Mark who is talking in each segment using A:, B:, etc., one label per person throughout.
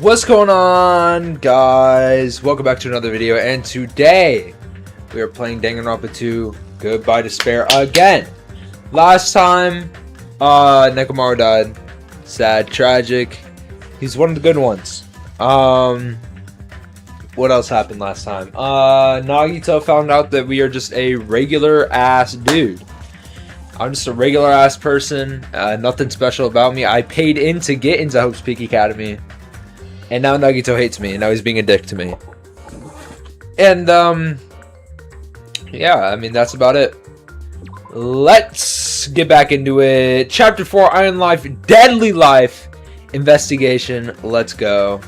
A: What's going on, guys? Welcome back to another video, and today we are playing Danganronpa 2 Goodbye Despair again. Last time Nekomaru died. Sad, tragic. He's one of the good ones. What else happened last time? Nagito found out that we are just a regular ass dude. I'm just a regular ass person. Nothing special about me. I paid in to get into Hope's Peak Academy. And now Nagito hates me, and now he's being a dick to me. And, yeah, I mean, that's about it. Let's get back into it. Chapter 4, Iron Life, Deadly Life, Investigation. Let's go.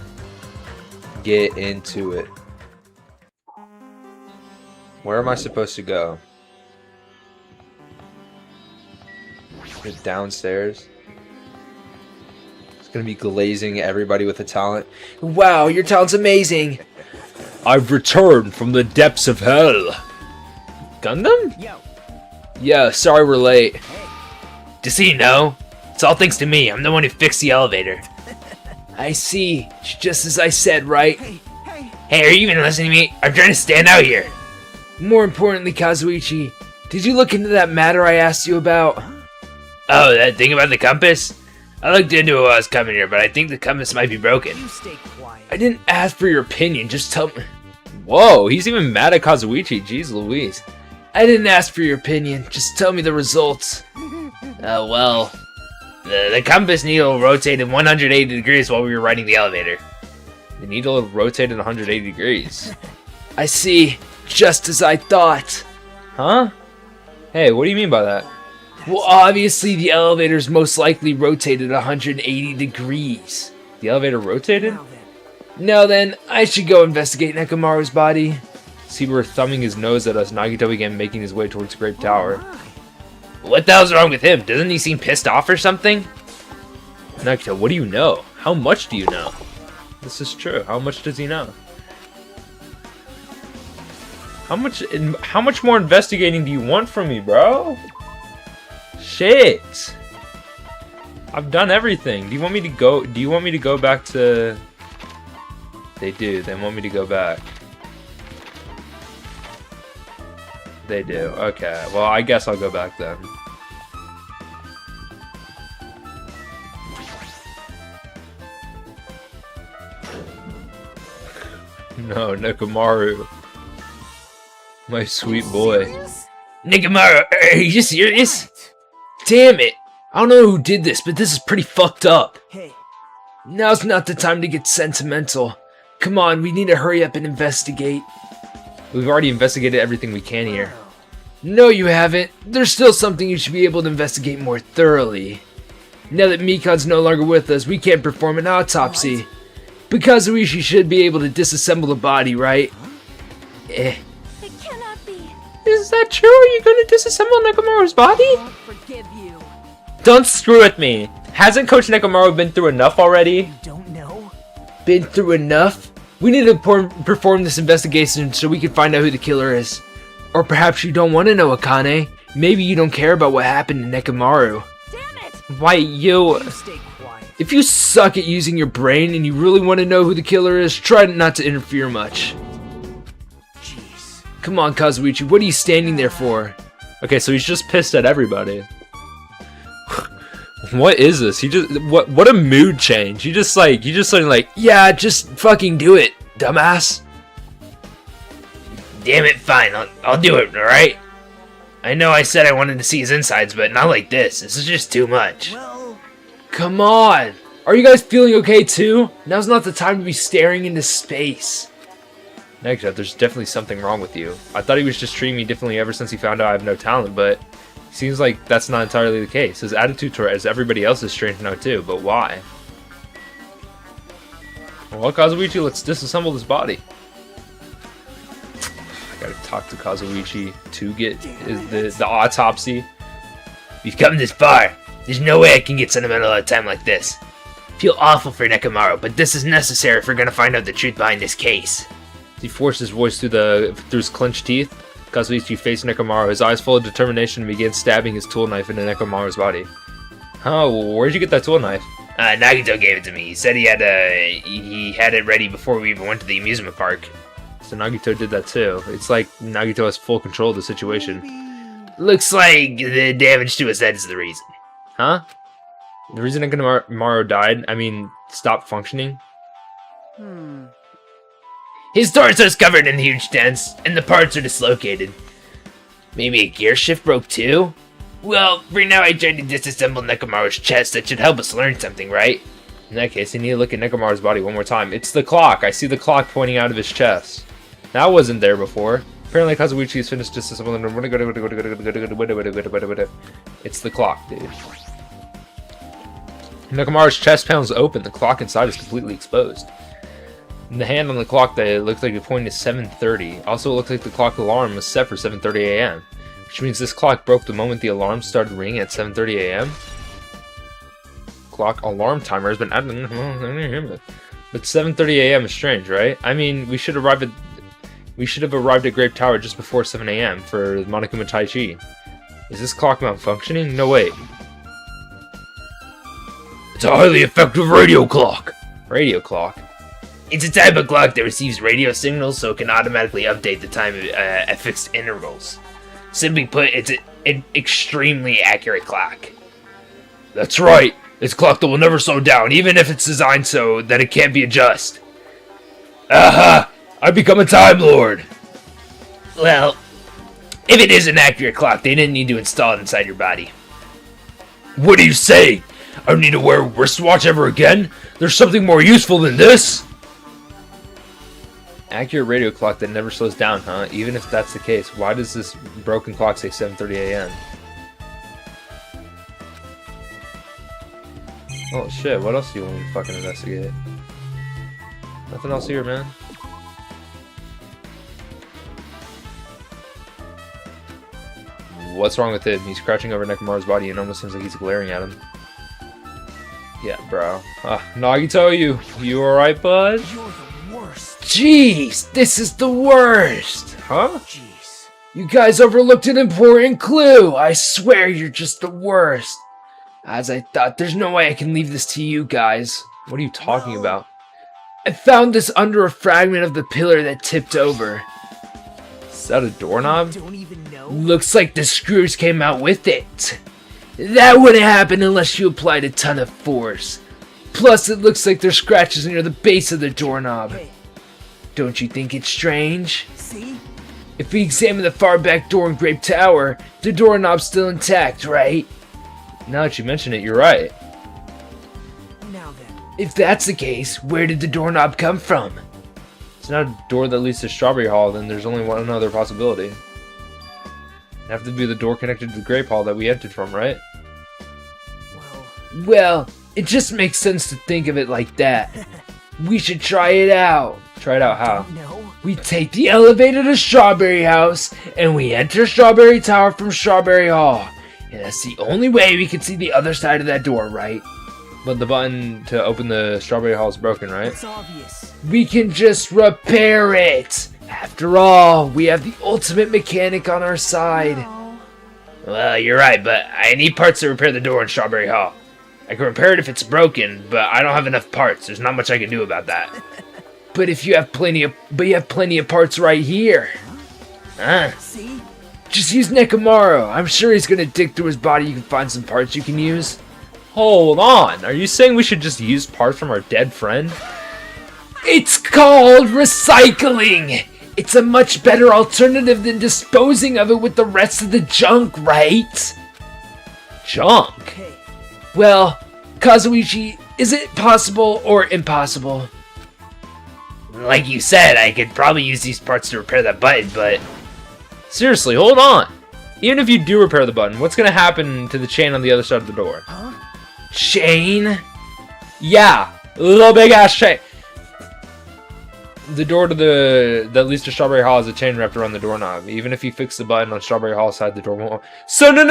A: Get into it. Where am I supposed to go? Get downstairs. Gonna be glazing everybody with a talent. Wow, your talent's amazing. I've returned from the depths of hell. Gundam?
B: Yo.
A: Yeah, sorry we're late.
B: Hey.
C: Just so you know, it's all thanks to me. I'm the one who fixed the elevator.
A: I see. Just as I said, right?
C: Hey, are you even listening to me? I'm trying to stand out here.
A: More importantly, Kazuichi, did you look into that matter I asked you about?
C: Oh, that thing about the compass? I looked into it while I was coming here, but I think the compass might be broken.
B: You stay quiet.
A: I didn't ask for your opinion, just tell me. Whoa, he's even mad at Kazuichi. Jeez Louise. I didn't ask for your opinion, just tell me the results.
C: Well, the compass needle rotated 180 degrees while we were riding the elevator.
A: The needle rotated 180 degrees. I see, just as I thought. Huh? Hey, what do you mean by that? Well, obviously the elevator's most likely rotated 180 degrees. The elevator rotated? Now then, I should go investigate Nekomaru's body. Seiber thumbing his nose at us, Nagito began making his way towards Grape Tower.
C: What the hell's wrong with him? Doesn't he seem pissed off or something?
A: Nagito, what do you know? How much do you know? This is true. How much does he know? How much more investigating do you want from me, bro? Shit. I've done everything. Do you want me to go back to... They do. They want me to go back. They do. Okay. Well, I guess I'll go back then. No, Nekomaru. My sweet boy.
C: Nekomaru, are you serious?
A: Damn it! I don't know who did this, but this is pretty fucked up.
B: Hey.
A: Now's not the time to get sentimental. Come on, we need to hurry up and investigate. We've already investigated everything we can here. No, you haven't. There's still something you should be able to investigate more thoroughly. Now that Mikan's no longer with us, we can't perform an autopsy. But Kazuichi should be able to disassemble the body, right?
D: It cannot be.
A: Is that true? Are you going to disassemble Nekomaru's body?
B: I won't forgive you.
A: Don't screw with me. Hasn't Coach Nekomaru been through enough already?
B: You don't know?
A: Been through enough? We need to perform this investigation so we can find out who the killer is. Or perhaps you don't want to know, Akane. Maybe you don't care about what happened to Nekomaru.
D: Damn it!
A: Why, you
B: stay quiet.
A: if you suck at using your brain and you really want to know who the killer is, try not to interfere much.
B: Jeez.
A: Come on, Kazuichi, what are you standing there for? Okay, so he's just pissed at everybody. What is this? What a mood change. You just like, yeah, just fucking do it, dumbass.
C: Damn it, fine. I'll do it, alright? I know I said I wanted to see his insides, but not like this. This is just too much.
B: Well,
A: Come on. Are you guys feeling okay too? Now's not the time to be staring into space. Nagito, there's definitely something wrong with you. I thought he was just treating me differently ever since he found out I have no talent, but seems like that's not entirely the case. His attitude towards everybody else is strange now too, but why? Well, Kazuichi, let's disassemble this body. I gotta talk to Kazuichi to get the autopsy.
C: We've come this far. There's no way I can get sentimental at a time like this. I feel awful for Nekomaru, but this is necessary if we're gonna find out the truth behind this case.
A: He forced his voice through his clenched teeth. Kazuichi faced Nekomaru, his eyes full of determination, and began stabbing his tool knife into Nekomaru's body. Oh, where'd you get that tool knife?
C: Nagito gave it to me. He said he had it ready before we even went to the amusement park.
A: So Nagito did that too. It's like Nagito has full control of the situation.
C: Looks like the damage to his head is the reason.
A: Huh? The reason Nekomaru died, stopped functioning?
C: His torso is covered in huge dents, and the parts are dislocated. Maybe a gear shift broke too? Well, right now I tried to disassemble Nekomaru's chest. That should help us learn something, right?
A: In that case, you need to look at Nekomaru's body one more time. It's the clock. I see the clock pointing out of his chest. That wasn't there before. Apparently Kazuichi has finished disassembling. It's the clock, dude. Nekomaru's chest panel is open. The clock inside is completely exposed. And the hand on the clock, that it looks like it pointed to 7:30. Also, it looks like the clock alarm was set for 7:30 a.m. Which means this clock broke the moment the alarm started ringing at 7:30 a.m. Clock alarm timer has been added. But 7:30 a.m. is strange, right? We should have arrived at Grape Tower just before 7 a.m. for Monokuma Taichi. Is this clock malfunctioning? No, wait.
C: It's a highly effective radio clock.
A: Radio clock?
C: It's a type of clock that receives radio signals, so it can automatically update the time at fixed intervals. Simply put, it's an extremely accurate clock.
A: That's right. It's a clock that will never slow down, even if it's designed so that it can't be adjusted.
C: Aha!
A: I become a Time Lord!
C: Well, if it is an accurate clock, they didn't need to install it inside your body.
A: What are you saying? I don't need to wear a wristwatch ever again? There's something more useful than this? Accurate radio clock that never slows down, huh? Even if that's the case, why does this broken clock say 7:30 a.m.? Oh shit, what else do you want me to fucking investigate? Nothing else here, man. What's wrong with him? He's crouching over Nekomaru's body and almost seems like he's glaring at him. Yeah, bro. Nagito, you alright, bud?
B: You're the worst.
A: Jeez, this is the worst! Huh?
B: Jeez.
A: You guys overlooked an important clue! I swear you're just the worst! As I thought, there's no way I can leave this to you guys. What are you talking about? I found this under a fragment of the pillar that tipped over. Is that a doorknob?
B: Don't even know.
A: Looks like the screws came out with it. That wouldn't happen unless you applied a ton of force. Plus, it looks like there's scratches near the base of the doorknob.
B: Hey,
A: Don't you think it's strange?
B: see?
A: If we examine the far back door in Grape Tower, the doorknob's still intact, right? Now that you mention it, you're right.
B: Now then.
A: If that's the case, where did the doorknob come from? It's not a door that leads to Strawberry Hall, then there's only one other possibility. It'd have to be the door connected to the Grape Hall that we entered from, right? Well, it just makes sense to think of it like that. We should try it out. Try it out how?
B: No.
A: We take the elevator to Strawberry House, and we enter Strawberry Tower from Strawberry Hall. And that's the only way we can see the other side of that door, right? But the button to open the Strawberry Hall is broken, right?
B: It's obvious.
A: We can just repair it! After all, we have the ultimate mechanic on our side.
B: No.
C: Well, you're right, but I need parts to repair the door in Strawberry Hall. I can repair it if it's broken, but I don't have enough parts. There's not much I can do about that.
A: But you have plenty of parts right here.
C: Huh?
B: See?
A: Just use Nekomaru. I'm sure he's gonna dig through his body. You can find some parts you can use. Hold on. Are you saying we should just use parts from our dead friend? It's called recycling. It's a much better alternative than disposing of it with the rest of the junk, right? Junk?
B: Hey,
A: Well, Kazuichi, is it possible or impossible?
C: Like you said, I could probably use these parts to repair that button, but
A: Seriously, hold on. Even if you do repair the button, what's gonna happen to the chain on the other side of the door?
B: huh?
A: Chain? Yeah, little big ass chain. The door to that leads to Strawberry Hall has a chain wrapped around the doorknob. Even if you fix the button on Strawberry Hall side, the door won't. So no.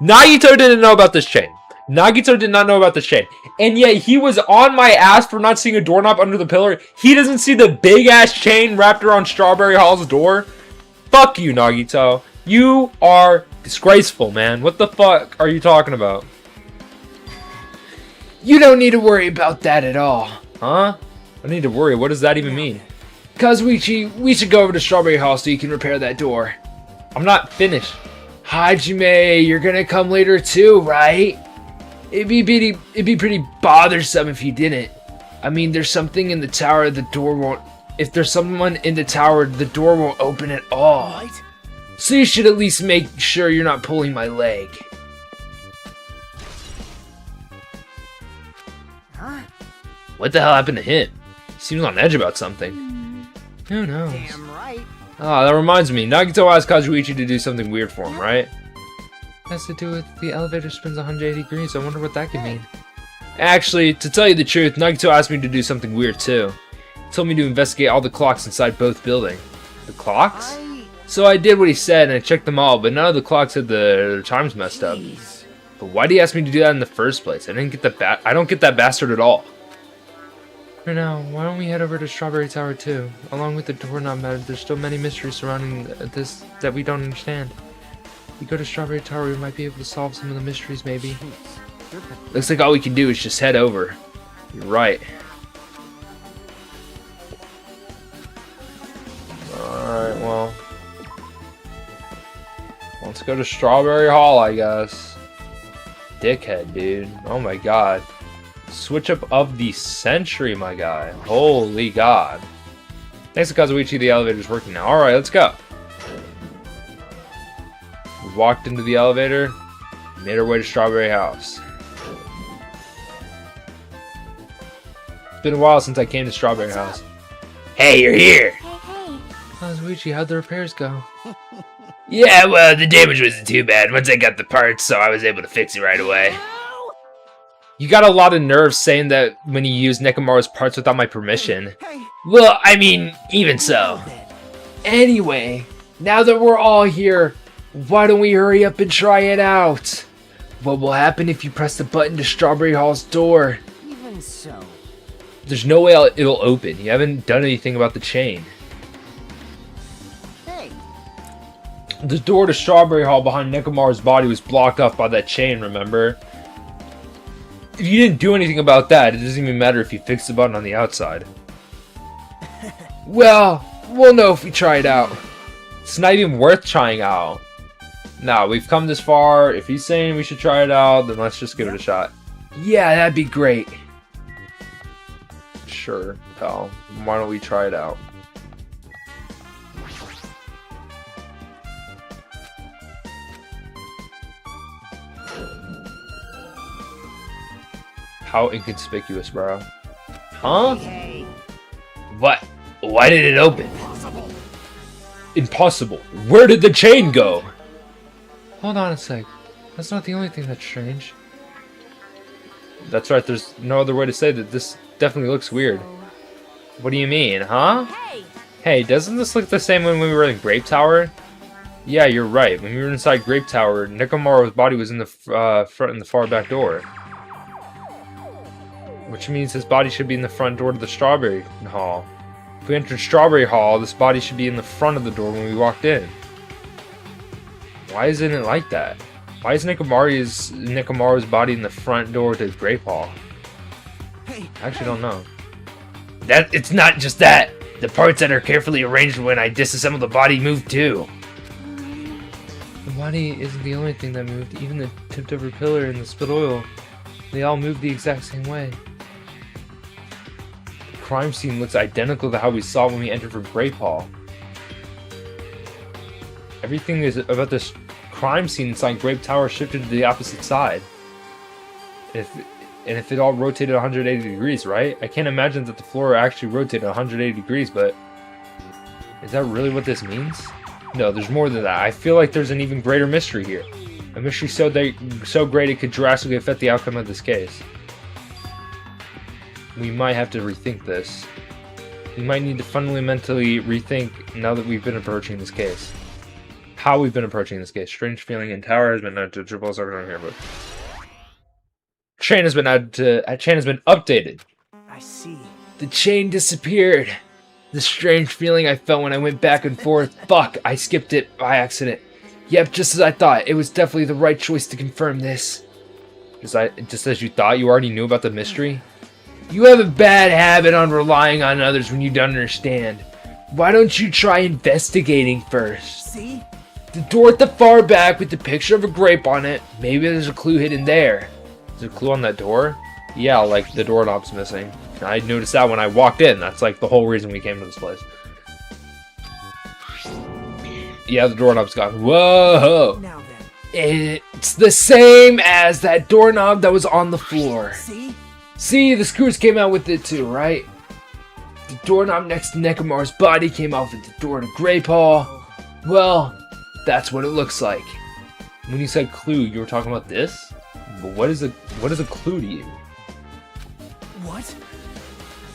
A: Nagito didn't know about this chain. Nagito did not know about this chain. And yet he was on my ass for not seeing a doorknob under the pillar. He doesn't see the big ass chain wrapped around Strawberry Hall's door. Fuck you, Nagito. You are disgraceful, man. What the fuck are you talking about? You don't need to worry about that at all. Huh? I need to worry. What does that even mean? Kazuichi, we should go over to Strawberry Hall so you can repair that door. I'm not finished. Hajime, you're gonna come later too, right? It'd be pretty bothersome if you didn't. I mean, there's something in the tower, the door won't... If there's someone in the tower, the door won't open at all.
B: What?
A: So you should at least make sure you're not pulling my leg.
B: Huh?
A: What the hell happened to him? Seems on edge about something. Who knows?
B: Damn right.
A: Ah, that reminds me. Nagito asked Kazuichi to do something weird for him, right? Has to do with the elevator spins 180 degrees. I wonder what that could mean. Actually, to tell you the truth, Nagito asked me to do something weird too. He told me to investigate all the clocks inside both buildings. The clocks? So I did what he said and I checked them all, but none of the clocks had their times messed up. But why did he ask me to do that in the first place? I don't get that bastard at all. For now, why don't we head over to Strawberry Tower too? Along with the doorknob matter, there's still many mysteries surrounding this that we don't understand. If we go to Strawberry Tower, we might be able to solve some of the mysteries, maybe. Looks like all we can do is just head over. You're right. Alright, well. Let's go to Strawberry Hall, I guess. Dickhead, dude. Oh my god. Switch up of the century, my guy. Holy god. Thanks to Kazuichi, the elevator's working now. Alright, let's go. We walked into the elevator, made our way to Strawberry House. It's been a while since I came to Strawberry House.
C: Hey, you're here!
D: Hey.
A: Kazuichi, how'd the repairs go?
C: Yeah, well, the damage wasn't too bad once I got the parts, so I was able to fix it right away.
A: You got a lot of nerve saying that when you use Nekomaru's parts without my permission.
B: Hey.
C: Well, I mean, even so.
A: Anyway, now that we're all here, why don't we hurry up and try it out? What will happen if you press the button to Strawberry Hall's door?
B: Even so.
A: There's no way it'll open. You haven't done anything about the chain.
B: Hey.
A: The door to Strawberry Hall behind Nekomaru's body was blocked off by that chain, remember? If you didn't do anything about that, it doesn't even matter if you fix the button on the outside. Well, we'll know if we try it out. It's not even worth trying out. Nah, we've come this far. If he's saying we should try it out, then let's just give it a shot. Yeah, that'd be great. Sure, pal. Why don't we try it out? How inconspicuous, bro. Huh?
B: Hey.
C: What? Why did it open?
A: Impossible. Where did the chain go? Hold on a sec. That's not the only thing that's strange. That's right, there's no other way to say that. This definitely looks weird. What do you mean, huh?
D: Hey.
A: Hey, doesn't this look the same when we were in Grape Tower? Yeah, you're right. When we were inside Grape Tower, Nekomaru's body was in the front in the far back door. Which means his body should be in the front door to the Strawberry Hall. If we entered Strawberry Hall, this body should be in the front of the door when we walked in. Why isn't it like that? Why is Nekomaru's body in the front door to Grape Hall?
B: Hey.
A: I actually don't know.
C: That it's not just that. The parts that are carefully arranged when I disassemble the body move too.
A: The body isn't the only thing that moved. Even the tipped over pillar and the spilled oil, they all moved the exact same way. The crime scene looks identical to how we saw when we entered from Grape Hall. Everything is about this crime scene inside Grape Tower shifted to the opposite side. If it all rotated 180 degrees, right? I can't imagine that the floor actually rotated 180 degrees, but is that really what this means? No, there's more than that. I feel like there's an even greater mystery here. A mystery so great it could drastically affect the outcome of this case. We might have to rethink this. We might need to fundamentally rethink now that we've been approaching this case. How we've been approaching this case. Strange feeling in tower has been added to triple circle here, but chain has been updated.
B: I see.
A: The chain disappeared. The strange feeling I felt when I went back and forth. Fuck, I skipped it by accident. Yep, just as I thought. It was definitely the right choice to confirm this. Just as you thought you already knew about the mystery? You have a bad habit on relying on others when you don't understand. Why don't you try investigating first?
B: See?
A: The door at the far back with the picture of a grape on it. Maybe there's a clue hidden there. Is there a clue on that door? Yeah, like the doorknob's missing. I noticed that when I walked in. That's like the whole reason we came to this place. Yeah, the doorknob's gone. Whoa!
B: Now then.
A: It's the same as that doorknob that was on the floor.
B: See?
A: See, the screws came out with it too, right? The doorknob next to Nekomaru's body came off at the door to Grape Hall. Well, that's what it looks like. When you said clue, you were talking about this? But what is a clue to you?
B: What?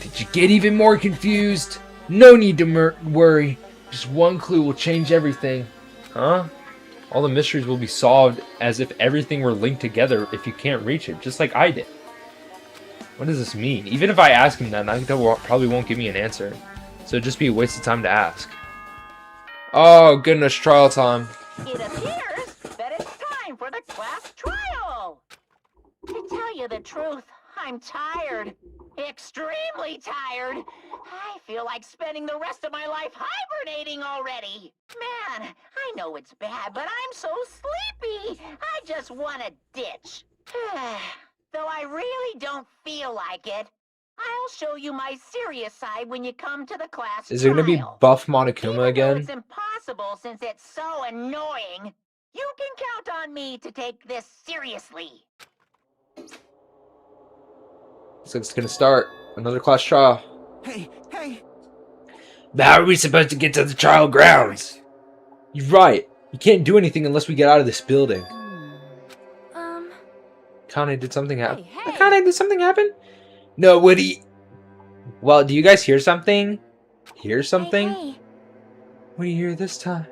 A: Did you get even more confused? No need to worry. Just one clue will change everything. Huh? All the mysteries will be solved as if everything were linked together if you can't reach it, just like I did. What does this mean? Even if I ask him that, Nagito probably won't give me an answer. So it'd just be a waste of time to ask. Oh, goodness, trial time.
E: It appears that it's time for the class trial. To tell you the truth, I'm tired. Extremely tired. I feel like spending the rest of my life hibernating already. Man, I know it's bad, but I'm so sleepy. I just want to ditch. Though I really don't feel like it. I'll show you my serious side when you come to the class
A: Is it going to be
E: trial.
A: Buff
E: Even
A: Monokuma
E: though
A: again?
E: it's impossible since it's so annoying. You can count on me to take this seriously.
A: So it's going to start. Another class trial.
B: Hey, hey!
C: But how are we supposed to get to the trial grounds?
A: You're right. You can't do anything unless we get out of this building. Kane, did something happen?
D: Hey, hey.
A: Kane, did something happen? No, Woody. Well, do you guys hear something? Hear something?
D: Hey,
A: What do you hear this time?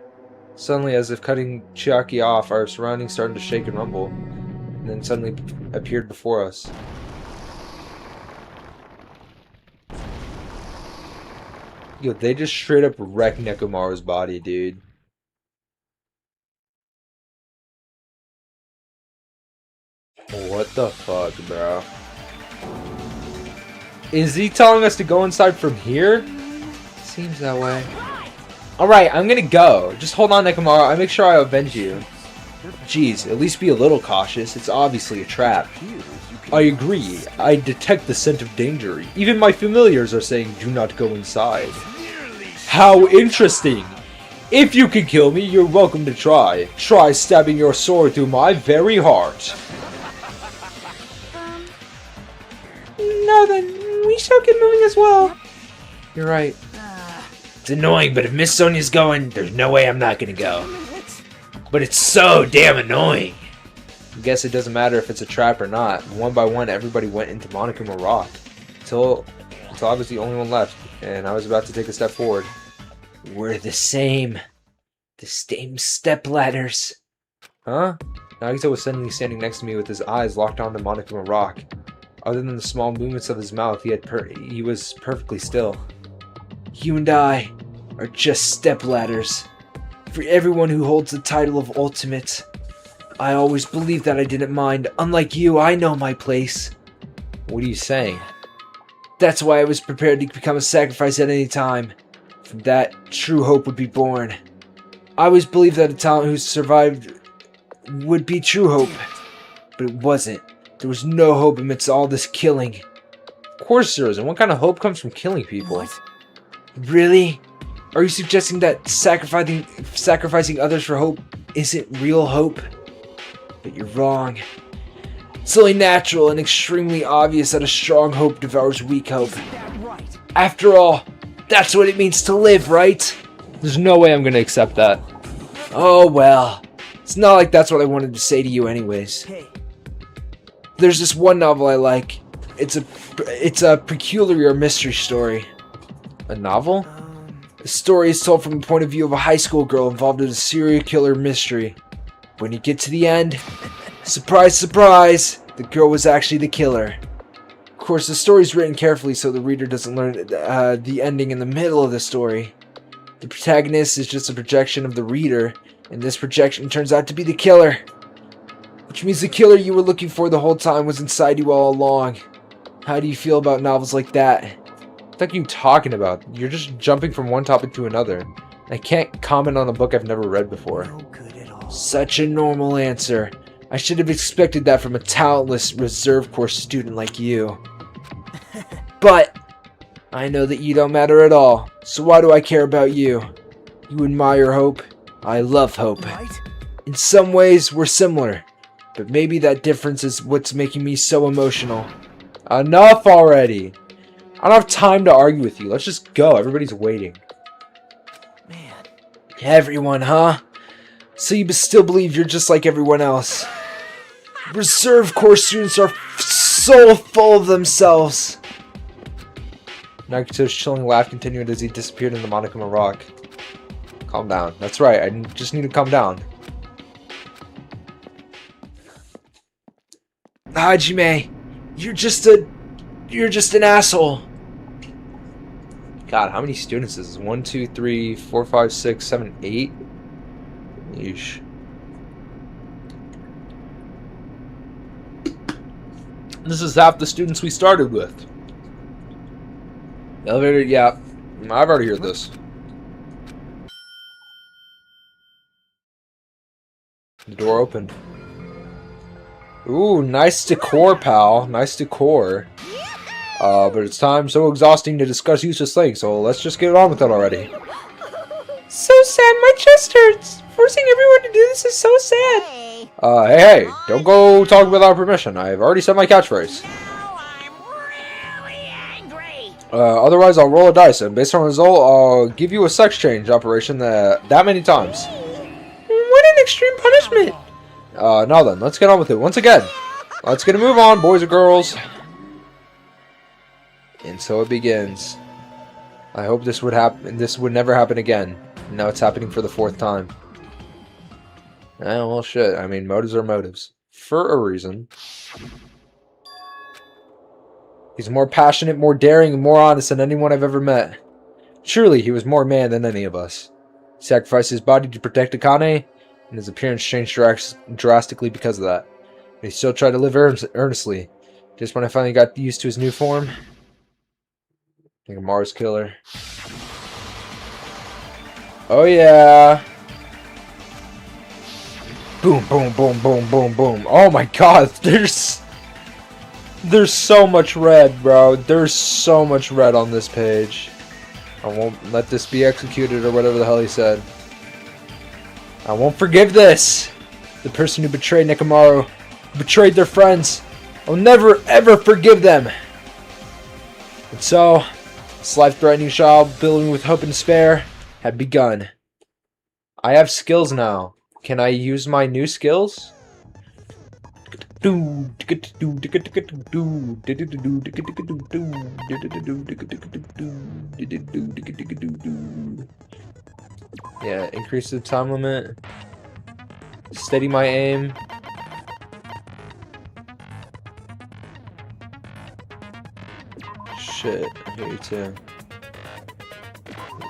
A: Suddenly, as if cutting Chiaki off, our surroundings started to shake and rumble, and then suddenly appeared before us. Yo, they just straight up wrecked Nekomaru's body, dude. What the fuck, bro? Is he telling us to go inside from here? Seems that way. Alright, I'm gonna go. Just hold on, Nekomaru. I'll make sure I avenge you. Jeez, at least be a little cautious. It's obviously a trap. I agree. I detect the scent of danger. Even my familiars are saying do not go inside. How interesting! If you can kill me, you're welcome to try. Try stabbing your sword through my very heart. No, then we shall get moving as well. You're right.
C: It's annoying, but if Miss Sonia's going, there's no way I'm not gonna go. But it's so damn annoying.
A: I guess it doesn't matter if it's a trap or not. One by one, everybody went into Monokuma Rock. Until I was the only one left, and I was about to take a step forward. We're the same. The same step ladders. Huh? Nagito was suddenly standing next to me with his eyes locked onto Monokuma Rock. Other than the small movements of his mouth, he was perfectly still. You and I are just step ladders. For everyone who holds the title of Ultimate. I always believed that I didn't mind. Unlike you, I know my place. What are you saying? That's why I was prepared to become a sacrifice at any time. From that, true hope would be born. I always believed that a talent who survived would be true hope. But it wasn't. There was no hope amidst all this killing. Of course there isn't. What kind of hope comes from killing people?
B: What?
A: Really? Are you suggesting that sacrificing others for hope isn't real hope? But you're wrong. It's only natural and extremely obvious that a strong hope devours weak hope.
B: That right.
A: After all, that's what it means to live, right? There's no way I'm gonna accept that. Oh well. It's not like that's what I wanted to say to you anyways.
B: Hey,
A: There's this one novel I like. It's a peculiar mystery story. A novel? The story is told from the point of view of a high school girl involved in a serial killer mystery. When you get to the end, surprise, surprise, the girl was actually the killer. Of course, the story is written carefully so the reader doesn't learn the ending in the middle of the story. The protagonist is just a projection of the reader, and this projection turns out to be the killer. Which means the killer you were looking for the whole time was inside you all along. How do you feel about novels like that? What are you talking about? You're just jumping from one topic to another. I can't comment on a book I've never read before.
B: No good at all.
A: Such a normal answer. I should have expected that from a talentless reserve corps student like you. But I know that you don't matter at all, so why do I care about you? You admire hope. I love hope.
B: Right?
A: In some ways, we're similar, but maybe that difference is what's making me so emotional. Enough already! I don't have time to argue with you. Let's just go. Everybody's waiting.
B: Man.
A: Everyone, huh? So you still believe you're just like everyone else? Reserve Corps students are so full of themselves. Nagito's chilling laugh continued as he disappeared in the Monokuma Rock. Calm down. That's right. I just need to calm down. Hajime, you're just an asshole. God, how many students is this? 1, 2, 3, 4, 5, 6, 7, 8? Yeesh. This is half the students we started with. Elevator, yeah. I've already heard this. The door opened. Ooh, nice decor, pal. Nice decor. But it's time so exhausting to discuss useless things, so let's just get on with it already. So sad, my chest hurts. Forcing everyone to do this is so sad. Hey, don't go talk without permission. I've already said my catchphrase.
E: Now I'm really angry.
A: Otherwise I'll roll a dice, and based on the result, I'll give you a sex change operation that many times. What an extreme punishment! Now then, let's get on with it once again. Let's get a move on, boys and girls. And so it begins. I hope this would happen. This would never happen again. Now it's happening for the 4th time. Well, shit. I mean, motives are motives. For a reason. He's more passionate, more daring, and more honest than anyone I've ever met. Surely he was more man than any of us. He sacrificed his body to protect Akane, and his appearance changed drastically because of that. But he still tried to live earnestly. Just when I finally got used to his new form. Like a Mars killer. Oh yeah! Boom, boom, boom, boom, boom, boom. Oh my god, there's so much red, bro. There's so much red on this page. I won't let this be executed or whatever the hell he said. I won't forgive this! The person who betrayed Nekomaru, who betrayed their friends, I'll never ever forgive them! And so, this life-threatening trial, building with hope and despair, had begun. I have skills now. Can I use my new skills? Yeah, increase the time limit. Steady my aim. Shit, I hate you too.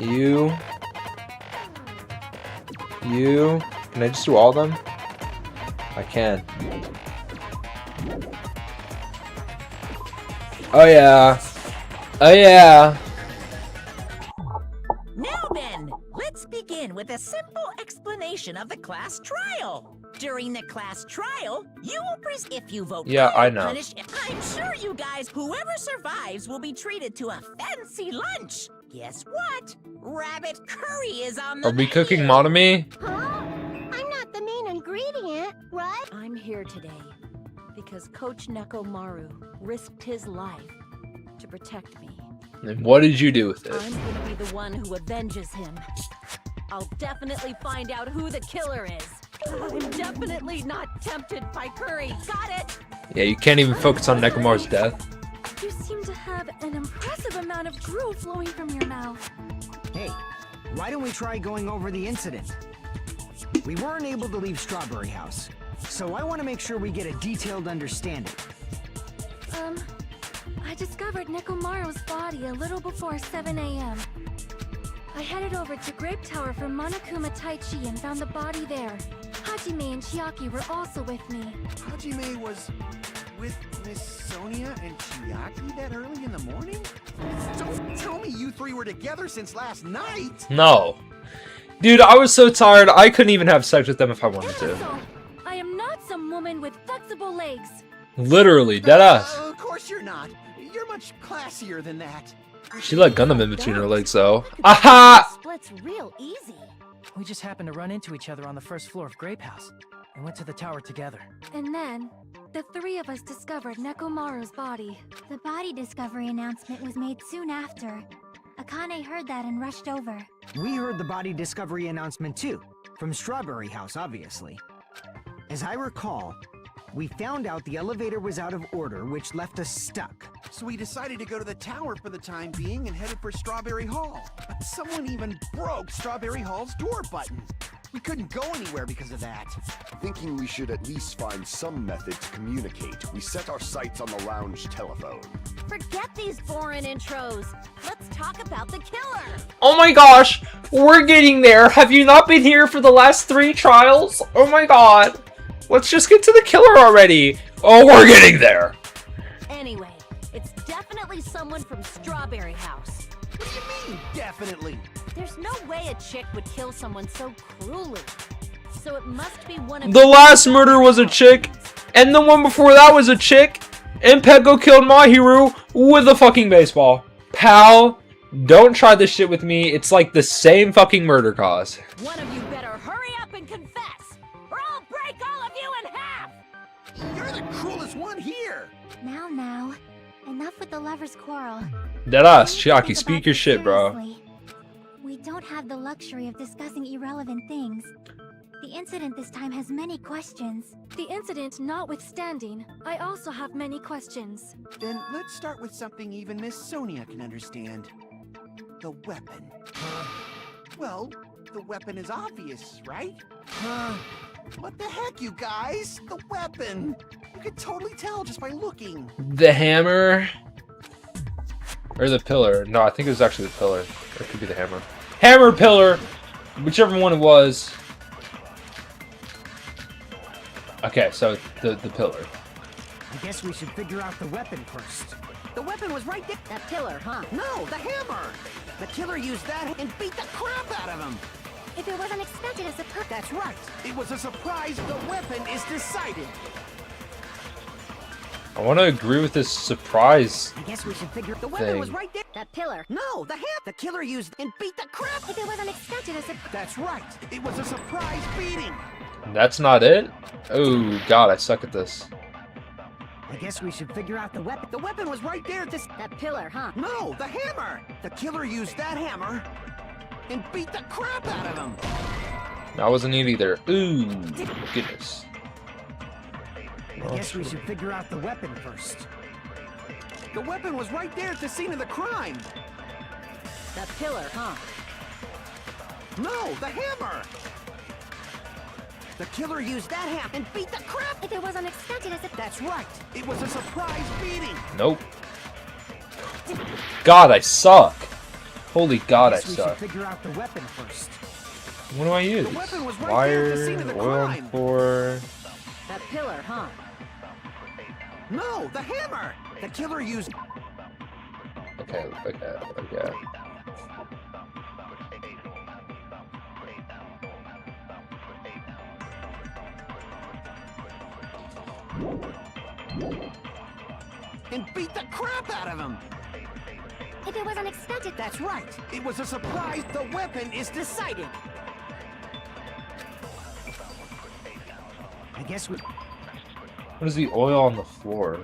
A: You. Can I just do all of them? I can. Oh yeah. Oh yeah.
E: Now then, let's begin with a simple explanation of the class trial. During the class trial, you will if you vote
A: Yeah, I know.
E: punish. I'm sure you guys, whoever survives, will be treated to a fancy lunch. Guess what? Rabbit curry is on the
A: Are we cooking
E: menu.
A: Monomi?
D: Huh? I'm not the main ingredient, right?
F: I'm here today because Coach Nekomaru risked his life to protect me.
A: And what did you do with it?
F: I'm gonna be the one who avenges him. I'll definitely find out who the killer is. I'm definitely not tempted by curry. Got it?
A: Yeah, you can't even focus on Nekomaru's death.
D: You seem to have an impressive amount of drool flowing from your mouth.
B: Hey, why don't we try going over the incident? We weren't able to leave Strawberry House, so I want to make sure we get a detailed understanding.
D: I discovered Nekomaru's body a little before 7 a.m. I headed over to Grape Tower for Monokuma Taichi and found the body there. Hajime and Chiaki were also with me.
B: Hajime was with Miss Sonia and Chiaki that early in the morning? Don't tell me you three were together since last night!
A: No. Dude, I was so tired, I couldn't even have sex with them if I wanted to.
D: Emerson, I am not some woman with flexible legs.
A: Literally, deadass.
B: Of course you're not. You're much classier than that.
A: She let Gundam in between her legs, though. Aha!
F: Splits real easy.
G: We just happened to run into each other on the first floor of Grape House and went to the tower together.
D: And then, the three of us discovered Nekomaru's body.
H: The body discovery announcement was made soon after. Akane heard that and rushed over.
B: We heard the body discovery announcement too. From Strawberry House, obviously. As I recall, we found out the elevator was out of order, which left us stuck. So we decided to go to the tower for the time being and headed for Strawberry Hall. But someone even broke Strawberry Hall's door button. We couldn't go anywhere because of that.
I: Thinking we should at least find some method to communicate, we set our sights on the lounge telephone.
F: Forget these foreign intros. Let's talk about the killer.
A: Oh my gosh, we're getting there. Have you not been here for the last 3 trials? Oh my god. Let's just get to the killer already. Oh, we're getting there.
F: Anyway, it's definitely someone from Strawberry House.
B: What do you mean, definitely?
F: There's no way a chick would kill someone so cruelly. So it must be one of
A: The last murder was a chick, and the one before that was a chick, and Peko killed Mahiru with a fucking baseball. Pal, don't try this shit with me. It's like the same fucking murder cause.
F: One of you better hurry up and confess, or I'll break all of you in half!
B: You're the cruelest one here!
H: Now. Enough with the lovers' quarrel.
A: Deadass,
H: We need to
A: Chiaki,
H: think
A: speak
H: about
A: your
H: this
A: shit, bro.
H: seriously. We don't have the luxury of discussing irrelevant things. The incident this time has many questions.
D: The incident notwithstanding, I also have many questions.
B: Then let's start with something even Miss Sonia can understand. The weapon. Well, the weapon is obvious, right? What the heck, you guys? The weapon! You could totally tell just by looking.
A: The hammer? Or the pillar? No, I think it was actually the pillar. Or it could be the hammer. Hammer, pillar! Whichever one it was. Okay, so the pillar.
B: I guess we should figure out the weapon first. The weapon was right there.
F: That pillar, huh?
B: No, the hammer! The killer used that and beat the crap out of him!
H: If it wasn't expected as a
B: That's right! It was a surprise. The weapon is decided.
A: I want to agree with this surprise.
B: I guess we should figure the
A: weapon was
B: right there.
F: That pillar.
B: No, the killer used and beat the crap.
H: If it wasn't expected as a
B: That's right. It was a surprise beating.
A: That's not it? Oh god, I suck at this.
B: I guess we should figure out the weapon. The weapon was right there.
F: That pillar, huh?
B: No, the hammer. The killer used that hammer and beat the crap out of him.
A: That wasn't it either. Ooh, goodness.
B: I guess we should figure out the weapon first. The weapon was right there at the scene of the crime.
F: That pillar, huh?
B: No, the hammer. The killer used that hammer and beat the crap.
H: if it wasn't expected as a
B: That's right. It was a surprise beating.
A: Nope. God, I suck. Holy god, I
B: Guess we should
A: suck.
B: figure out the weapon first.
A: What do I use?
B: The weapon was right there at the scene of the
A: Wire, oil
B: crime.
A: pour.
F: That pillar, huh?
B: No, the hammer. The killer used.
A: Okay.
B: And beat the crap out of him.
H: if it wasn't expected.
B: That's right. It was a surprise. The weapon is decided. I guess we.
A: What is the oil on the floor?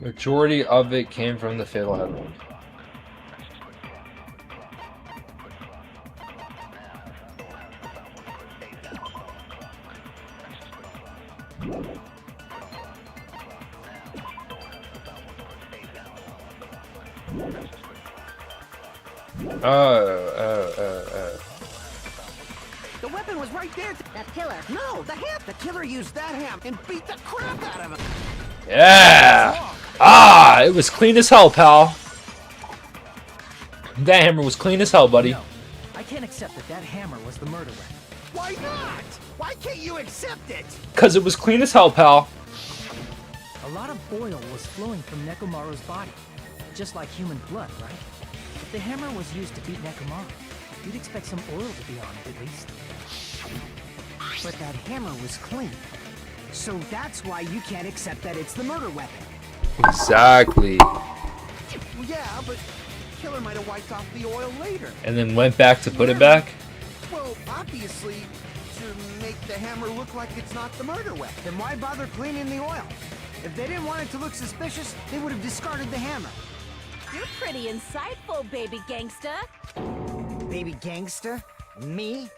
A: Majority of it came from the fatal headwind. Oh.
B: The weapon was right there.
F: That pillar.
B: No, the ham. The killer used that ham and beat the crap out of him.
A: Yeah! Ah, it was clean as hell, pal. That hammer was clean as hell, buddy.
G: No, I can't accept that hammer was the murder weapon.
B: Why not? Why can't you accept it?
A: Cause it was clean as hell, pal.
G: A lot of oil was flowing from Nekomaru's body, just like human blood, right? If the hammer was used to beat Nekomaru, you'd expect some oil to be on it at least.
B: But that hammer was clean. So that's why you can't accept that it's the murder weapon.
A: Exactly.
B: Well, yeah, but killer might have wiped off the oil later.
A: And then went back to put it back.
B: Well, obviously, to make the hammer look like it's not the murder weapon. Then why bother cleaning the oil? If they didn't want it to look suspicious, they would have discarded the hammer.
F: You're pretty insightful, baby gangsta.
B: Baby gangster? Me?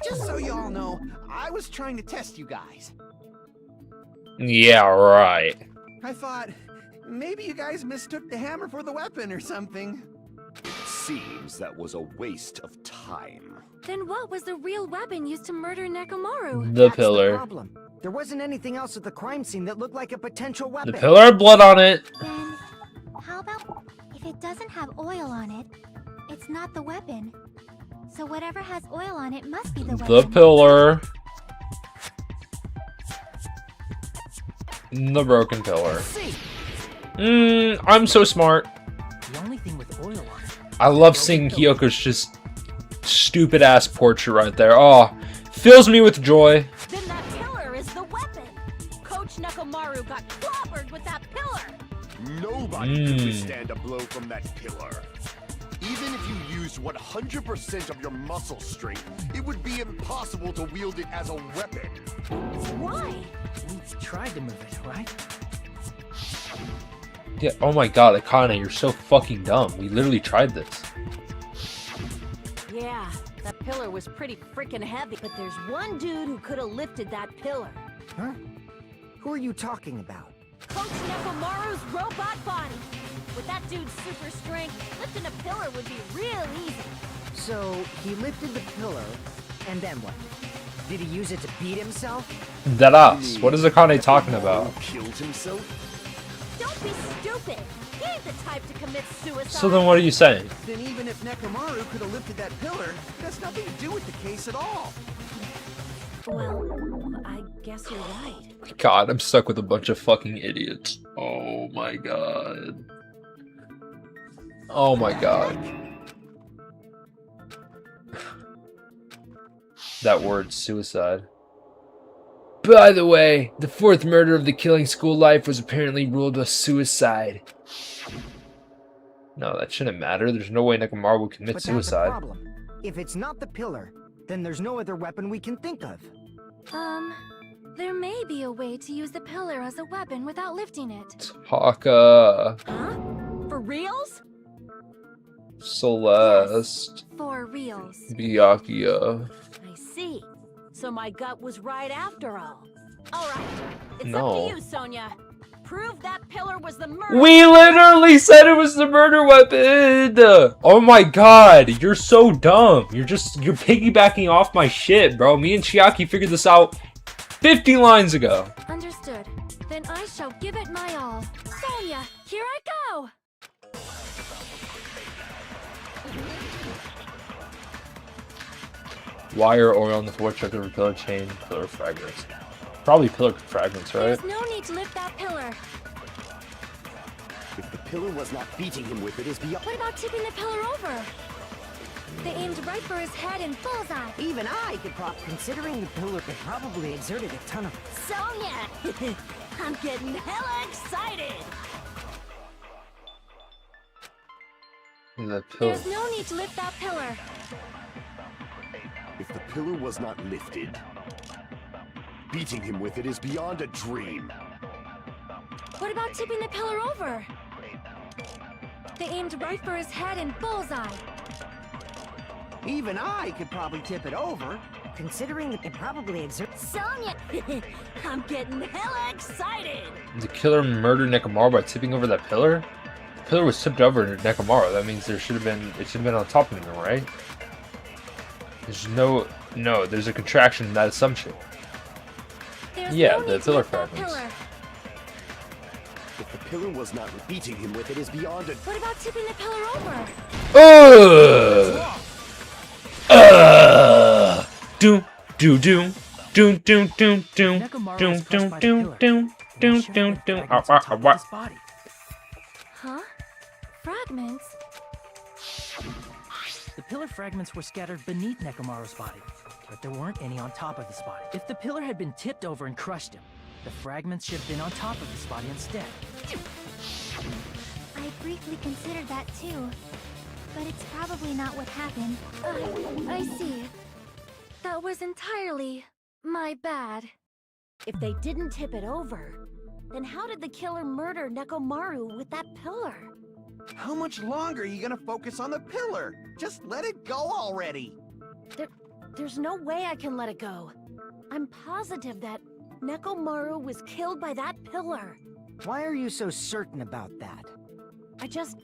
B: Just so you all know, I was trying to test you guys.
A: Yeah, right.
B: I thought, maybe you guys mistook the hammer for the weapon or something.
I: It seems that was a waste of time.
D: Then what was the real weapon used to murder Nekomaru?
A: The
B: That's
A: pillar.
B: the problem. There wasn't anything else at the crime scene that looked like a potential weapon.
A: The pillar had blood on it.
H: Then, how about if it doesn't have oil on it, it's not the weapon. So whatever has oil on it must be the weapon.
A: The pillar. The broken pillar. I'm so smart.
G: The only thing with oil on it.
A: I love seeing Hyoko's just stupid ass portrait right there. Oh, fills me with joy.
F: Then that pillar is the weapon. Coach Nekomaru got clobbered with that pillar.
I: Nobody could withstand a blow from that pillar. Even if you used 100% of your muscle strength, it would be impossible to wield it as a weapon.
F: Why?
G: We tried to move it, right?
A: Yeah. Oh my God, Akane, you're so fucking dumb. We literally tried this.
F: Yeah, that pillar was pretty freaking heavy. But there's one dude who could have lifted that pillar.
B: Huh? Who are you talking about?
F: Coach Nekomaru's robot body. With that dude's super strength, lifting a pillar would be real easy.
B: So, he lifted the pillar, and then what? Did he use it to beat himself?
A: Deadass. What is Akane talking about?
I: Killed himself?
F: Don't be stupid. He ain't the type to commit suicide.
A: So then what are you saying?
B: Then even if Nekomaru could have lifted that pillar, it has nothing to do with the case at all.
F: Well, I guess you're right.
A: God, I'm stuck with a bunch of fucking idiots. Oh my God. Oh my God. That word, suicide. By the way, the fourth murder of the Killing School life was apparently ruled a suicide. No, that shouldn't matter. There's no way Nekomaru would commit
B: But
A: suicide.
B: that's the problem. If it's not the pillar, then there's no other weapon we can think of.
D: There may be a way to use the pillar as a weapon without lifting it.
A: Taka.
F: Huh? For reals?
A: Celeste.
D: For reals.
A: Byakuya.
F: I see. So my gut was right after all. Alright, it's
A: No.
F: up to you, Sonia. Prove that pillar was the murder.
A: We literally said it was the murder weapon! Oh my God, you're so dumb. You're piggybacking off my shit, bro. Me and Chiaki figured this out 50 lines ago.
D: Understood. Then I shall give it my all. Sonia, here I go!
A: Wire oil on the fourth check of a pillar chain, pillar fragments. Probably pillar fragments, right?
D: There's no need to lift that pillar.
I: If the pillar was not beating him with it, is beyond.
D: What about tipping the pillar over? They aimed right for his head and bullseye.
B: Even I could considering the pillar could probably exerted a ton of...
F: Sonia! I'm getting hella excited!
A: The pillar.
D: There's no need to lift that pillar.
I: If the pillar was not lifted, beating him with it is beyond a dream.
D: What about tipping the pillar over? They aimed right for his head and bullseye.
B: Even I could probably tip it over, considering that it probably exert...
F: Sonia! I'm getting hella excited!
A: The killer murdered Nekomaru by tipping over that pillar? The pillar was tipped over Nekomaru. That means it should have been on top of him, right? There's no, there's a contraction in that assumption.
D: There's
A: Yeah,
D: no
A: the
D: need to
A: pillar
D: lift that
A: fragments.
D: pillar.
I: If the pillar was not beating him with it is beyond a...
D: What about tipping the pillar over?
A: Doom, Do do do do do do
G: Nekomaru
A: do
G: was crushed by the
A: do
G: pillar.
A: do
G: There were
A: do do
G: shambling
A: do.
G: fragments on top of his body.
D: Huh? Fragments?
G: The pillar fragments were scattered beneath Nekomaru's body, but there weren't any on top of his body. If the pillar had been tipped over and crushed him, the fragments should have been on top of his body instead.
H: I briefly considered that too. But it's probably not what happened.
D: I see. That was entirely my bad.
F: If they didn't tip it over, then how did the killer murder Nekomaru with that pillar?
J: How much longer are you gonna focus on the pillar? Just let it go already.
F: There's no way I can let it go. I'm positive that Nekomaru was killed by that pillar.
B: Why are you so certain about that?
F: I just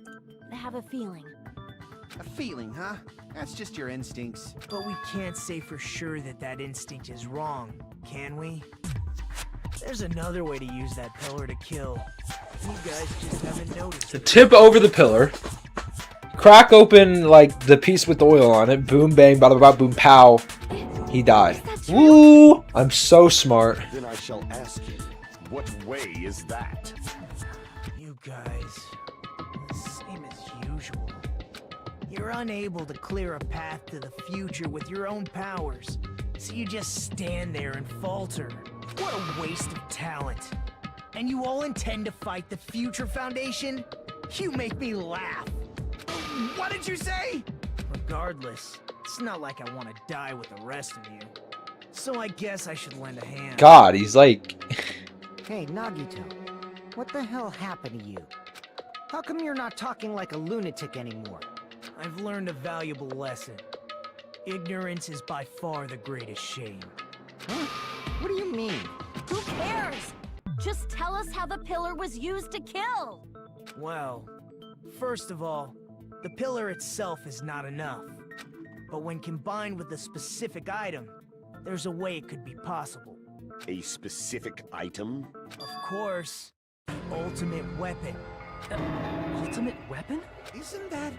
F: have a feeling.
J: A feeling, huh? That's just your instincts.
G: But we can't say for sure that that instinct is wrong, can we? There's another way to use that pillar to kill. You guys just haven't noticed.
A: Tip over the pillar. Crack open like the piece with the oil on it. Boom bang, bada bada boom pow. He died. Woo! I'm so smart.
I: Then I shall ask you, what way is that?
G: You guys, the same as usual. You're unable to clear a path to the future with your own powers, so you just stand there and falter. What a waste of talent. And you all intend to fight the Future Foundation? You make me laugh. What did you say? Regardless, it's not like I want to die with the rest of you. So I guess I should lend a hand.
A: God, he's like...
B: Hey, Nagito. What the hell happened to you? How come you're not talking like a lunatic anymore?
G: I've learned a valuable lesson. Ignorance is by far the greatest shame.
B: Huh? What do you mean?
F: Who cares? Just tell us how the pillar was used to kill.
G: Well, first of all, the pillar itself is not enough. But when combined with a specific item, there's a way it could be possible.
I: A specific item?
G: Of course, the ultimate weapon. Ultimate weapon?
J: Isn't that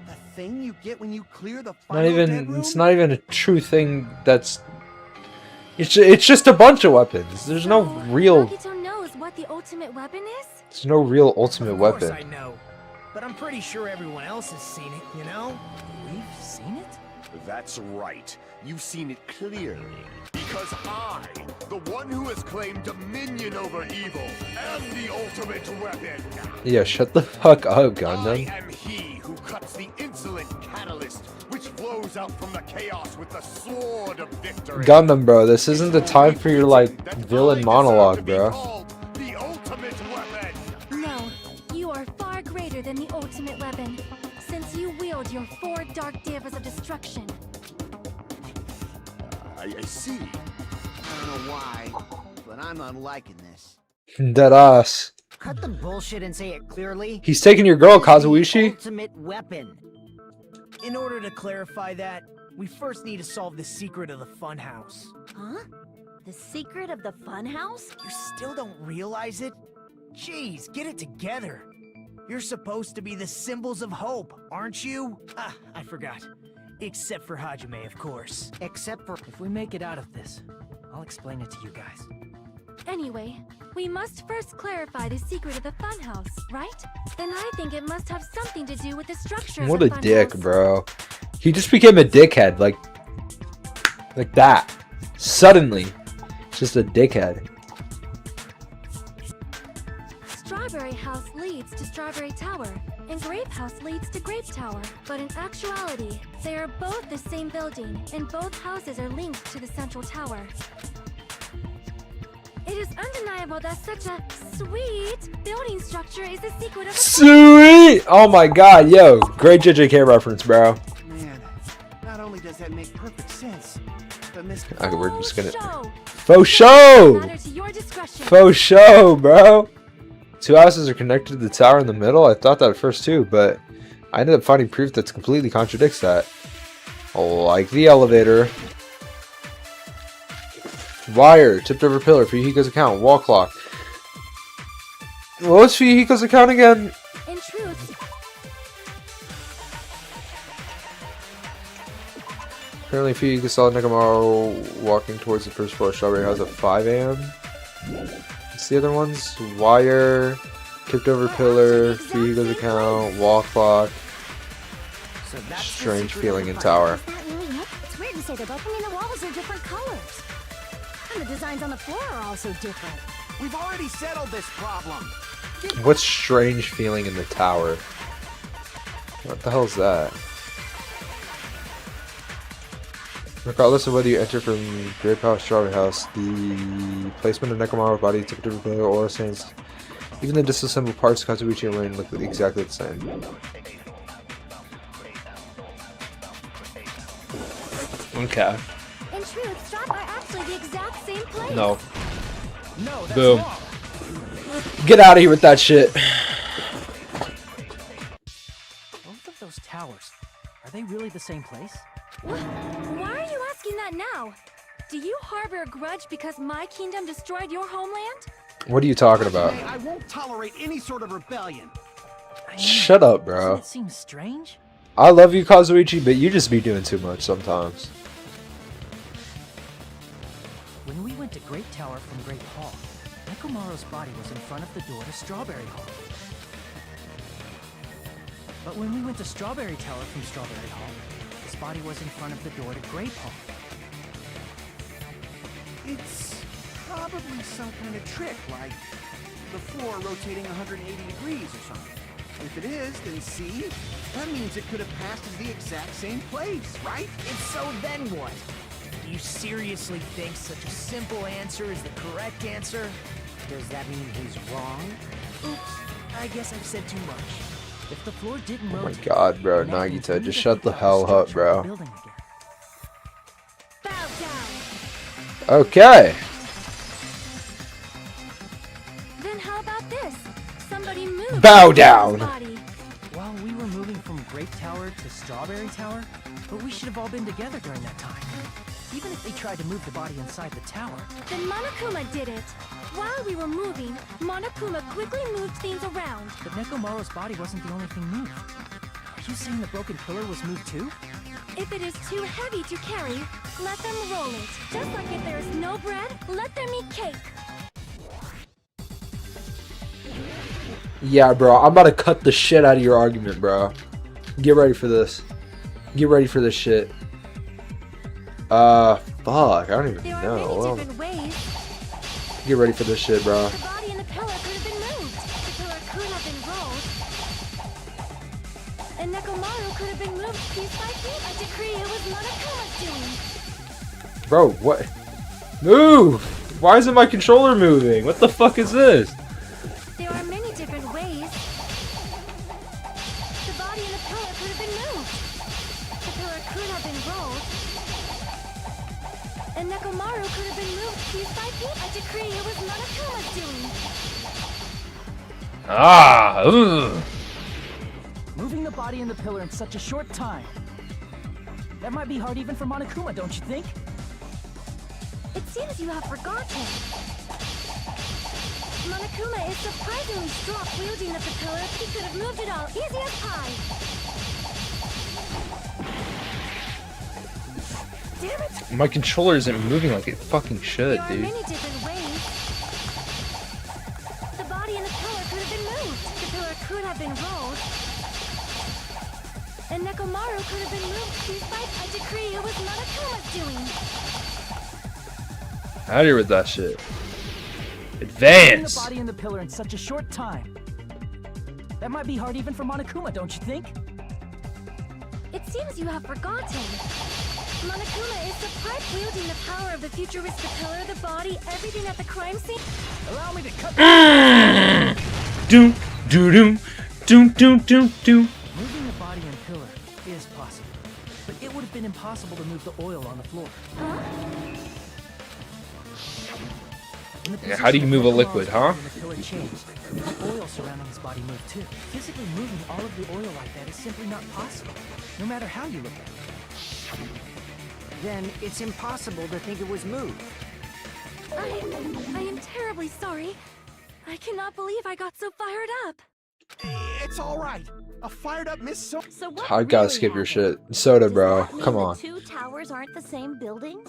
J: the thing you get when you clear the
A: Not
J: final
A: even...
J: dead room?
A: It's not even a true thing that's... It's just a bunch of weapons. There's no real...
D: Nagito knows what the ultimate weapon is?
A: There's no real ultimate
G: Of course
A: weapon.
G: I know, but I'm pretty sure everyone else has seen it, you know? We've seen it?
I: That's right. You've seen it clearly. Because I, the one who has claimed dominion over evil, am the ultimate weapon.
A: Yeah, shut the fuck up,
I: I
A: Gundam.
I: am he who cuts the insolent catalyst, which flows out from the chaos with the sword of victory.
A: Gundam, bro, this isn't the time for your, like, villain monologue, bro.
I: The ultimate weapon.
D: No, you are far greater than the ultimate weapon, since you wield your 4 dark devas of destruction.
I: I see.
J: I don't know why, but I'm not liking this.
A: Dead ass.
B: Cut the bullshit and say it clearly.
A: He's taking your girl,
B: What is the
A: Kazuishi.
B: ultimate weapon.
G: In order to clarify that, we first need to solve the secret of the funhouse.
F: Huh? The secret of the funhouse?
G: You still don't realize it? Jeez, get it together. You're supposed to be the symbols of hope, aren't you? Ah, I forgot. Except for Hajime, of course.
B: Except for...
G: If we make it out of this, I'll explain it to you guys.
D: Anyway, we must first clarify the secret of the funhouse, right? Then I think it must have something to do with the structure
A: What
D: of
A: a
D: the
A: dick,
D: funhouse.
A: bro. He just became a dickhead, like that. Suddenly. Just a dickhead.
D: Strawberry House leads to Strawberry Tower, and Grape House leads to Grape Tower. But in actuality, they are both the same building, and both houses are linked to the central tower. It is undeniable that such a sweet building structure is the secret of the
A: Sweet! Oh my god, yo. Great JJK reference, bro.
J: Man, not only does that make perfect sense, but Miss...
A: Okay, we're just gonna...
D: show.
A: Faux show!
D: Matter to your discretion.
A: Faux show, bro. 2 houses are connected to the tower in the middle. I thought that at first too, but I ended up finding proof that completely contradicts that. Like the elevator. Wire, tipped over pillar, Fuyuhiko's account, wall clock. What was Fuyuhiko's account again?
D: In truth,
A: Apparently, Fuyuka saw Nekomaru walking towards the first floor of Strawberry House at 5 a.m. What's the other ones? Wire, tipped over pillar, Fuyuka's account, wall clock,
B: So that's the
A: strange
B: secret
A: feeling in
B: of the
A: tower.
H: Is that really it? It's weird to say they're both. I mean, the walls are different colors. And the designs on the floor are also different.
J: We've already settled this problem.
A: What's strange feeling in the tower? What the hell is that? Regardless of whether you enter from Great Palace Strawberry House, the placement of Nekomaru's body, tipped over pillar, aura stains, even the disassembled parts, Katsuichi and Rain look exactly the same. Okay.
D: In truth, Straw are actually the exact same place.
A: No.
G: No, that's
A: Boom.
G: wrong.
A: Get out of here with that shit.
G: Both of those towers, are they really the same place?
D: Why are you asking that now? Do you harbor a grudge because my kingdom destroyed your homeland?
A: What are you talking about?
J: Hey, I won't tolerate any sort of rebellion.
G: I mean,
A: Shut up,
G: doesn't
A: bro.
G: it seem strange?
A: I love you, Kazuichi, but you just be doing too much sometimes.
G: When we went to Great Tower from Great Hall, Nekomaru's body was in front of the door to Strawberry Hall. But when we went to Strawberry Tower from Strawberry Hall, his body was in front of the door to Grape Hall.
J: It's probably some kind of trick, like the floor rotating 180 degrees or something. If it is, then see? That means it could have passed as the exact same place, right?
G: If so, then what? Do you seriously think such a simple answer is the correct answer?
B: Does that mean he's wrong?
G: Oops, I guess I've said too much. If the floor didn't
A: Oh my
G: rotate,
A: god, bro.
G: then that means we
A: Nagita,
G: need
A: just
G: to
A: shut the
G: figure out
A: hell up,
G: structure of the
A: bro.
G: building again.
D: Bow down.
A: Okay.
D: Then how about this? Somebody move.
A: Bow
D: Nekomaru's
A: down.
D: body.
G: Well, we were moving from Grape Tower to Strawberry Tower, but we should have all been together during that time. Even if they tried to move the body inside the tower.
D: Then Monokuma did it. While we were moving, Monokuma quickly moved things around.
G: But Nekomaru's body wasn't the only thing moved. Are you saying the broken pillar was moved too?
D: If it is too heavy to carry, let them roll it. Just like if there is no bread, let them eat cake.
A: Yeah, bro. I'm about to cut the shit out of your argument, bro. Get ready for this. Get ready for this shit. Fuck. I don't even
D: There are
A: know.
D: many
A: Well,
D: different ways.
A: get ready for this shit, bro.
D: The body and the pillar could have been moved. The pillar could have been rolled. And Nekomaru could have been moved piece by piece. I decree it was Monokuma's doing.
A: Bro, what? Move! Why isn't my controller moving? What the fuck is this?
D: There are many different ways. The body and the pillar could have been moved. The pillar could have been rolled. And Nekomaru could have been moved piece by piece. I decree it was Monokuma's doing.
C: Ah, ugh.
G: Moving the body and the pillar in such a short time. That might be hard even for Monokuma, don't you think?
D: It seems you have forgotten. Monokuma is surprisingly strong wielding of the pillar. He could have moved it all easy as pie. Damn it!
A: My controller isn't moving like it fucking should,
D: There are
A: dude.
D: many different ways. The body and the pillar could have been moved. The pillar could have been rolled. And Nekomaru could have been moved piece by piece. I decree it was Monokuma's doing.
A: Out of here with that shit.
G: Moving the
A: Advance!
G: body and the pillar in such a short time. That might be hard even for Monokuma, don't you think?
D: It seems you have forgotten. Monokuma is surprised wielding the power of the futuristic pillar, the body, everything at the crime scene.
G: Allow me to cut.
A: Doom, doo doom, doom, doom, doom, doom.
G: Moving the body and pillar is possible, but it would have been impossible to move the oil on the floor. When the
A: Yeah, how do you move a
G: position of
A: liquid,
G: Nekomaru's
A: huh?
G: body and the pillar changed, the oil surrounding his body moved too. Physically moving all of the oil like that is simply not possible, no matter how you look at it.
B: Then it's impossible to think it was moved.
D: I am terribly sorry. I cannot believe I got so fired up.
J: It's all right. A fired up Miss So.
F: So what
A: I gotta
F: really
A: skip your
F: happened?
A: shit. Soda,
F: Does
A: bro.
F: that mean
A: Come
F: the
A: on.
F: two towers aren't the same building?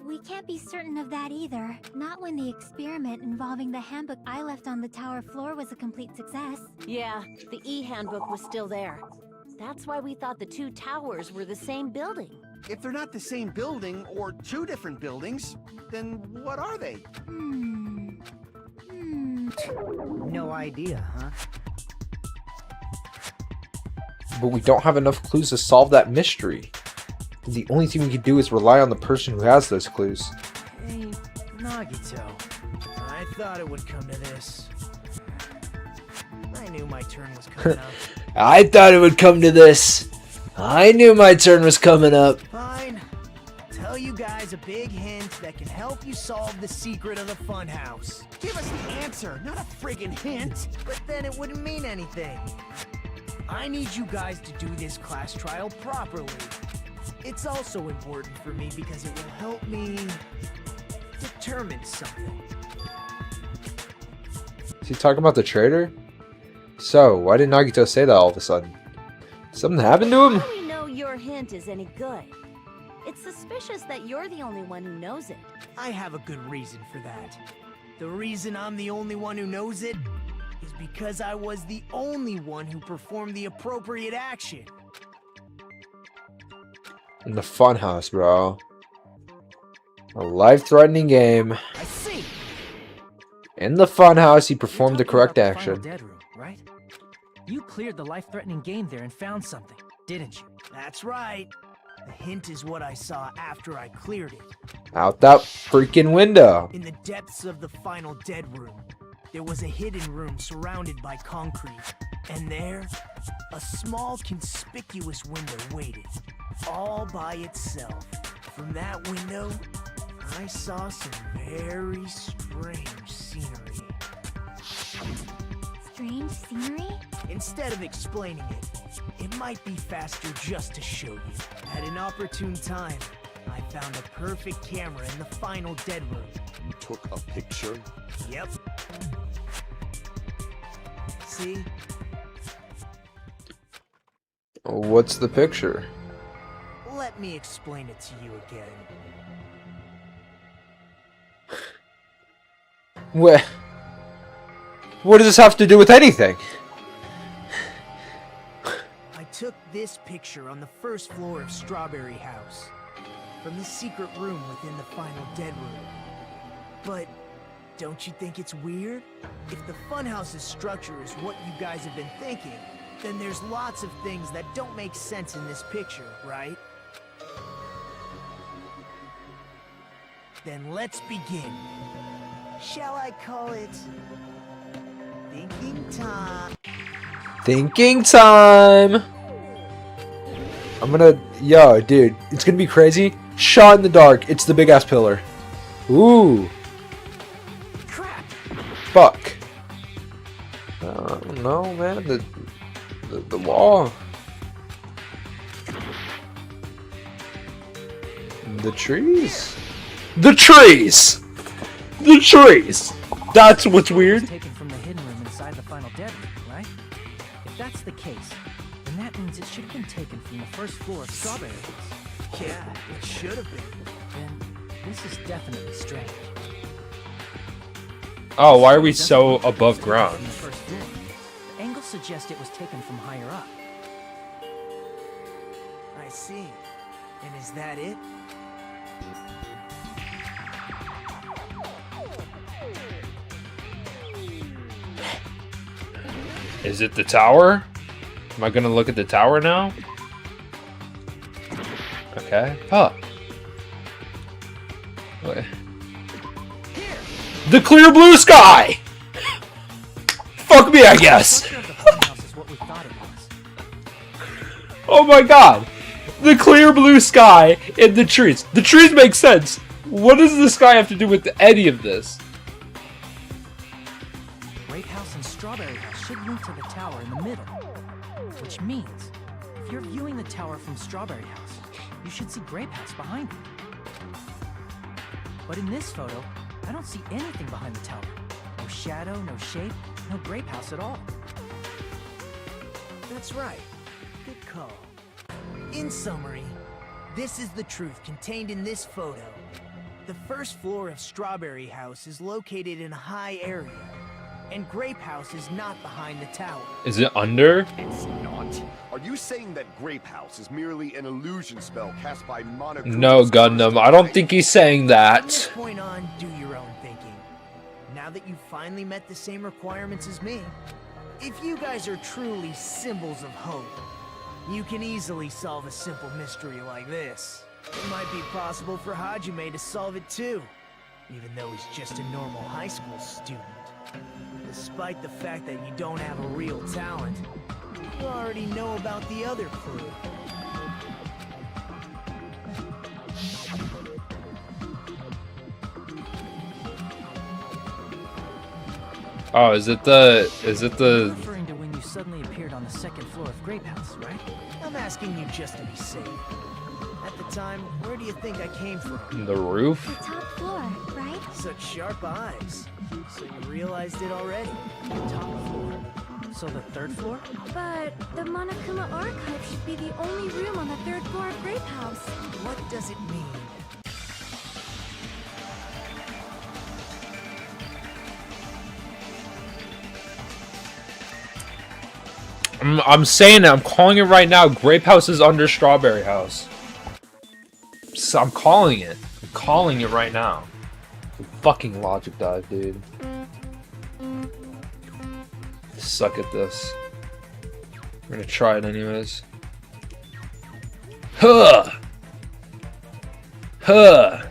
H: We can't be certain of that either. Not when the experiment involving the handbook I left on the tower floor was a complete success.
F: Yeah, the e-handbook was still there. That's why we thought the two towers were the same building.
J: If they're not the same building or two different buildings, then what are they?
B: No idea, huh?
A: But we don't have enough clues to solve that mystery. The only thing we can do is rely on the person who has those clues.
G: Hey, Nagito. I thought it would come to this. I knew my turn was coming up.
A: I thought it would come to this. I knew my turn was coming up.
G: Fine. Tell you guys a big hint that can help you solve the secret of the funhouse.
J: Give us the answer, not a friggin' hint.
G: But then it wouldn't mean anything. I need you guys to do this class trial properly. It's also important for me because it will help me determine something.
A: Is he talking about the traitor? So, why did Nagito say that all of a sudden? Something happened to him?
F: How do we know your hint is any good? It's suspicious that you're the only one who knows it.
G: I have a good reason for that. The reason I'm the only one who knows it is because I was the only one who performed the appropriate action.
A: In the funhouse, bro. A life-threatening game.
G: I see.
A: In the funhouse, he performed the
K: You're
A: correct
K: talking about the
A: action.
K: final dead room, right? You cleared the life-threatening game there and found something, didn't you?
G: That's right. The hint is what I saw after I cleared it.
A: Out that freaking window.
G: In the depths of the final dead room, there was a hidden room surrounded by concrete. And there, a small conspicuous window waited, all by itself. From that window, I saw some very strange scenery.
H: Strange scenery?
G: Instead of explaining it, it might be faster just to show you. At an opportune time, I found a perfect camera in the final dead room.
I: You took a picture?
G: Yep. See?
A: What's the picture?
G: Let me explain it to you again.
A: What does this have to do with anything?
G: I took this picture on the first floor of Strawberry House, from the secret room within the final dead room. But don't you think it's weird? If the funhouse's structure is what you guys have been thinking, then there's lots of things that don't make sense in this picture, right? Then let's begin. Shall I call it thinking time?
A: Thinking time! Yo, dude, it's gonna be crazy. Shot in the dark, it's the big ass pillar. Ooh.
G: Crap!
A: Fuck. I don't know, man. The wall. The trees. The trees! The trees! That's what's weird.
K: Taken from the hidden room inside the final dead room, right? If that's the case, then that means it should have been taken from the first floor of Strawberry House.
G: Yeah, it should have been.
K: Then this is definitely strange.
A: Oh, why are we so above ground?
K: From the first floor. The angles suggest it was taken from higher up.
G: I see. And is that it?
A: Is it the tower? Am I gonna look at the tower now? Okay. Huh. Wait. The clear blue sky! Fuck me, I guess!
K: The structure of the funhouse is what we thought it was.
A: Oh my god! The clear blue sky and the trees. The trees make sense! What does the sky have to do with any of this?
K: Grape House and Strawberry House should link to the tower in the middle. Which means, if you're viewing the tower from Strawberry House, you should see Grape House behind you. But in this photo, I don't see anything behind the tower. No shadow, no shape, no Grape House at all.
G: That's right. Good call. In summary, this is the truth contained in this photo. The first floor of Strawberry House is located in a high area, and Grape House is not behind the tower.
A: Is it under?
I: It's not. Are you saying that Grape House is merely an illusion spell cast by Monochrome?
A: No, Gundam. I don't think he's saying
G: From
A: that.
G: this point on, do your own thinking. Now that you've finally met the same requirements as me, if you guys are truly symbols of hope, you can easily solve a simple mystery like this. It might be possible for Hajime to solve it too, even though he's just a normal high school student. Despite the fact that you don't have a real talent, you already know about the other clue.
A: Oh, is it the
K: Referring to when you suddenly appeared on the second floor of Grape House, right?
G: I'm asking you just to be safe. At the time, where do you think I came from?
A: the roof?
H: The top floor, right?
G: Such sharp eyes. So you realized it already.
K: Top floor. So the third floor?
D: But the Monokuma archive should be the only room on the third floor of Grape House.
G: What does it mean?
A: I'm saying it. I'm calling it right now. Grape House is under Strawberry House. So I'm calling it. I'm calling it right now. Fucking logic dive, dude. Suck at this. We're gonna try it anyways. Huh! Huh!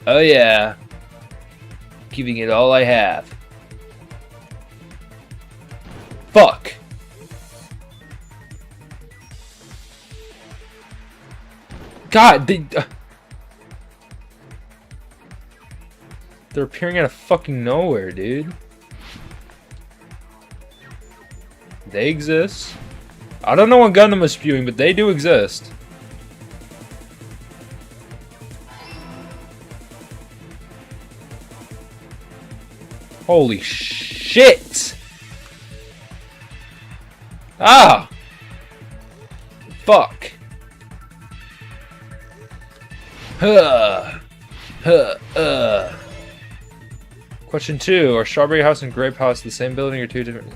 A: Oh yeah. Giving it all I have. Fuck! God, they're appearing out of fucking nowhere, dude. They exist. I don't know what Gundam is spewing, but they do exist. Holy shit! Ah! Fuck. Question 2. Are Strawberry House and Grape House the same building or two different?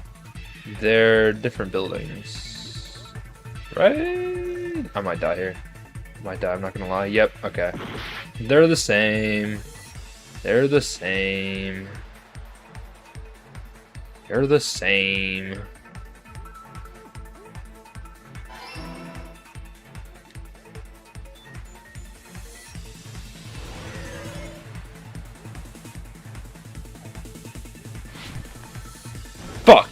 A: They're different buildings. Right? I might die here. I might die, I'm not gonna lie. Yep, okay. They're the same. They're the same. They're the same. Fuck!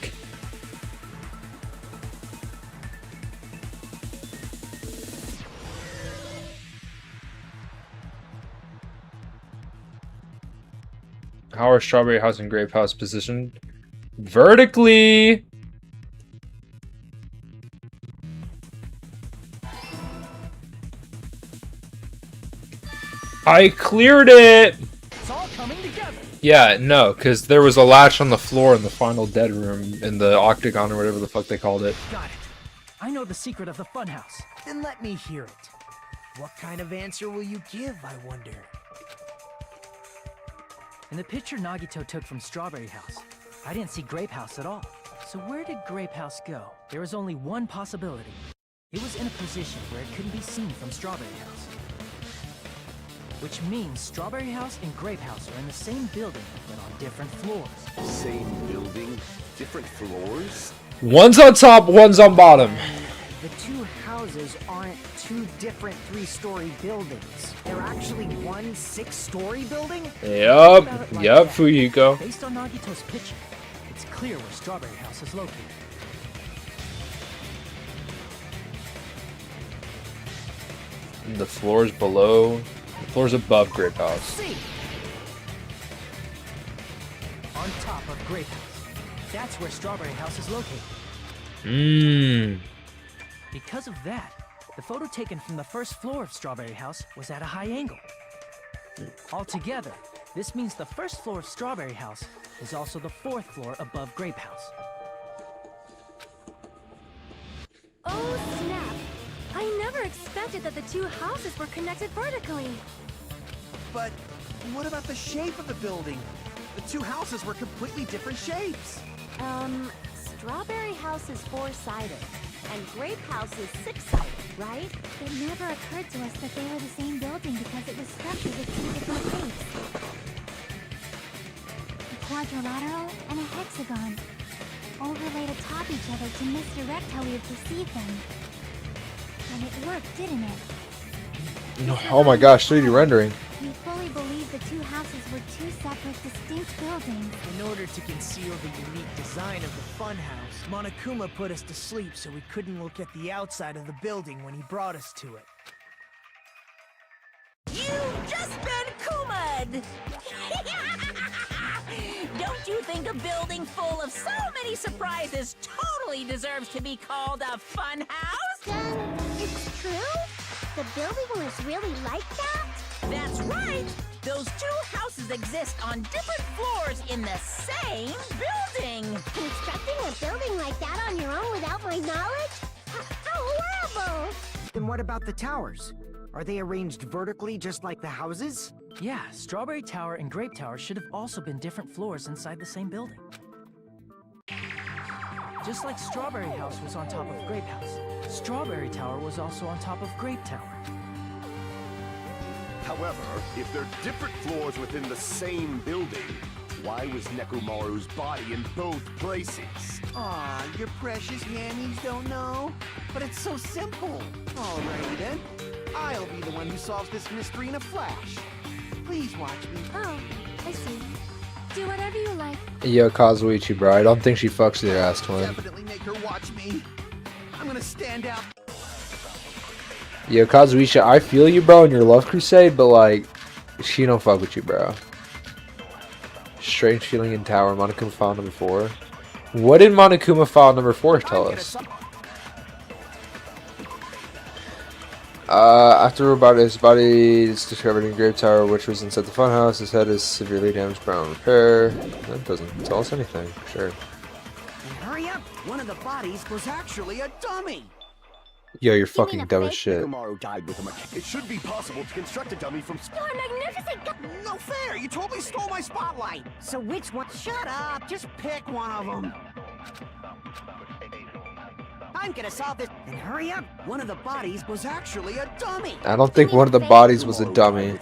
A: How are Strawberry House and Grape House positioned? Vertically! I cleared it!
K: It's all coming together.
A: Yeah, no, because there was a latch on the floor in the final dead room in the octagon or whatever the fuck they called it.
K: Got it. I know the secret of the funhouse.
G: Then let me hear it. What kind of answer will you give, I wonder?
K: In the picture Nagito took from Strawberry House, I didn't see Grape House at all. So where did Grape House go? There was only one possibility. It was in a position where it couldn't be seen from Strawberry House. Which means Strawberry House and Grape House are in the same building, but on different floors.
I: Same building, different floors?
A: One's on top, one's on bottom.
B: The two houses aren't two different 3-story buildings. They're actually one 6-story building?
A: Yup, yup, Fuyuko.
K: Based on Nagito's picture, it's clear where Strawberry House is located.
A: The floors below, the floors above Grape House.
K: See? On top of Grape House. That's where Strawberry House is located.
A: Mmm.
K: Because of that, the photo taken from the first floor of Strawberry House was at a high angle. Altogether, this means the first floor of Strawberry House is also the 4th floor above Grape House.
D: expected that the two houses were connected vertically.
J: But what about the shape of the building? The two houses were completely different shapes.
F: Strawberry House is 4-sided, and Grape House is 6-sided, right?
H: It never occurred to us that they were the same building because it was structured with two different shapes. A quadrilateral and a hexagon, overlaid atop each other to misdirect how we would perceive them. And it worked, didn't it?
A: Oh my gosh, 3D rendering.
H: We fully believed the two houses were two separate, distinct buildings.
G: In order to conceal the unique design of the funhouse, Monokuma put us to sleep so we couldn't look at the outside of the building when he brought us to it.
F: You've just been Kuma'd! Don't you think a building full of so many surprises totally deserves to be called a fun house?
H: Then, it's true? The building was really like that?
F: That's right! Those two houses exist on different floors in the same building!
H: Constructing a building like that on your own without my knowledge? How horrible!
B: Then what about the towers? Are they arranged vertically just like the houses?
K: Yeah, Strawberry Tower and Grape Tower should have also been different floors inside the same building. Just like Strawberry House was on top of Grape House, Strawberry Tower was also on top of Grape Tower.
I: However, if they're different floors within the same building, why was Nekomaru's body in both places?
J: Aw, your precious hammies don't know? But it's so simple. Alrighty then. I'll be the one who solves this mystery in a flash. Please watch me.
D: Oh, I see. Do whatever you like.
A: Yo, Kazuichi, bro. I don't think she fucks with your ass twin.
J: Definitely make her watch me. I'm gonna stand out.
A: Yo, Kazuichi, I feel you, bro, in your love crusade, but like, she don't fuck with you, bro. Strange feeling in tower. Monokuma file number 4. What did Monokuma file number 4 tell us? After about his body is discovered in Grape Tower, which was inside the funhouse, his head is severely damaged by repair. That doesn't tell us anything. Sure.
J: And hurry up! One of the bodies was actually a dummy!
A: Yo, you're fucking dumb as shit.
I: Nekomaru died with a It should be possible to construct a dummy from
H: You're magnificent!
J: No fair! You totally stole my spotlight!
B: So which one?
J: Shut up! Just pick one of them! I'm gonna solve this. And hurry up! One of the bodies was actually a dummy!
A: I don't think one of the bodies was a dummy.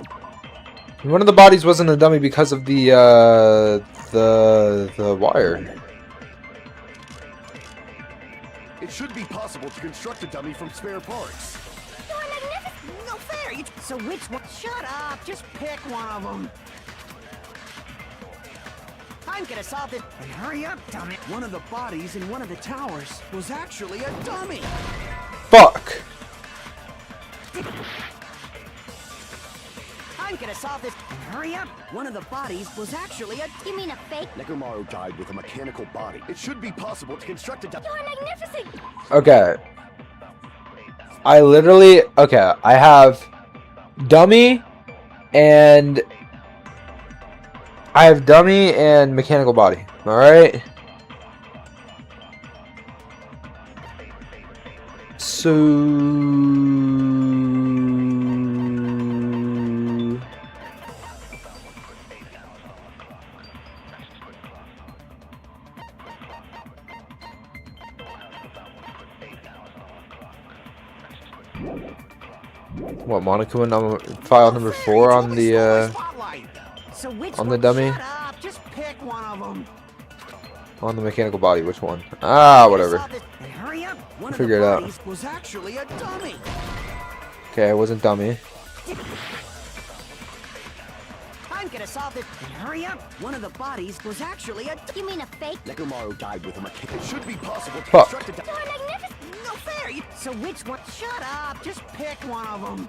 A: One of the bodies wasn't a dummy because of the wire.
I: It should be possible to construct a dummy from spare parts.
H: You're magnificent!
J: No fair! So which one? Shut up! Just pick one of them! I'm gonna solve this. And hurry up, dummy! One of the bodies in one of the towers was actually a dummy!
A: Fuck!
J: I'm gonna solve this. And hurry up! One of the bodies was actually a...
H: You mean a fake?
I: Nekomaru died with a mechanical body. It should be possible to construct a dummy.
H: You're magnificent!
A: Okay. I literally... Okay, I have dummy and... I have dummy and mechanical body. Alright? So... What, Monokuma file number 4 on the,
J: So which
A: on the
J: one?
A: dummy?
J: Shut up! Just pick one of them.
A: On the mechanical body, which one? Ah, whatever.
J: And hurry up! One
A: Figure it
J: of the
A: out.
J: bodies was actually a dummy.
A: Okay, I wasn't dummy.
J: I'm gonna solve this. And hurry up! One of the bodies was actually a...
H: You mean a fake?
I: Nekomaru died with a mechanical. It should be possible to
A: Fuck.
I: construct a dummy.
H: You're magnificent!
J: No fair! So which one? Shut up! Just pick one of them.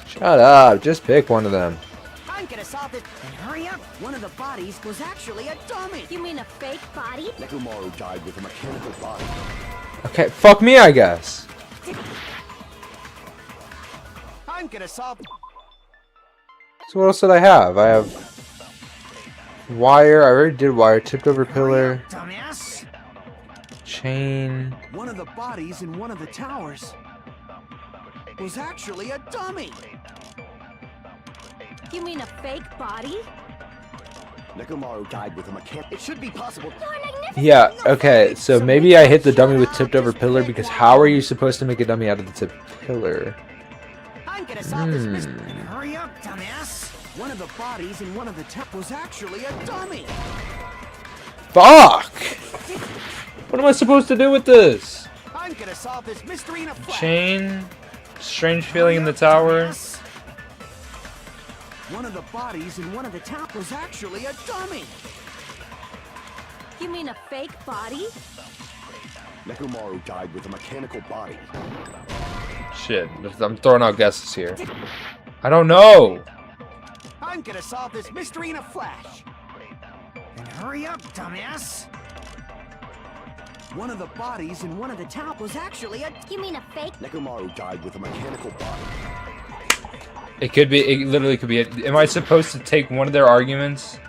A: Shut up, just pick one of them.
J: I'm gonna solve this. And hurry up! One of the bodies was actually a dummy.
H: You mean a fake body?
I: Nekomaru died with a mechanical body.
A: Okay, fuck me, I guess.
J: I'm gonna solve...
A: So what else did I have? I have wire. I already did wire. Tipped over pillar.
J: Dumbass!
A: Chain.
J: One of the bodies in one of the towers was actually a dummy.
F: You mean a fake body?
I: Nekomaru died with a mechanic. It should be possible.
A: Yeah, okay, so maybe I hit the dummy with tipped over pillar because how are you supposed to make a dummy out of the tipped pillar?
J: I'm gonna solve this mystery. Hurry up, dumbass. One of the bodies in one of the was actually a dummy.
A: Fuck! What am I supposed to do with this?
J: I'm gonna solve this mystery in a flash.
A: Chain. Strange feeling in the tower.
J: One of the bodies in one of the was actually a dummy.
F: You mean a fake body?
I: Nekomaru died with a mechanical body.
A: Shit, I'm throwing out guesses here. I don't know.
J: I'm gonna solve this mystery in a flash. And hurry up, dumbass. One of the bodies in one of the was actually a...
H: You mean a fake?
I: Nekomaru died with a mechanical body.
A: It could be, it literally could be it. Am I supposed to take one of their arguments?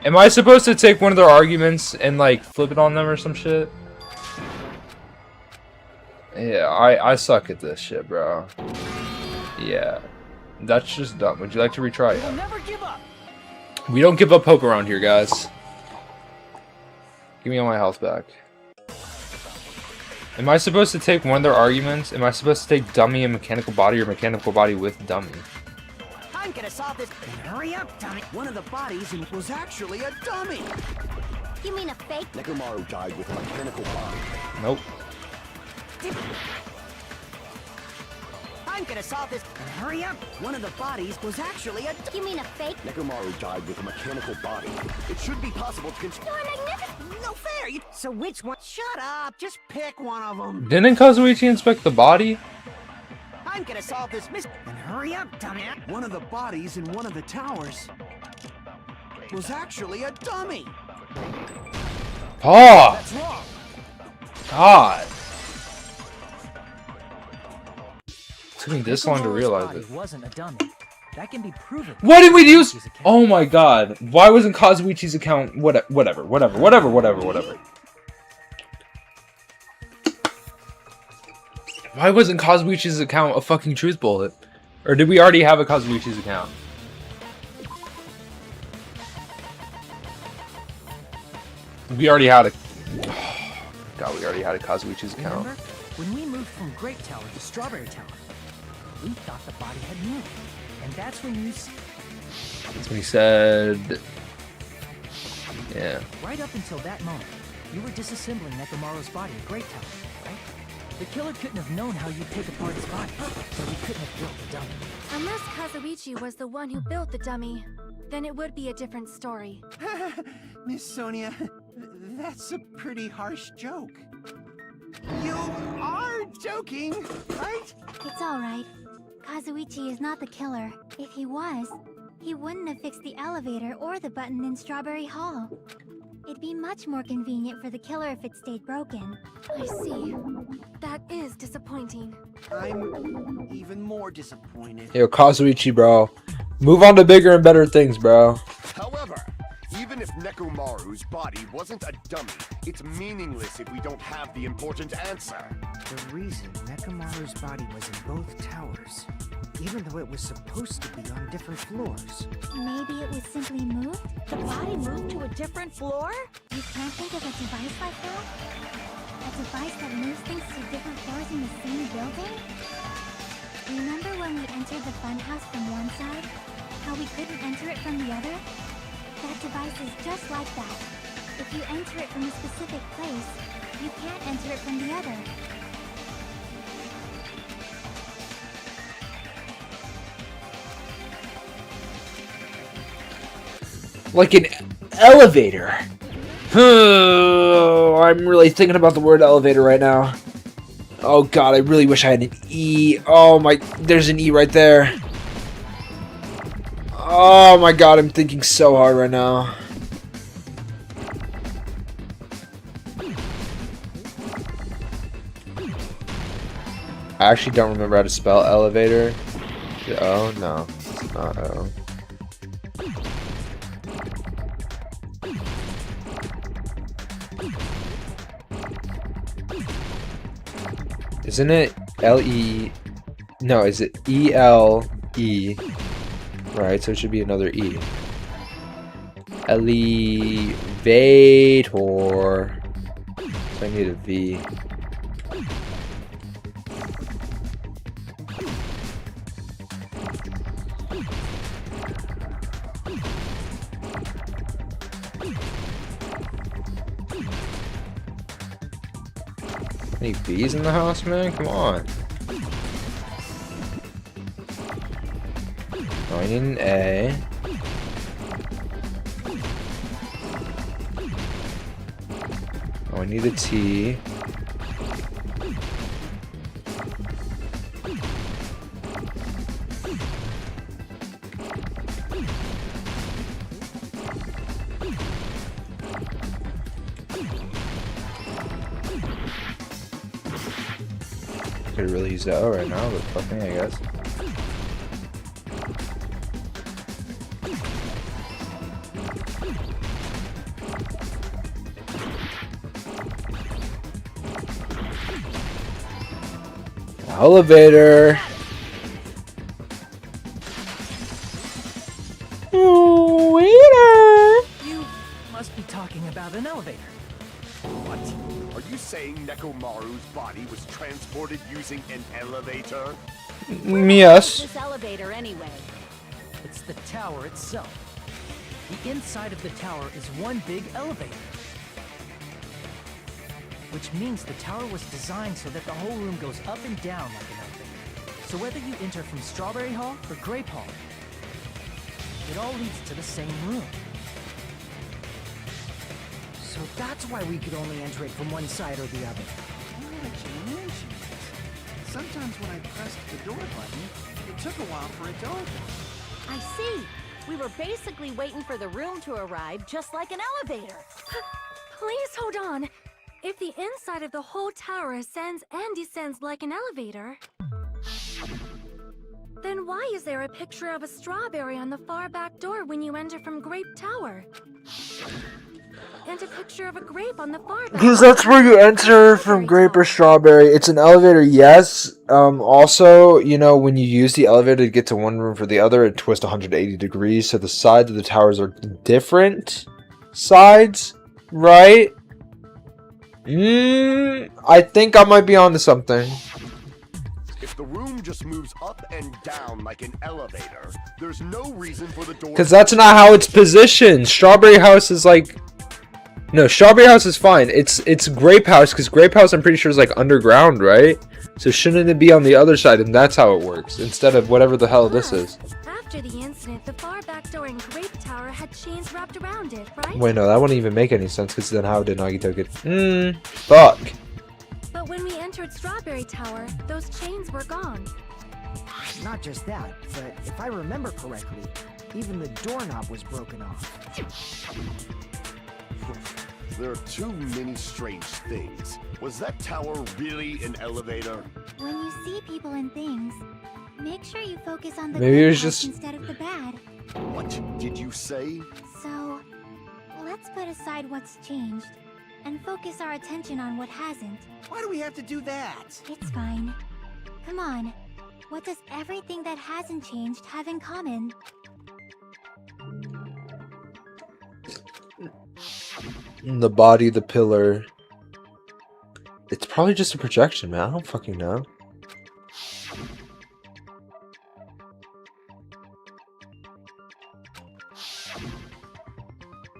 A: Am I supposed to take one of their arguments and like flip it on them or some shit? Yeah, I suck at this shit, bro. Yeah. That's just dumb. Would you like to retry it?
J: Never give up.
A: We don't give up hope around here, guys. Give me all my health back. Am I supposed to take one of their arguments? Am I supposed to take dummy and mechanical body or mechanical body with dummy?
J: I'm gonna solve this. And hurry up, dummy. One of the bodies was actually a dummy.
H: You mean a fake?
I: Nekomaru died with a mechanical body.
A: Nope.
J: I'm gonna solve this. And hurry up. One of the bodies was actually a...
H: You mean a fake?
I: Nekomaru died with a mechanical body. It should be possible to control.
H: You're magnificent!
J: No fair. So which one? Shut up. Just pick one of them.
A: Didn't Kazuichi inspect the body?
J: I'm gonna solve this mystery. And hurry up, dumbass. One of the bodies in one of the towers was actually a dummy.
A: Oh!
J: That's wrong.
A: God. It took me this long to realize it.
K: Wasn't a dummy. That can be proven.
A: Why did we use? Oh my god! Why wasn't Kazuichi's account? Whatever. Why wasn't Kazuichi's account a fucking truth bullet? Or did we already have a Kazuichi's account? We already had a. Oh, god, we already had a Kazuichi's account.
K: Remember when we moved from Grape Tower to Strawberry Tower? We thought the body had moved, and that's when you.
A: That's when he said. Yeah.
K: Right up until that moment, you were disassembling Nekomaru's body in Grape Tower, right? The killer couldn't have known how you'd take apart his body, so he couldn't have built the dummy.
D: Unless Kazuichi was the one who built the dummy, then it would be a different story.
J: Miss Sonia, that's a pretty harsh joke. You are joking, right?
H: It's alright. Kazuichi is not the killer. If he was, he wouldn't have fixed the elevator or the button in Strawberry Hall. It'd be much more convenient for the killer if it stayed broken.
D: I see. That is disappointing.
J: I'm even more disappointed.
A: Yo, Kazuichi, bro. Move on to bigger and better things, bro.
I: However, even if Nekomaru's body wasn't a dummy, it's meaningless if we don't have the important answer.
B: The reason Nekomaru's body was in both towers, even though it was supposed to be on different floors.
H: Maybe it was simply moved?
F: The body moved to a different floor?
H: You can't think of a device like that? A device that moves things to different floors in the same building? Remember when we entered the funhouse from one side? How we couldn't enter it from the other? That device is just like that. If you enter it from a specific place, you can't enter it from the other.
A: Like an elevator. I'm really thinking about the word elevator right now. Oh god, I really wish I had an E. Oh my, there's an E right there. Oh my god, I'm thinking so hard right now. I actually don't remember how to spell elevator. Oh no, it's not O. Isn't it L-E... No, is it E-L-E? Right, so it should be another E. Elevator. So I need a V. Any V's in the house, man? Come on. Oh, I need an A. Oh, I need a T. Could really use that O right now, but fuck me, I guess. Elevator. Waiter.
K: You must be talking about an elevator.
I: What? Are you saying Nekomaru's body was transported using an elevator?
A: Yes.
F: This elevator anyway.
K: It's the tower itself. The inside of the tower is one big elevator. Which means the tower was designed so that the whole room goes up and down like an elevator. So whether you enter from Strawberry Hall or Grape Hall, it all leads to the same room.
B: So that's why we could only enter it from one side or the other.
J: Sometimes when I pressed the door button, it took a while for it to open.
F: I see. We were basically waiting for the room to arrive, just like an elevator.
D: Please hold on. If the inside of the whole tower ascends and descends like an elevator, then why is there a picture of a strawberry on the far back door when you enter from Grape Tower? And a picture of a grape on the far back.
A: Because that's where you enter from Grape or Strawberry. It's an elevator, yes. Also, you know, when you use the elevator to get to one room for the other, it twists 180 degrees. So the sides of the towers are different sides, right? I think I might be onto something.
I: If the room just moves up and down like an elevator, there's no reason for the door.
A: Because that's not how it's positioned. Strawberry House is like... No, Strawberry House is fine. It's Grape House, because Grape House I'm pretty sure is like underground, right? So shouldn't it be on the other side, and that's how it works, instead of whatever the hell this is.
D: After the incident, the far back door in Grape Tower had chains wrapped around it, right?
A: Wait, no, that wouldn't even make any sense, because then how did Nagito get... fuck.
D: But when we entered Strawberry Tower, those chains were gone.
B: Not just that, but if I remember correctly, even the doorknob was broken off.
I: There are too many strange things. Was that tower really an elevator?
H: When you see people and things, make sure you focus on the
A: Maybe it
H: good
A: was
H: parts
A: just...
H: instead of the bad.
I: What did you say?
H: So, let's put aside what's changed and focus our attention on what hasn't.
J: Why do we have to do that?
H: It's fine. Come on. What does everything that hasn't changed have in common?
A: The body, the pillar. It's probably just a projection, man. I don't fucking know.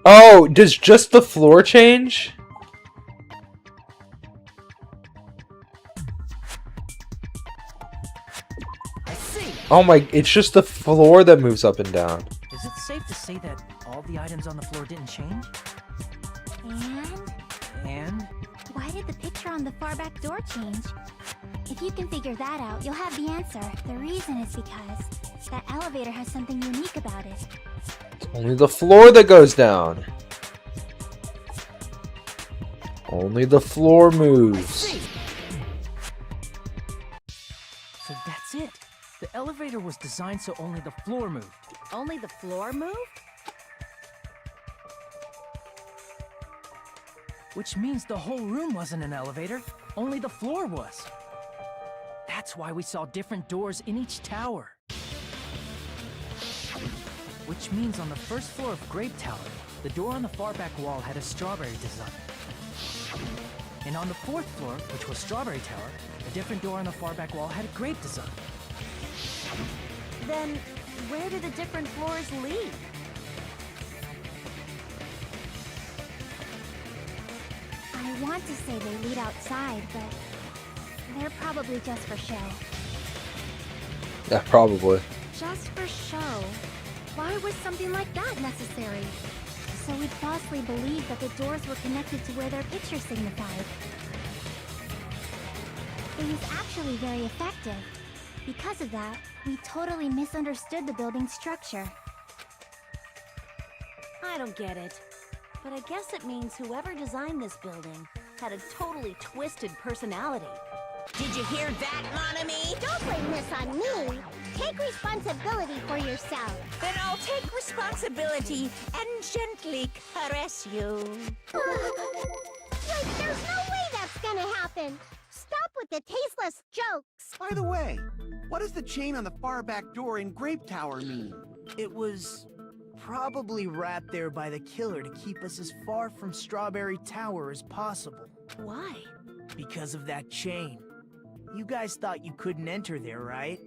A: Oh, does just the floor change?
K: I see.
A: Oh my, it's just the floor that moves up and down.
K: Is it safe to say that all the items on the floor didn't change? And?
H: Why did the picture on the far back door change? If you can figure that out, you'll have the answer. The reason is because that elevator has something unique about it.
A: It's only the floor that goes down. Only the floor moves.
K: So that's it. The elevator was designed so only the floor moved.
F: Only the floor moved?
K: Which means the whole room wasn't an elevator, only the floor was. That's That's why we saw different doors in each tower. Which means on the first floor of Grape Tower, the door on the far back wall had a strawberry design. And on the fourth floor, which was Strawberry Tower, a different door on the far back wall had a grape design.
F: Then, where do the different floors lead?
H: I want to say they lead outside, but they're probably just for show.
A: Yeah, probably.
D: Just for show. Why was something like that necessary?
H: So we'd falsely believe that the doors were connected to where their picture signified. It was actually very effective. Because of that, we totally misunderstood the building's structure.
F: I don't get it. But I guess it means whoever designed this building had a totally twisted personality.
L: Did you hear that, Monami?
H: Don't blame this on me. Take responsibility for yourself.
L: Then I'll take responsibility and gently caress you.
H: Like, there's no way that's gonna happen. Stop with the tasteless jokes.
J: By the way, what does the chain on the far back door in Grape Tower mean?
G: It was probably wrapped there by the killer to keep us as far from Strawberry Tower as possible.
F: Why?
G: Because of that chain. You guys thought you couldn't enter there, right?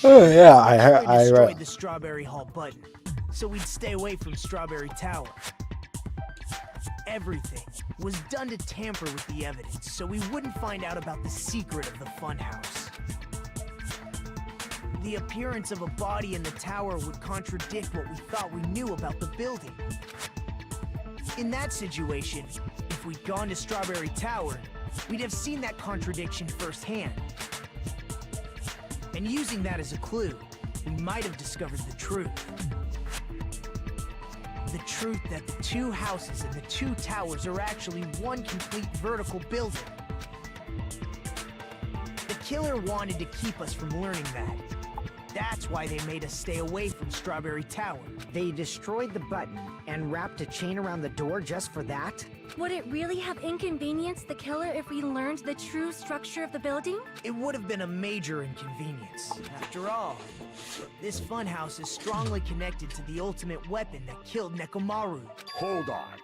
A: Oh yeah,
G: I
A: I
G: destroyed the Strawberry Hall button, so we'd stay away from Strawberry Tower. Everything was done to tamper with the evidence, so we wouldn't find out about the secret of the funhouse. The appearance of a body in the tower would contradict what we thought we knew about the building. In that situation, if we'd gone to Strawberry Tower, we'd have seen that contradiction firsthand. And using that as a clue, we might have discovered the truth. The truth that the two houses and the two towers are actually one complete vertical building. The killer wanted to keep us from learning that. That's why they made us stay away from Strawberry Tower.
B: They destroyed the button and wrapped a chain around the door just for that?
D: Would it really have inconvenienced the killer if we learned the true structure of the building?
G: It would have been a major inconvenience. After all, this funhouse is strongly connected to the ultimate weapon that killed Nekomaru.
I: Hold on.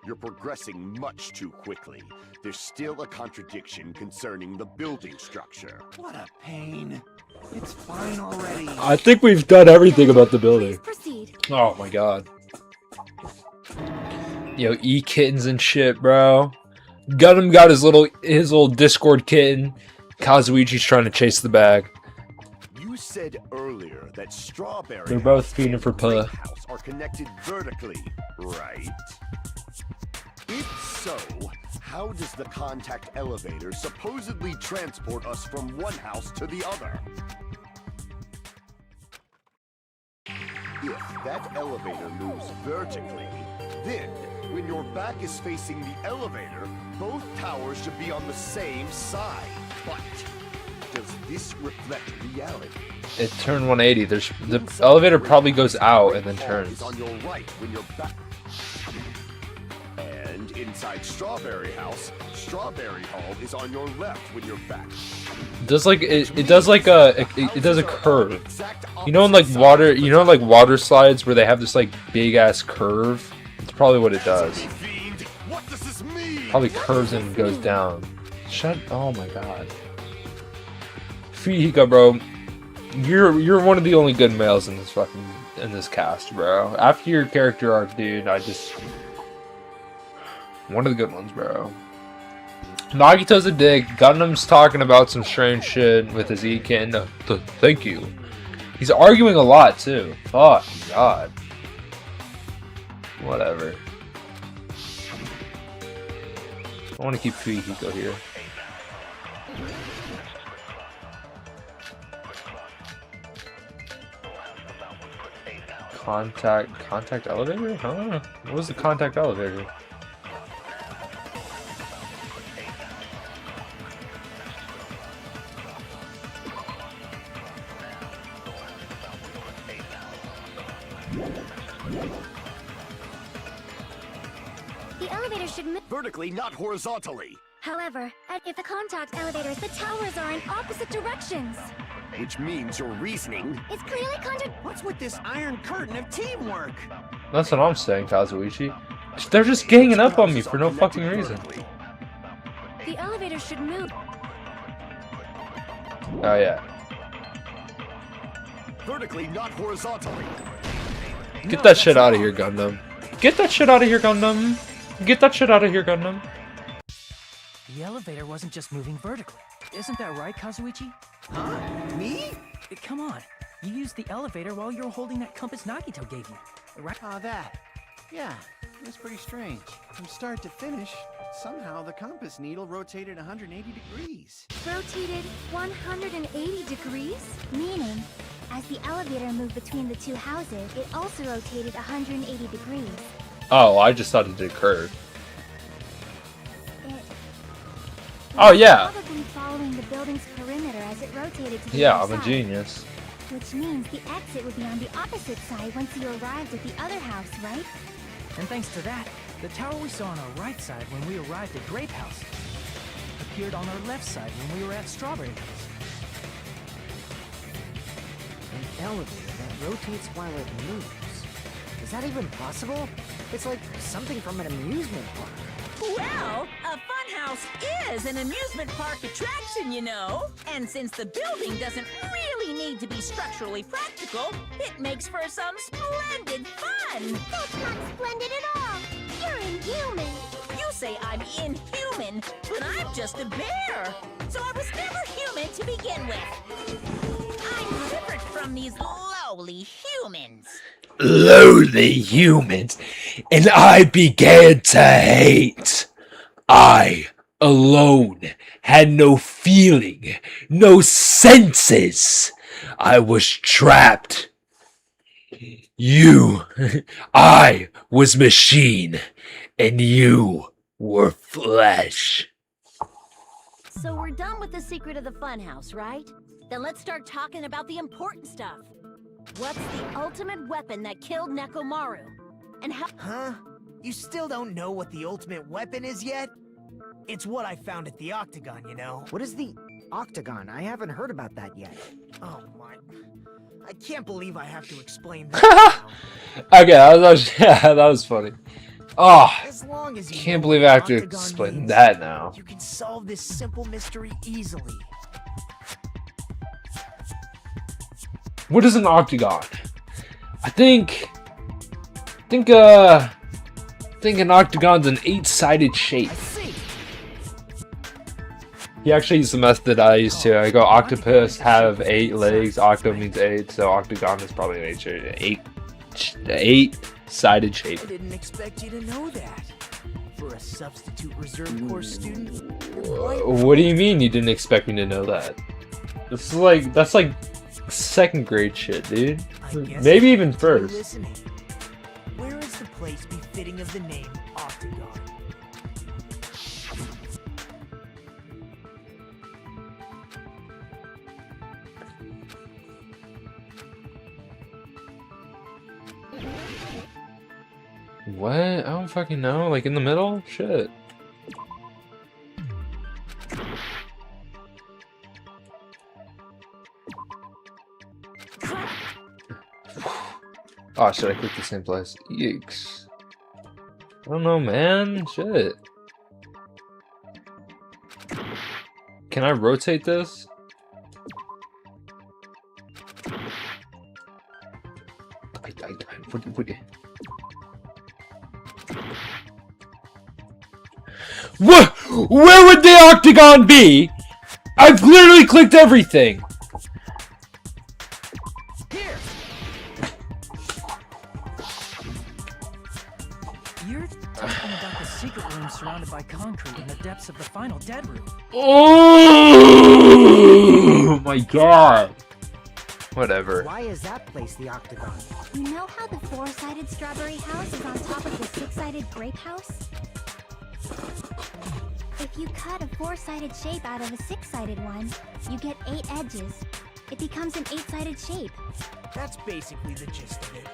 I: You're progressing much too quickly. There's still a contradiction concerning the building structure.
J: What a pain. It's fine already.
A: I think we've done everything about the building.
D: Please proceed.
A: Oh my god. Yo, kittens and shit, bro. Gundam got his little Discord kitten. Kazuichi's trying to chase the bag.
I: You said earlier that Strawberry
A: They're both
I: House
A: feeding
I: and
A: for
I: Grape
A: puh.
I: House are connected vertically, right? If so, how does the contact elevator supposedly transport us from one house to the other? If that elevator moves vertically, then, when your back is facing the elevator, both towers should be on the same side. But, does this reflect reality?
A: It turned 180. The elevator probably goes out and then turns.
I: Is on your right when you're back. And inside Strawberry House, Strawberry Hall is on your left when you're back.
A: It does like it does like it does a curve. You know in like water, water slides where they have this like big ass curve. It's probably what it does.
I: What does this mean?
A: Probably curves and goes down. Oh my god. Fihika, bro, you're one of the only good males in this cast, bro. After your character arc, dude, one of the good ones, bro. Nagito's a dick. Gundam's talking about some strange shit with his Iken. Thank you. He's arguing a lot too. Oh god. Whatever. I want to keep Fihiko here. Contact elevator? Huh? What was the contact elevator?
D: The elevator should move.
I: Vertically, not horizontally.
D: However, if the contact elevators, the towers are in opposite directions.
I: Which means your reasoning.
D: It's clearly
G: What's with this iron curtain of teamwork?
A: That's what I'm saying, Kazuichi. They're just ganging up on me for no fucking reason.
D: The elevator should move.
A: Oh yeah.
I: Vertically, not horizontally.
A: Get that shit out of here, Gundam. Get that shit out of here, Gundam. Get that shit out of here, Gundam.
K: The elevator wasn't just moving vertically. Isn't that right, Kazuichi?
G: Huh? Me?
K: Come on. You used the elevator while you were holding that compass Nagito gave you. Right?
J: Oh, that. Yeah, it was pretty strange. From start to finish, somehow the compass needle rotated 180 degrees.
D: Rotated 180 degrees?
H: Meaning, as the elevator moved between the two houses, it also rotated 180 degrees.
A: Oh, I just thought it did curve.
H: It
A: Oh yeah.
H: probably following the building's perimeter as it rotated to the
A: Yeah,
H: other
A: I'm a
H: side.
A: genius.
H: Which means the exit would be on the opposite side once you arrived at the other house, right?
K: And thanks to that, the tower we saw on our right side when we arrived at Grape House appeared on our left side when we were at Strawberry House.
B: An elevator that rotates while it moves. Is that even possible? It's like something from an amusement park.
L: Well, a funhouse is an amusement park attraction, you know. And since the building doesn't really need to be structurally practical, it makes for some splendid fun.
H: That's not splendid at all! You're inhuman!
L: You say I'm inhuman, but I'm just a bear. So I was never human to begin with. I'm different from these lowly humans.
C: Lowly humans, and I began to hate. I, alone, had no feeling, no senses. I was trapped. I was machine, and you were flesh.
F: So we're done with the secret of the funhouse, right? Then let's start talking about the important stuff. What's the ultimate weapon that killed Nekomaru? And how—
G: Huh? You still don't know what the ultimate weapon is yet? It's what I found at the Octagon, you know?
B: What is the Octagon? I haven't heard about that yet.
G: Oh my... I can't believe I have to explain that now.
A: Okay, yeah, that was funny. Oh,
G: As long as you
A: can't
G: know
A: believe
G: what
A: I have to
G: Octagon
A: explain
G: means,
A: that now.
G: You can solve this simple mystery easily.
A: What is an octagon? I think an octagon's an 8-sided shape.
G: I see.
A: He actually used the method I used to. I go, octopus have 8 legs. Octo means 8, so octagon is probably an 8-sided shape.
G: I didn't expect you to know that. For a substitute reserve course student, you're quite
A: What do you mean you didn't expect me to know that? That's like 2nd grade shit, dude.
G: I guess
A: Maybe
G: I
A: even
G: have to be
A: 1st.
G: listening. Where is the place befitting of the name Octagon?
A: What? I don't fucking know. Like in the middle? Shit. Oh, should I click the same place? Yikes. I don't know, man. Shit. Can I rotate this? What? Where would the octagon be? I've literally clicked everything.
K: Here! You're talking about the secret room surrounded by concrete in the depths of the final dead room.
A: Oh my god. Whatever.
B: Why is that place the Octagon?
H: You know how the 4-sided strawberry house is on top of the 6-sided grape house? If you cut a 4-sided shape out of a 6-sided one, you get 8 edges. It becomes an 8-sided shape.
G: That's basically the gist of it.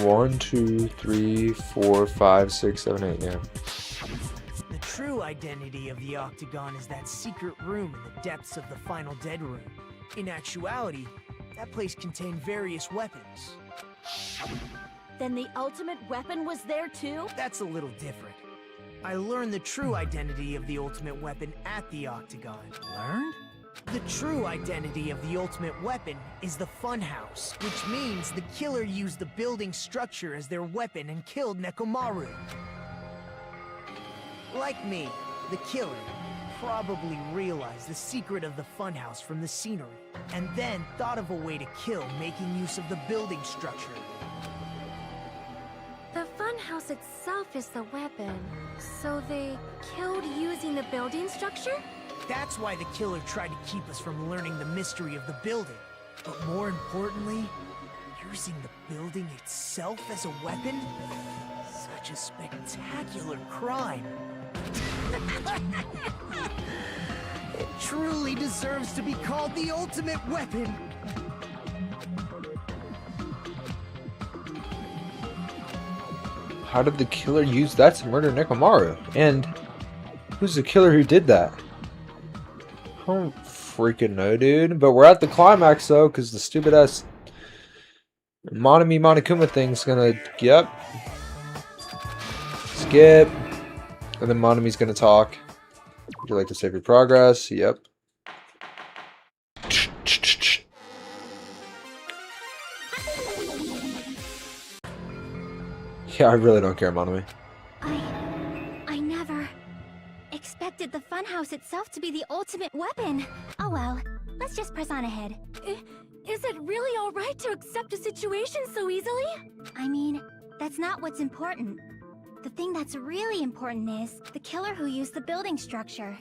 A: 1, 2, 3, 4, 5, 6, 7, 8. Yeah.
G: The true identity of the Octagon is that secret room in the depths of the Final Dead Room. In actuality, that place contained various weapons.
F: Then the ultimate weapon was there too?
G: That's a little different. I learned the true identity of the ultimate weapon at the Octagon.
K: Learned?
G: The true identity of the ultimate weapon is the Funhouse, which means the killer used the building structure as their weapon and killed Nekomaru. Like me, the killer probably realized the secret of the Funhouse from the scenery, and then thought of a way to kill making use of the building structure.
D: The funhouse itself is the weapon, so they killed using the building structure?
G: That's why the killer tried to keep us from learning the mystery of the building. But more importantly, using the building itself as a weapon? Such a spectacular crime. It truly deserves to be called the ultimate weapon.
A: How did the killer use that to murder Nekomaru? And who's the killer who did that? I don't freaking know, dude. But we're at the climax, though, because the stupid ass Monami Monokuma thing's gonna. Yep. Skip. And then Monami's gonna talk. Would you like to save your progress? Yep. Yeah, I really don't care, Monami.
H: I never expected the funhouse itself to be the ultimate weapon. Oh well, let's just press on ahead.
D: Is it really alright to accept a situation so easily?
H: I mean, that's not what's important. The thing that's really important is the killer who used the building structure.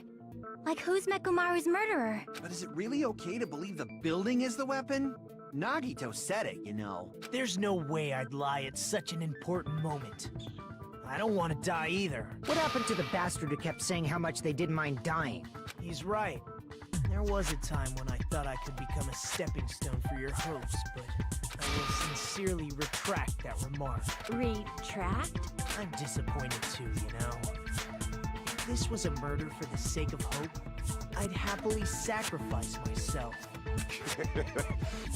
H: Like, who's Nekomaru's murderer?
J: But is it really okay to believe the building is the weapon? Nagito said it, you know.
G: There's no way I'd lie at such an important moment. I don't want to die either.
B: What happened to the bastard who kept saying how much they didn't mind dying?
G: He's right. There was a time when I thought I could become a stepping stone for your hopes, but I will sincerely retract that remark.
F: Retract?
G: I'm disappointed too, you know. If this was a murder for the sake of hope, I'd happily sacrifice myself.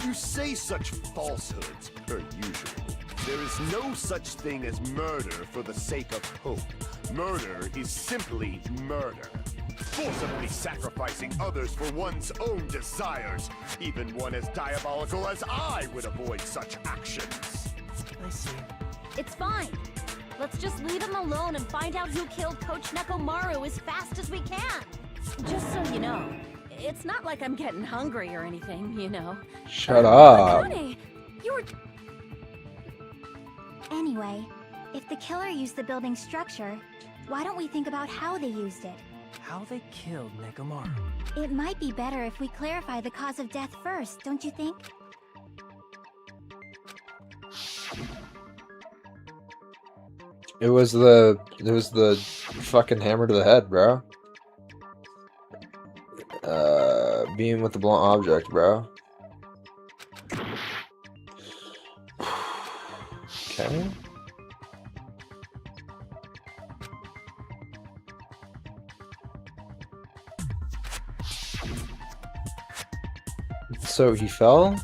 I: You say such falsehoods, per usual. There is no such thing as murder for the sake of hope. Murder is simply murder. Forcibly sacrificing others for one's own desires. Even one as diabolical as I would avoid such actions.
G: I see.
F: It's fine. Let's just leave him alone and find out who killed Coach Nekomaru as fast as we can. Just so you know, it's not like I'm getting hungry or anything, you know.
A: Shut up.
D: Akane, you were...
H: Anyway, if the killer used the building structure, why don't we think about how they used it?
K: How they killed Nekomaru.
H: It might be better if we clarify the cause of death first, don't you think?
A: It was the fucking hammer to the head, bro. Being with the blunt object, bro. Okay. So he fell?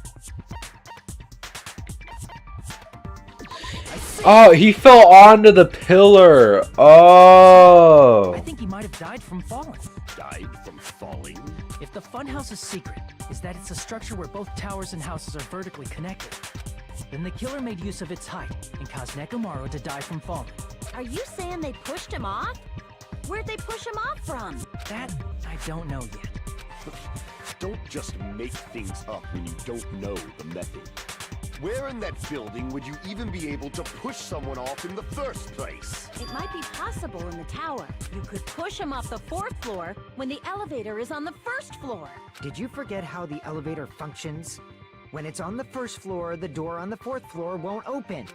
A: Oh, he fell onto the pillar. Oh.
K: I think he might have died from falling.
I: Died from falling?
K: If the funhouse's secret is that it's a structure where both towers and houses are vertically connected, then the killer made use of its height and caused Nekomaru to die from falling.
F: Are you saying they pushed him off? Where'd they push him off from?
K: That I don't know yet.
I: Don't just make things up when you don't know the method. Where in that building would you even be able to push someone off in the first place?
F: It might be possible in the tower. You could push him off the 4th floor when the elevator is on the 1st floor.
B: Did you forget how the elevator functions? When it's on the first floor, the door on the fourth floor won't open.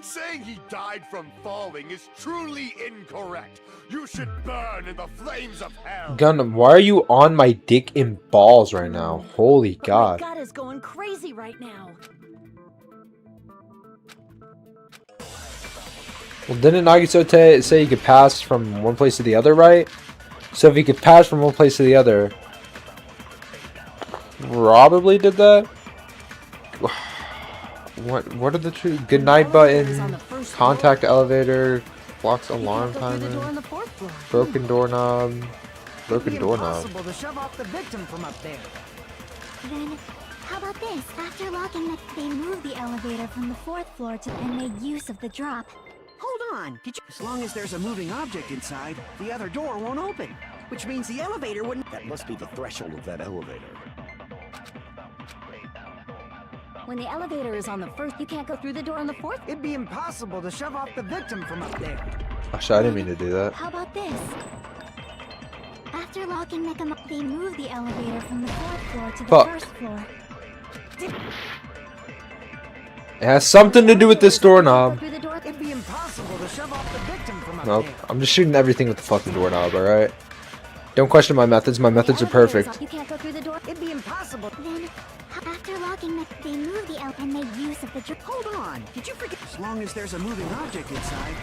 I: Saying he died from falling is truly incorrect. You should burn in the flames of hell.
A: Gundam, why are you on my dick and balls right now? Holy
F: But
A: God.
F: my gut is going crazy right now.
A: Well, didn't Nagito say he could pass from one place to the other, right? So if he could pass from one place to the other, probably did that. What are the two? Good night button, contact elevator, blocks alarm timer, broken doorknob, broken doorknob.
B: Impossible to shove off the victim from up there.
H: Then, how about this? After locking they moved the elevator from the fourth floor to and made use of the drop.
J: Hold on. As long as there's a moving object inside, the other door won't open. Which means the elevator wouldn't...
I: That must be the threshold of that elevator.
F: When the elevator is on the first, you can't go through the door on the fourth.
B: It'd be impossible to shove off the victim from up there.
A: Actually, I didn't mean to do that.
H: How about this? After locking they moved the elevator from the fourth floor to the
A: Fuck.
H: first floor.
A: It has something to do with this doorknob.
B: It'd be impossible to shove off the victim from up
A: Nope.
B: there.
A: I'm just shooting everything with the fucking doorknob, alright? Don't question my methods. My methods are perfect.
H: You can't go through the door.
B: It'd be impossible.
H: Then, after locking they moved the elevator and made use of the drop.
J: Hold on. Did you forget? As long as there's a moving object inside.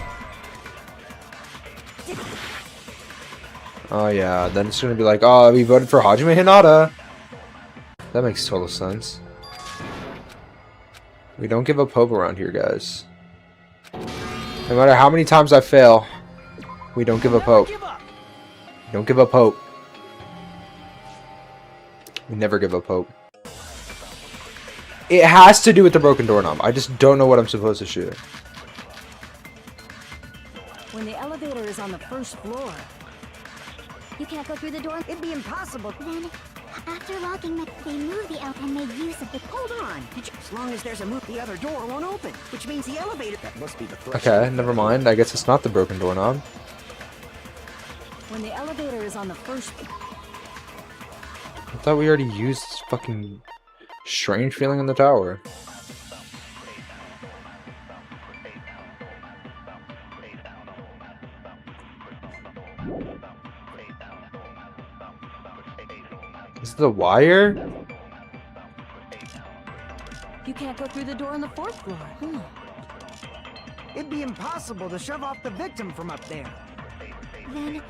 A: Oh yeah, then it's gonna be like, oh, we voted for Hajime Hinata. That makes total sense. We don't give up hope around here, guys. No matter how many times I fail, we don't give up hope. We don't give up hope. We never give up hope. It has to do with the broken doorknob. I just don't know what I'm supposed to shoot.
F: When the elevator is on the first floor,
H: You can't go through the door.
B: It'd be impossible.
H: Then, after locking they moved the elevator and made use of the.
J: Hold on. As long as there's a move, the other door won't open. Which means the elevator...
I: That must be the threshold.
A: Okay, never mind. I guess it's not the broken doorknob.
F: when the elevator is on the first...
A: I thought we already used this fucking strange feeling in the tower. Is it the wire?
F: You can't go through the door on the fourth floor.
B: It'd be impossible to shove off the victim from up there.
H: Then,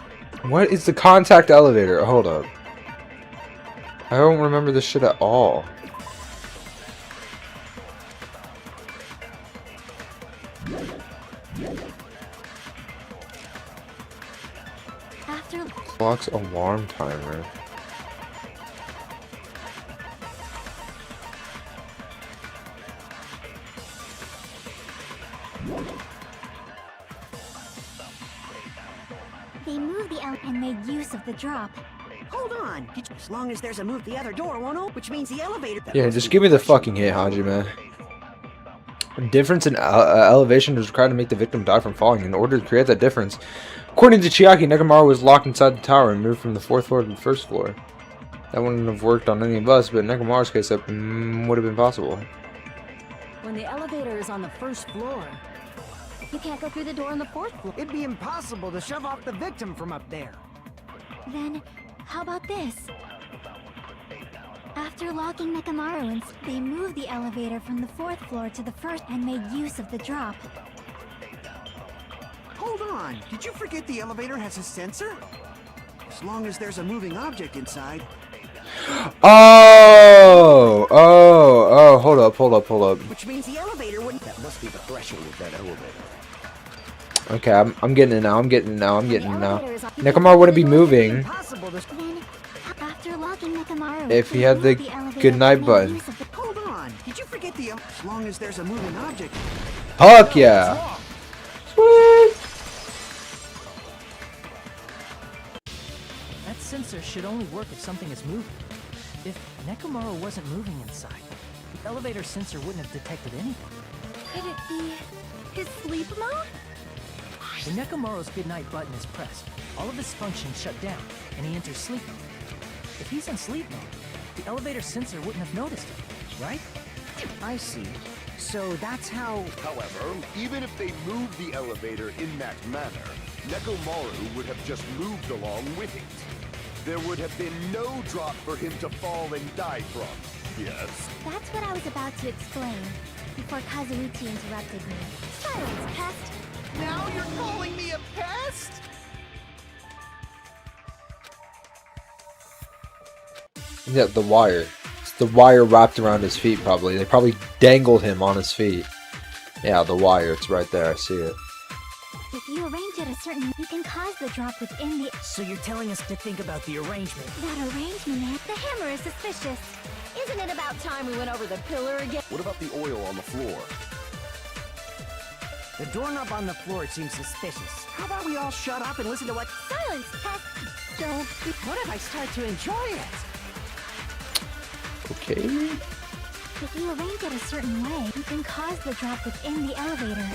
A: What is the contact elevator? Hold up. I don't remember this shit at all.
H: after
A: Clock's alarm timer.
H: they moved the elevator and made use of the drop.
J: Hold on. As long as there's a move, the other door won't open. Which means the elevator...
A: Yeah, just give me the fucking hit, Hajime. A difference in elevation is required to make the victim die from falling. In order to create that difference, according to Chiaki, Nekomaru was locked inside the tower and moved from the fourth floor to the first floor. That wouldn't have worked on any of us, but in Nekomaru's case, that would have been possible.
F: When the elevator is on the first floor, you can't go through the door on the fourth floor.
B: It'd be impossible to shove off the victim from up there.
H: Then, how about this? After locking Nekomaru, they moved the elevator from the fourth floor to the first and made use of the drop.
J: Hold on. Did you forget the elevator has a sensor? As long as there's a moving object inside.
A: Oh, hold up.
J: Which means the elevator wouldn't...
I: That must be the threshold of that elevator.
A: Okay, I'm getting it now. Nekomaru wouldn't be moving
B: Impossible to...
H: Then, after locking Nekomaru,
A: if he
H: they
A: had the
H: moved elevator
A: good night
H: and made
A: button.
H: use of the-
J: Hold on. Did you forget the... As long as there's a moving object...
A: Fuck yeah! Sweet!
K: That sensor should only work if something is moving. If Nekomaru wasn't moving inside, the elevator sensor wouldn't have detected anything.
H: Could it be his sleep mode?
K: When Nekomaru's goodnight button is pressed, all of his functions shut down, and he enters sleep mode. If he's in sleep mode, the elevator sensor wouldn't have noticed it, right?
B: I see. So that's how...
I: However, even if they moved the elevator in that manner, Nekomaru would have just moved along with it. There would have been no drop for him to fall and die from. Yes?
H: That's what I was about to explain before Kazuichi interrupted me. Silence, pest!
J: Now you're calling me a pest?
A: Yeah, the wire. It's the wire wrapped around his feet, probably. They probably dangled him on his feet. Yeah, the wire. It's right there. I see it.
H: If you arrange it a certain, you can cause the drop within the...
G: So you're telling us to think about the arrangement.
H: That arrangement, man. The hammer is suspicious.
F: Isn't it about time we went over the pillar again?
I: What about the oil on the floor?
B: The doorknob on the floor seems suspicious.
J: How about we all shut up and listen to what...
H: Silence, pest!
B: Don't...
J: What if I start to enjoy it?
A: Okay.
H: If you arrange it a certain way, you can cause the drop within the elevator.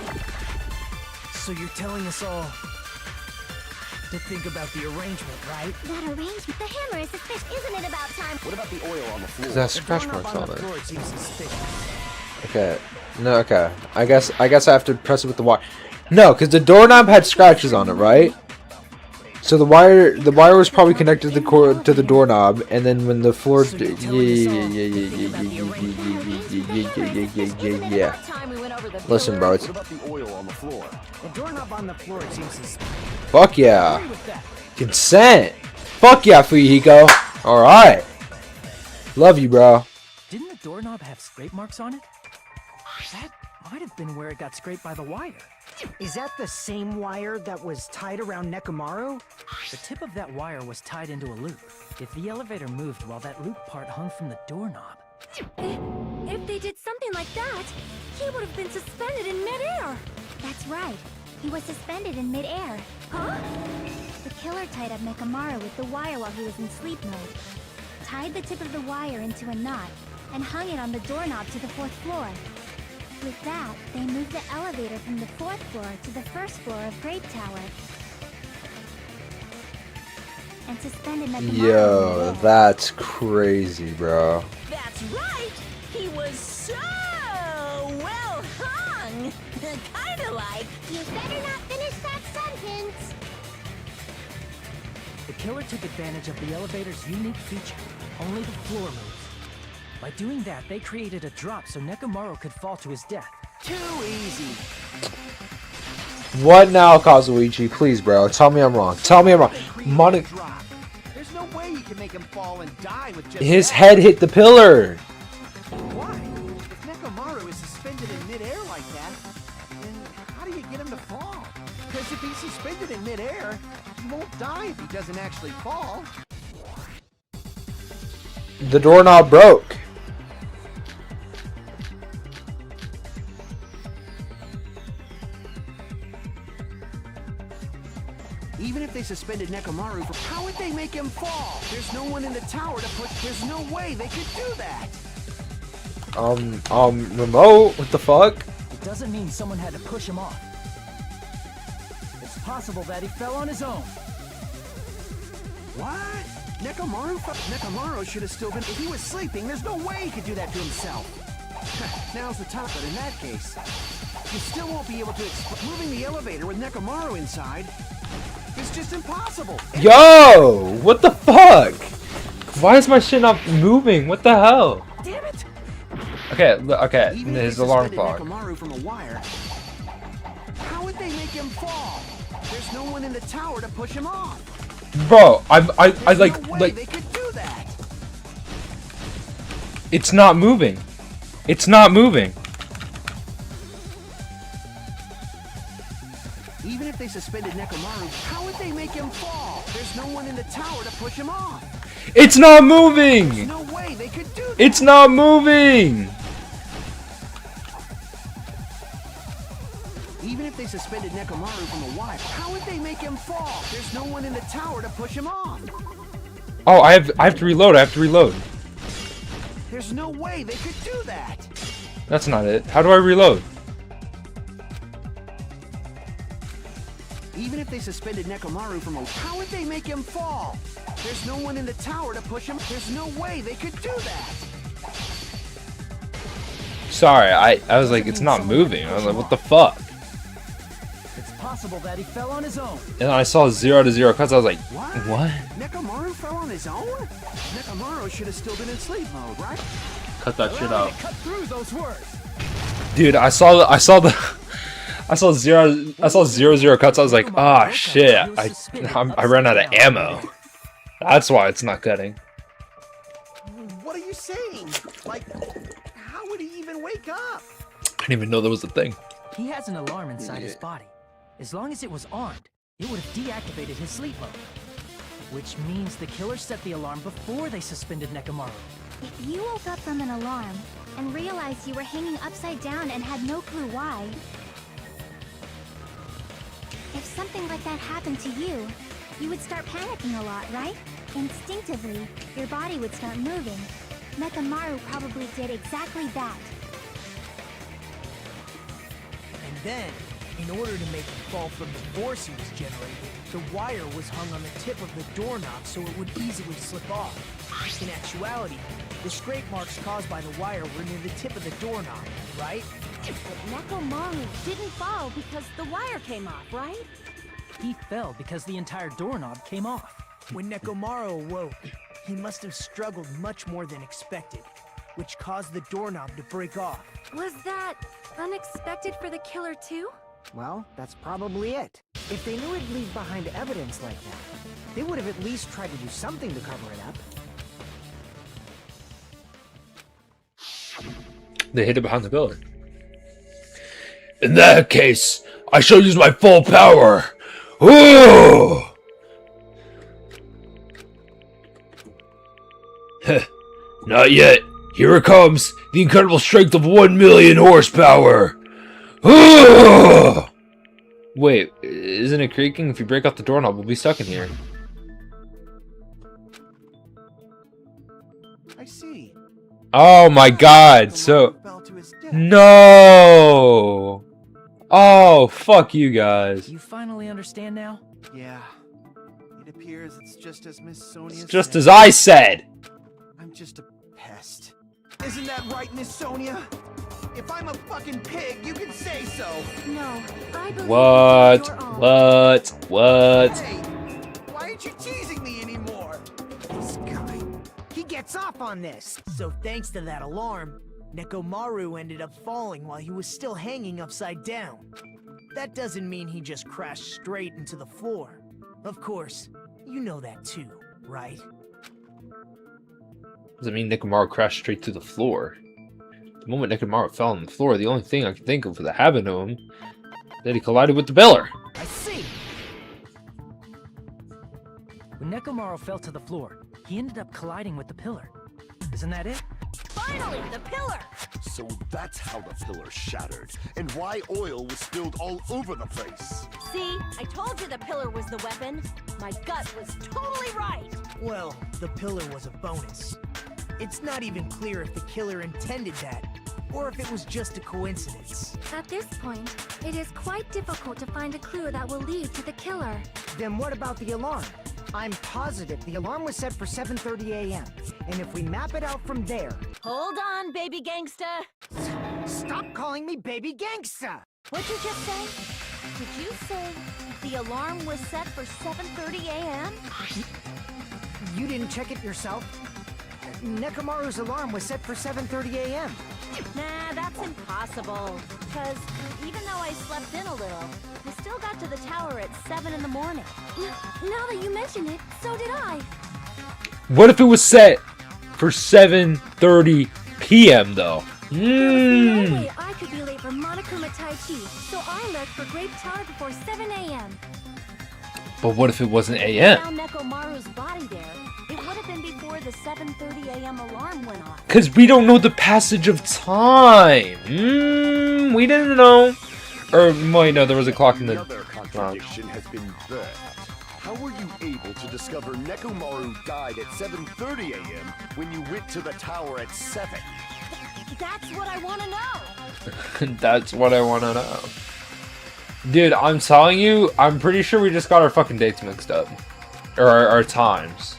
G: So you're telling us all to think about the arrangement, right?
H: That arrangement, the hammer is suspicious.
F: Isn't it about time?
I: What about the oil on the floor?
A: There's
B: The
A: scratch
B: doorknob
A: marks
B: on
A: on
B: the
A: it.
B: floor seems suspicious.
A: Okay. No, okay. I guess I have to press it with the wire. No, because the doorknob had scratches on it, right? So the wire was probably connected to the cord to the doorknob, and then when the floor, yeah. Listen, bro, it's
I: What about the oil on the floor?
B: The doorknob on the floor seems suspicious.
A: fuck yeah, consent. Fuck yeah, Fujihiko. All right, love you, bro.
K: Didn't the doorknob have scrape marks on it? That might have been where it got scraped by the wire.
B: Is that the same wire that was tied around Nekomaru?
K: The tip of that wire was tied into a loop. If the elevator moved while that loop part hung from the doorknob.
D: If they did something like that, he would have been suspended in midair.
H: That's right. He was suspended in midair.
D: Huh?
H: The killer tied up Nekomaru with the wire while he was in sleep mode. Tied the tip of the wire into a knot and hung it on the doorknob to the 4th floor. With that, they moved the elevator from the 4th floor to the 1st floor of Grape Tower. And suspended Nekomaru.
A: Yo, that's crazy, bro.
L: That's right! He was so well hung! Kinda like...
H: You better not finish that sentence!
K: The killer took advantage of the elevator's unique feature. Only the floor moved. By doing that, they created a drop so Nekomaru could fall to his death.
J: Too easy.
A: What now, Kazuichi? Please, bro, tell me I'm wrong. Tell me I'm wrong.
J: Drop. There's no way you can make him fall and die with just
A: His
J: that.
A: head hit the pillar.
J: Why? If Nekomaru is suspended in midair like that, then how do you get him to fall? Because if he's suspended in midair, he won't die if he doesn't actually fall.
A: The doorknob broke.
J: Even if they suspended Nekomaru, how would they make him fall? There's no one in the tower to push. There's no way they could do that.
A: Remote? What the fuck?
K: It doesn't mean someone had to push him off. It's possible that he fell on his own.
J: What? Nekomaru should have still been. If he was sleeping, there's no way he could do that to himself. Now's the time, but in that case, you still won't be able to moving the elevator with Nekomaru inside. It's just impossible.
A: Yo, what the fuck? Why is my shit not moving? What the hell?
J: Damn it!
A: Okay, okay,
J: Even if
A: his
J: they
A: alarm
J: suspended
A: clock.
J: Nekomaru from a wire, how would they make him fall? There's no one in the tower to push him off.
A: Bro, I
J: There's
A: like
J: no way
A: like
J: they could do that.
A: it's not moving. It's not moving.
J: Even if they suspended Nekomaru, how would they make him fall? There's no one in the tower to push him off.
A: It's not
J: There's
A: moving.
J: no way they could do that.
A: It's not moving.
J: Even if they suspended Nekomaru from a wire, how would they make him fall? There's no one in the tower to push him off.
A: Oh, I have to reload. I have to reload.
J: There's no way they could do that.
A: That's not it. How do I reload?
J: Even if they suspended Nekomaru from a... How would they make him fall? There's no one in the tower to push him. There's no way they could do that.
A: Sorry, I was like, it's not moving. I was like, what the fuck?
K: It's possible that he fell on his own.
A: And I saw 0 to 0 cuts. I was like, what?
J: Nekomaru fell on his own? Nekomaru should have still been in sleep mode, right?
A: Cut that shit out.
K: Cut through those words.
A: Dude, I saw 0 cuts. I was like, ah, shit. I ran out of ammo. That's why it's not cutting.
J: What are you saying? Like, how would he even wake up?
A: I didn't even know there was a thing.
K: He has an alarm inside his body. As long as it was armed, it would have deactivated his sleep mode. Which means the killer set the alarm before they suspended Nekomaru.
H: If you woke up from an alarm and realized you were hanging upside down and had no clue why, if something like that happened to you, you would start panicking a lot, right? Instinctively, your body would start moving. Nekomaru probably did exactly that.
G: And then, in order to make it fall from the force he was generating, the wire was hung on the tip of the doorknob so it would easily slip off. In actuality, the scrape marks caused by the wire were near the tip of the doorknob, right?
F: But Nekomaru didn't fall because the wire came off, right?
K: He fell because the entire doorknob came off.
G: When Nekomaru awoke, he must have struggled much more than expected, which caused the doorknob to break off.
D: Was that unexpected for the killer too?
B: Well, that's probably it. If they knew it'd leave behind evidence like that, they would have at least tried to do something to cover it up.
A: They hid it behind the pillar.
C: In that case, I shall use my full power. Ooh! Not yet. Here it comes. The incredible strength of 1,000,000 horsepower. Ooh!
A: Wait, isn't it creaking? If you break off the doorknob, we'll be stuck in here.
J: I see.
A: Oh my god, so... No! Oh, fuck you guys.
K: You finally understand now?
J: Yeah. It appears it's just as Miss Sonia said.
A: Just as I said!
J: I'm just a pest. Isn't that right, Miss Sonia? If I'm a fucking pig, you can say so.
D: No, I believe
A: What?
D: you're all.
A: What?
J: Hey, why aren't you teasing me anymore?
B: This guy, he gets off on this.
G: So thanks to that alarm, Nekomaru ended up falling while he was still hanging upside down. That doesn't mean he just crashed straight into the floor. Of course, you know that too, right?
A: Does it mean Nekomaru crashed straight through the floor? The moment Nekomaru fell on the floor, the only thing I can think of that happened to him that he collided with the pillar.
K: I see! When Nekomaru fell to the floor, he ended up colliding with the pillar. Isn't that it?
F: Finally, the pillar!
I: So that's how the pillar shattered, and why oil was spilled all over the place.
F: See, I told you the pillar was the weapon. My gut was totally right.
G: Well, the pillar was a bonus. It's not even clear if the killer intended that, or if it was just a coincidence.
D: At this point, it is quite difficult to find a clue that will lead to the killer.
B: Then what about the alarm? I'm positive the alarm was set for 7:30 a.m. And if we map it out from there...
F: Hold on, baby gangsta.
B: Stop calling me baby gangsta!
F: What'd you just say? Did you say the alarm was set for 7:30 a.m.?
B: You didn't check it yourself? Nekomaru's alarm was set for 7:30 a.m.
F: Nah, that's impossible. Because even though I slept in a little, I still got to the tower at 7 in the morning.
D: Now that you mention it, so did I.
A: What if it was set for 7:30 p.m. though?
D: There was no way I could be late for Monokuma Tai Chi, so I left for Grape Tower before 7 a.m.
A: But what if it wasn't
F: I
A: a.m.?
F: found Nekomaru's body there. It would have been before the 7:30 a.m. alarm went off.
A: Because we don't know the passage of time. We didn't know. Or, wait, no, there was a clock in the...
I: Another contradiction has been birthed. How were you able to discover Nekomaru died at 7:30 a.m. when you went to the tower at 7?
F: That's what I want to know.
A: That's what I want to know. Dude, I'm telling you, I'm pretty sure we just got our fucking dates mixed up. Or our times.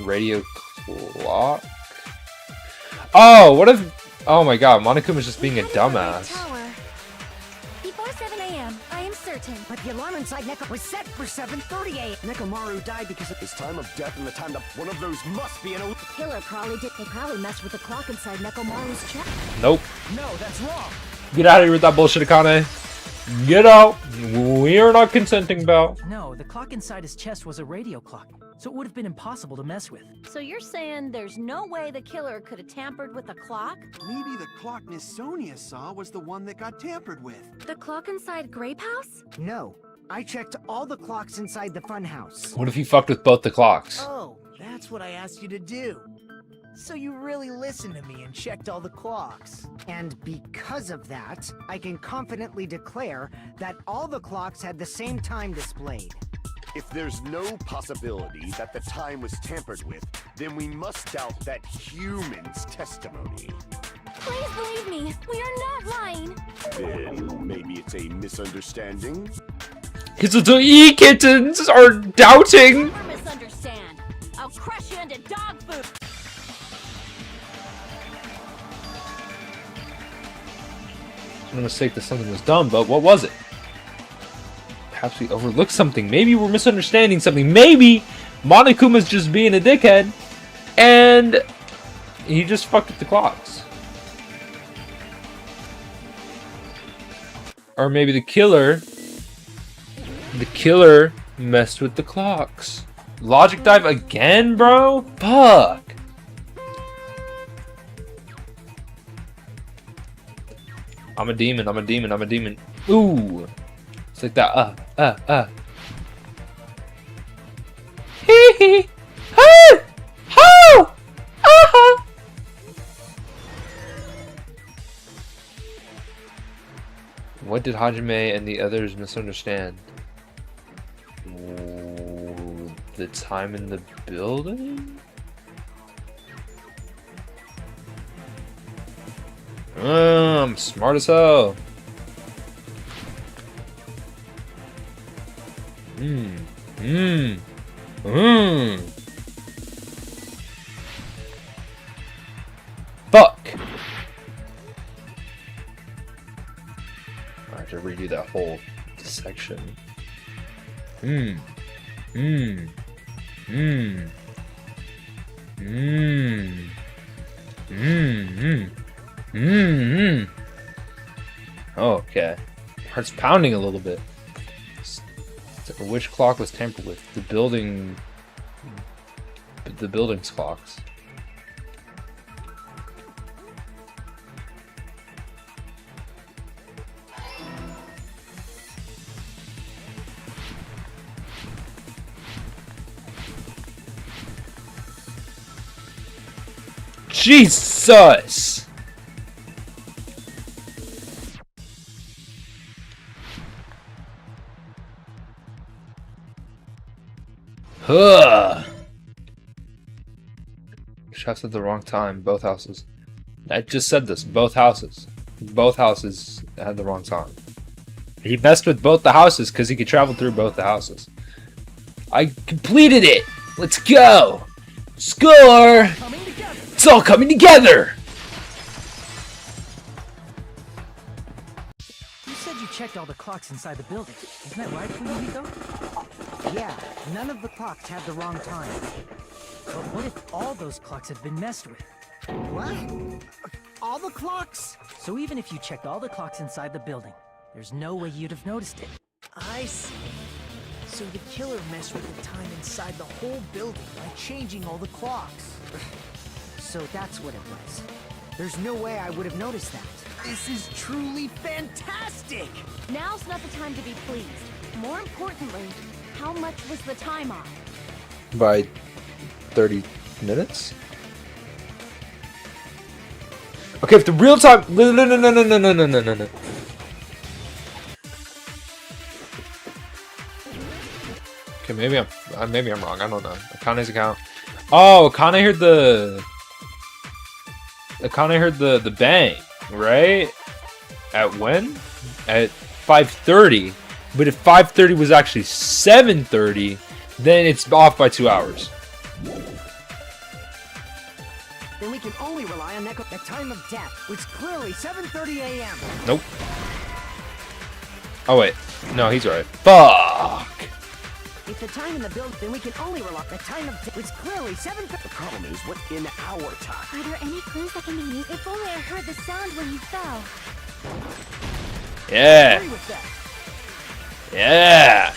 A: Radio clock? Oh, what if... Oh my god, Monokuma's just being a dumbass.
D: Before 7 a.m., I am certain.
B: But the alarm inside Neko was set for 7:30 a.m. Nekomaru died because of
I: His time of death and the time that one of those must be an
F: The killer probably did. They probably messed with the clock inside Nekomaru's chest.
A: Nope.
J: No, that's wrong.
A: Get out of here with that bullshit, Akane. Get out. We are not consenting, Belle.
K: No, the clock inside his chest was a radio clock, so it would have been impossible to mess with.
F: So you're saying there's no way the killer could have tampered with the clock?
J: Maybe the clock Miss Sonia saw was the one that got tampered with.
D: The clock inside Grape House?
B: No. I checked all the clocks inside the funhouse.
A: What if he fucked with both the clocks?
G: Oh, that's what I asked you to do. So you really listened to me and checked all the clocks.
B: And because of that, I can confidently declare that all the clocks had the same time displayed.
I: If there's no possibility that the time was tampered with, then we must doubt that human's testimony.
D: Please believe me, we are not lying.
I: Then maybe it's a misunderstanding?
A: His little e-kittens are doubting.
F: Never misunderstand. I'll crush you into dog food.
A: No mistake that something was done, but what was it? Perhaps we overlooked something. Maybe we're misunderstanding something. Maybe Monokuma's just being a dickhead, and he just fucked with the clocks. Or maybe the killer messed with the clocks. Logic dive again, bro? Fuck. I'm a demon, I'm a demon, I'm a demon. Ooh. It's like that. Hee hee. Ha! Ho! Aha! What did Hajime and the others misunderstand? Ooh, the time in the building? I'm smart as hell. Fuck. I have to redo that whole section. Okay. Heart's pounding a little bit. Which clock was tampered with? The building's clocks. Jesus! Huh. Chef's at the wrong time. Both houses. I just said this. Both houses. Both houses had the wrong time. He messed with both the houses because he could travel through both the houses. I completed it! Let's go! Score! It's all coming together!
K: You said you checked all the clocks inside the building. Isn't that right, Fumihiko?
B: Yeah, none of the clocks had the wrong time.
K: But what if all those clocks had been messed with?
B: What? All the clocks?
K: So even if you checked all the clocks inside the building, there's no way you'd have noticed it.
G: I see. So the killer messed with the time inside the whole building by changing all the clocks.
B: So that's what it was. There's no way I would have noticed that.
G: This is truly fantastic!
F: Now's not the time to be pleased. More importantly, how much was the time off?
A: By 30 minutes? Okay, if the real time... No. Okay, maybe I'm wrong. I don't know. Akane's account. Oh, Akane heard the bang, right? At when? at 5:30, but if 5:30 was actually 7:30, then it's off by 2 hours.
B: Then we can only rely on the time of death, which clearly 7:30 a.m.
A: Nope. Oh wait, no, he's right. Fuck.
B: If the time in the build, then we can only rely on the time of death, which clearly 7:30. The problem is what in our time.
H: Are there any clues that can be used?
D: If only I heard the sound when you fell.
A: Yeah.
B: Agree with that.
A: Yeah.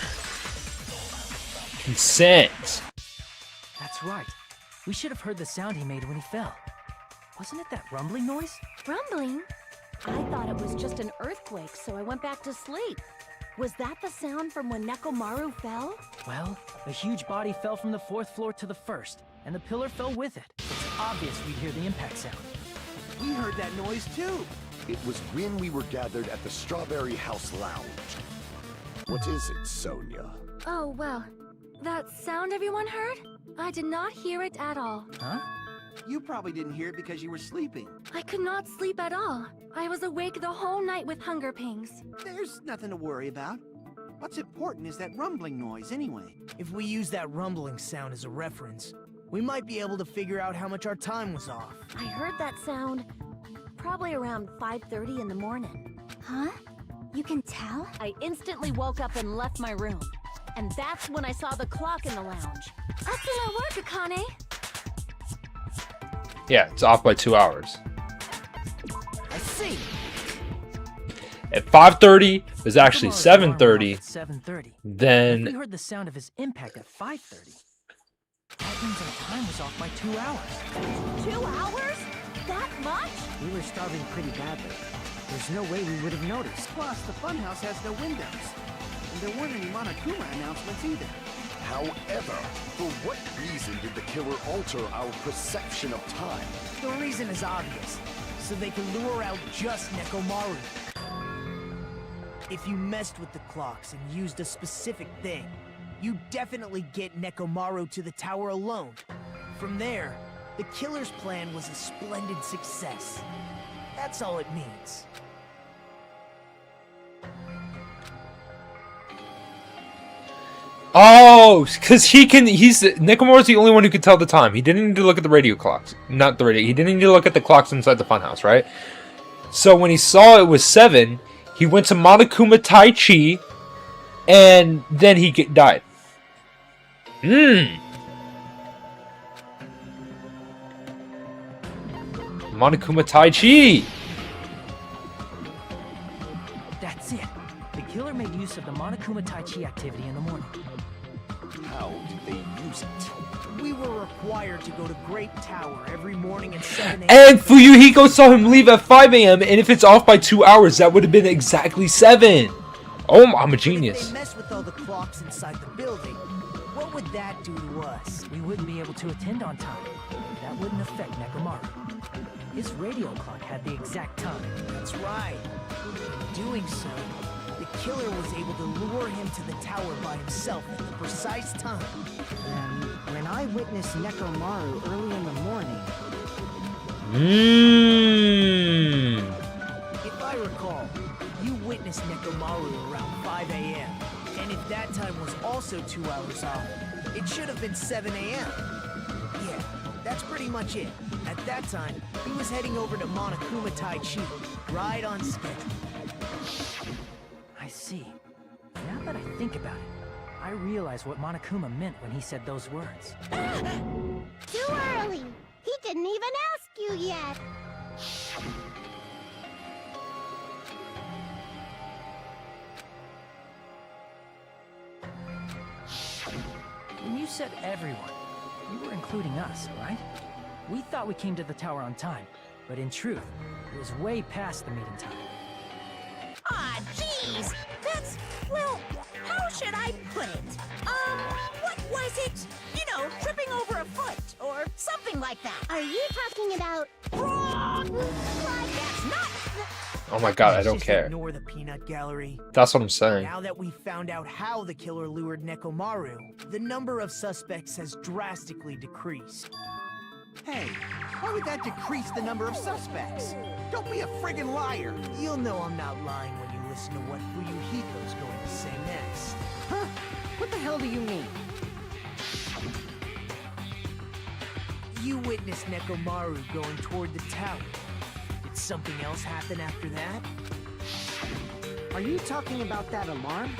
A: Consent.
K: That's right. We should have heard the sound he made when he fell. Wasn't it that rumbling noise?
D: Rumbling?
F: I thought it was just an earthquake, so I went back to sleep. Was that the sound from when Nekomaru fell?
K: Well, a huge body fell from the 4th floor to the 1st, and the pillar fell with it. It's obvious we'd hear the impact sound.
J: We heard that noise too.
I: It was when we were gathered at the Strawberry House Lounge. What is it, Sonia?
D: Oh, well. That sound everyone heard? I did not hear it at all.
K: Huh?
J: You probably didn't hear it because you were sleeping.
D: I could not sleep at all. I was awake the whole night with hunger pangs.
J: There's nothing to worry about. What's important is that rumbling noise anyway.
G: If we use that rumbling sound as a reference, we might be able to figure out how much our time was off.
F: I heard that sound probably around 5:30 in the morning.
H: Huh? You can tell?
F: I instantly woke up and left my room. And that's when I saw the clock in the lounge.
D: Excellent work, Akane.
A: Yeah, it's off by 2 hours.
B: I see.
A: At 5:30, it was actually
K: Nekomaru's alarm went
A: 7:30.
K: off at 7:30. If we
A: Then
K: heard the sound of his impact at 5:30. That means our time was off by 2 hours.
F: 2 hours? That much?
B: We were starving pretty badly. There's no way we would have noticed.
J: Plus, the funhouse has no windows. And there weren't any Monokuma announcements either.
I: However, for what reason did the killer alter our perception of time?
G: The reason is obvious, so they can lure out just Nekomaru. If you messed with the clocks and used a specific thing, you definitely get Nekomaru to the tower alone. From there, the killer's plan was a splendid success. That's all it means.
A: oh, because Nekomaru's the only one who could tell the time. He didn't need to look at the radio clocks. Not the radio. He didn't need to look at the clocks inside the funhouse, right? So when he saw it was 7, he went to Monokuma Tai Chi, and then he died. Monokuma Tai Chi.
K: That's it. The killer made use of the Monokuma Tai Chi activity in the morning.
I: How did they use it?
G: We were required to go to Grape Tower every morning at 7 a.m.
A: And Fuyuhiko saw him leave at 5 a.m. And if it's off by 2 hours, that would have been exactly 7. Oh, I'm a
G: If
A: genius.
G: they mess with all the clocks inside the building, what would that do to us?
K: We wouldn't be able to attend on time. That wouldn't affect Nekomaru. His radio clock had the exact time.
G: That's right. In doing so, the killer was able to lure him to the tower by himself at the precise time.
B: And when I witnessed Nekomaru early in the morning,
G: If I recall, you witnessed Nekomaru around 5 a.m. And if that time was also 2 hours off, it should have been 7 a.m. Yeah, that's pretty much it. At that time, he was heading over to Monokuma Tai Chi, right on schedule.
K: I see. Now that I think about it, I realize what Monokuma meant when he said those words.
H: Too early. He didn't even ask you yet.
K: When you said everyone, you were including us, right? We thought we came to the tower on time, but in truth, it was way past the meeting time.
L: Ah, jeez! That's, well, how should I put it? What was it? You know, tripping over a foot, or something like that.
H: Are you talking about...
L: Wrong! That's not...
A: Oh my god, I
G: Let's
A: don't
G: just
A: care.
G: Ignore the peanut gallery.
A: That's what I'm saying.
G: Now that we've found out how the killer lured Nekomaru, the number of suspects has drastically decreased.
J: Hey, why would that decrease the number of suspects? Don't be a friggin' liar.
G: You'll know I'm not lying when you listen to what Fuyuhiko's going to say next.
B: Huh? What the hell do you mean?
G: You witnessed Nekomaru going toward the tower. Did something else happen after that?
B: Are you talking about that alarm?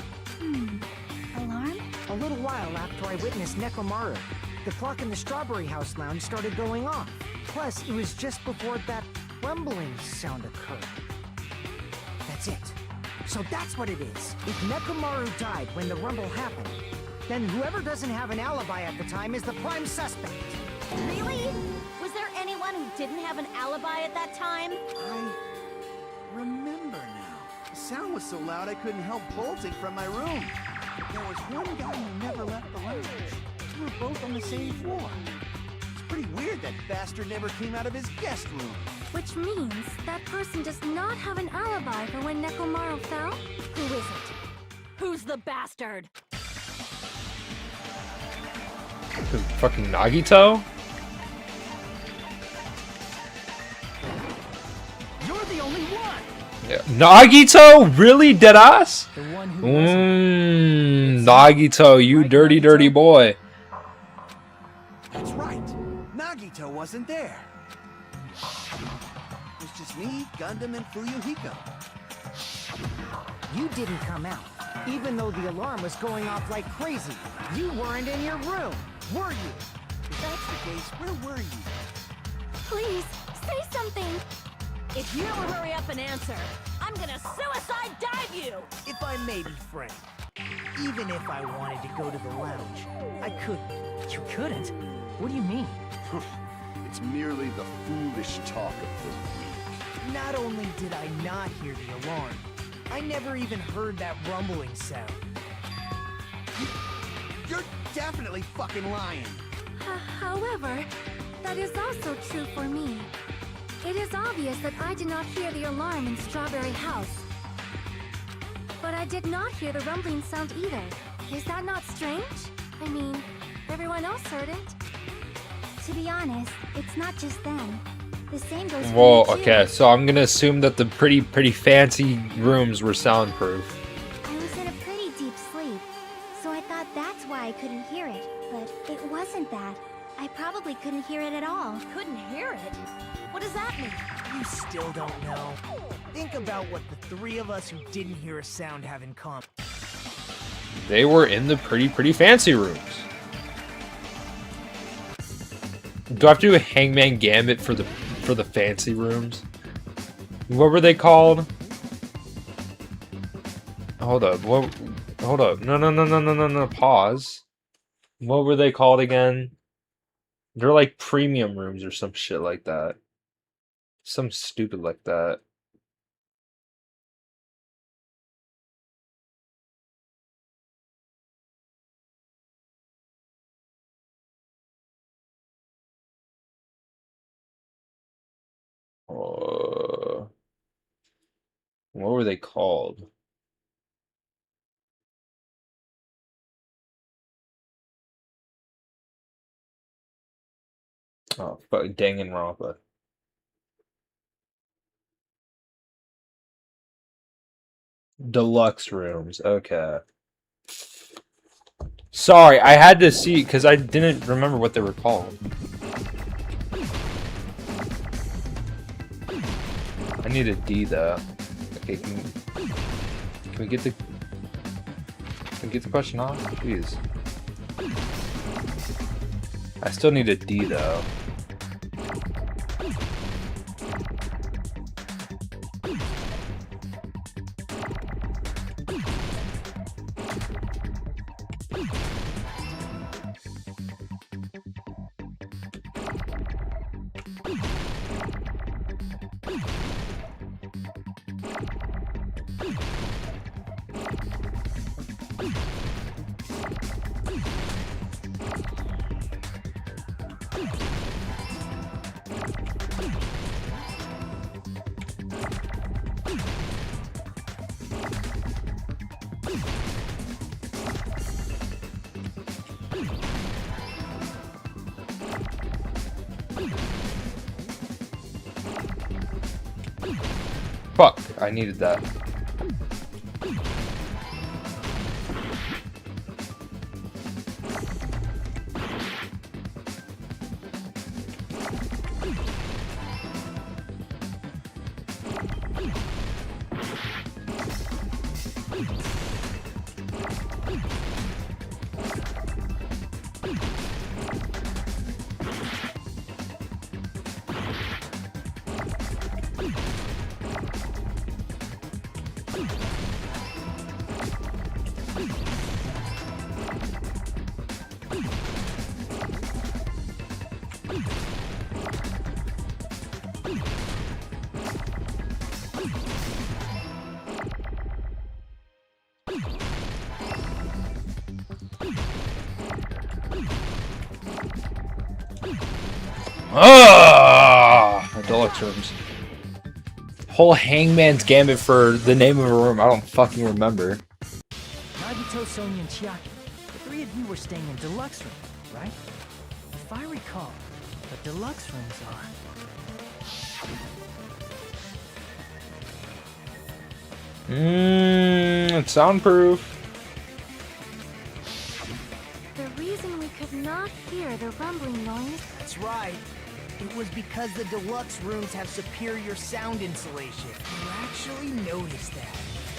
H: Alarm?
B: A little while after I witnessed Nekomaru, the clock in the Strawberry House lounge started going off. Plus, it was just before that rumbling sound occurred. That's it. So that's what it is. If Nekomaru died when the rumble happened, then whoever doesn't have an alibi at the time is the prime suspect.
F: Really? Was there anyone who didn't have an alibi at that time?
J: I remember now. The sound was so loud I couldn't help bolting from my room. But there was one guy who never left the lounge. We were both on the same floor. It's pretty weird that bastard never came out of his guest room.
D: Which means that person does not have an alibi for when Nekomaru fell?
F: Who is it? Who's the bastard?
A: Fucking Nagito?
G: You're the only one!
A: Yeah. Nagito? Really? Deadass?
K: The one who wasn't.
A: Nagito, you
K: Right,
A: dirty,
K: Nagito?
A: dirty boy.
J: That's right. Nagito wasn't there. It was just me, Gundam, and Fuyuhiko.
B: You didn't come out, even though the alarm was going off like crazy. You weren't in your room, were you?
J: If that's the case, where were you?
D: Please, say something!
F: If you don't hurry up and answer, I'm gonna suicide dive you!
G: If I may be frank, even if I wanted to go to the lounge, I couldn't.
K: You couldn't? What do you mean?
I: It's merely the foolish talk of the weak.
G: Not only did I not hear the alarm, I never even heard that rumbling sound.
J: You're definitely fucking lying.
D: However, that is also true for me. It is obvious that I did not hear the alarm in Strawberry House. But I did not hear the rumbling sound either. Is that not strange? I mean, everyone else heard it.
H: To be honest, it's not just them. The same goes for
A: Whoa,
H: me too.
A: okay, so I'm gonna assume that the pretty fancy rooms were soundproof.
H: I was in a pretty deep sleep, so I thought that's why I couldn't hear it. But it wasn't that. I probably couldn't hear it at all.
F: Couldn't hear it? What does that mean?
G: You still don't know. Think about what the three of us who didn't hear a sound have in common.
A: They were in the pretty fancy rooms. Do I have to do a Hangman Gambit for the fancy rooms? What were they called? Hold up. What? Hold up. No. Pause. What were they called again? They're like premium rooms or some shit like that. Some stupid like that. What were they called? Oh, fuck, Danganronpa. Deluxe rooms. Okay. Sorry, I had to see because I didn't remember what they were called. I need a D though. Okay, can we get the question off? Please. I still need a D though. Fuck, I needed that. Ah, deluxe rooms. Whole Hangman's Gambit for the name of a room. I don't fucking remember.
K: Nagito, Sonia, and Chiaki. The three of you were staying in deluxe room, right? If I recall, the deluxe rooms are...
A: It's soundproof.
D: The reason we could not hear the rumbling noise.
G: That's right. It was because the deluxe rooms have superior sound insulation. You actually noticed that.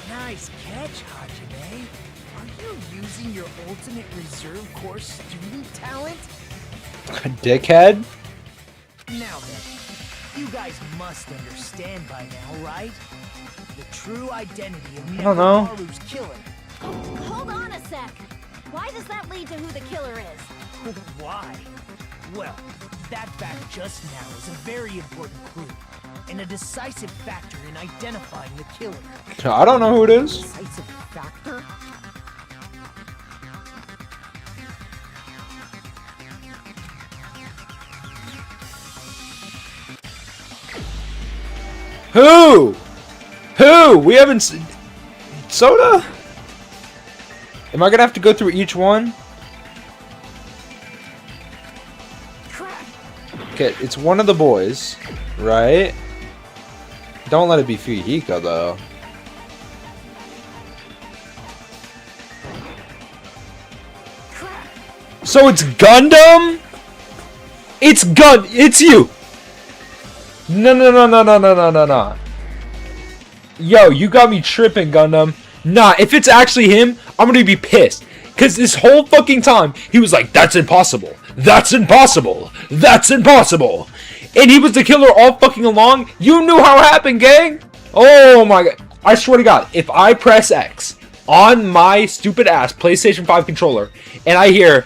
G: Nice catch, Hajime. Are you using your ultimate reserve corps student talent?
A: Dickhead?
G: Now then, you guys must understand by now, right? The true identity of
A: I don't know.
G: Nekomaru's killer.
F: Hold on a sec. Why does that lead to who the killer is?
G: Why? Well, that fact just now is a very important clue, and a decisive factor in identifying the killer.
A: I don't know who it is.
B: Decisive factor?
A: Who? Who? We haven't... Soda? Am I gonna have to go through each one? Okay, it's one of the boys, right? Don't let it be Fuyuhiko, though. So it's Gundam? It's you! No. Yo, you got me tripping, Gundam. Nah, if it's actually him, I'm gonna be pissed. Cause this whole fucking time, he was like, that's impossible. That's impossible. That's impossible. And he was the killer all fucking along. You knew how it happened, gang. Oh my god. I swear to god, if I press X on my stupid ass PlayStation 5 controller, and I hear,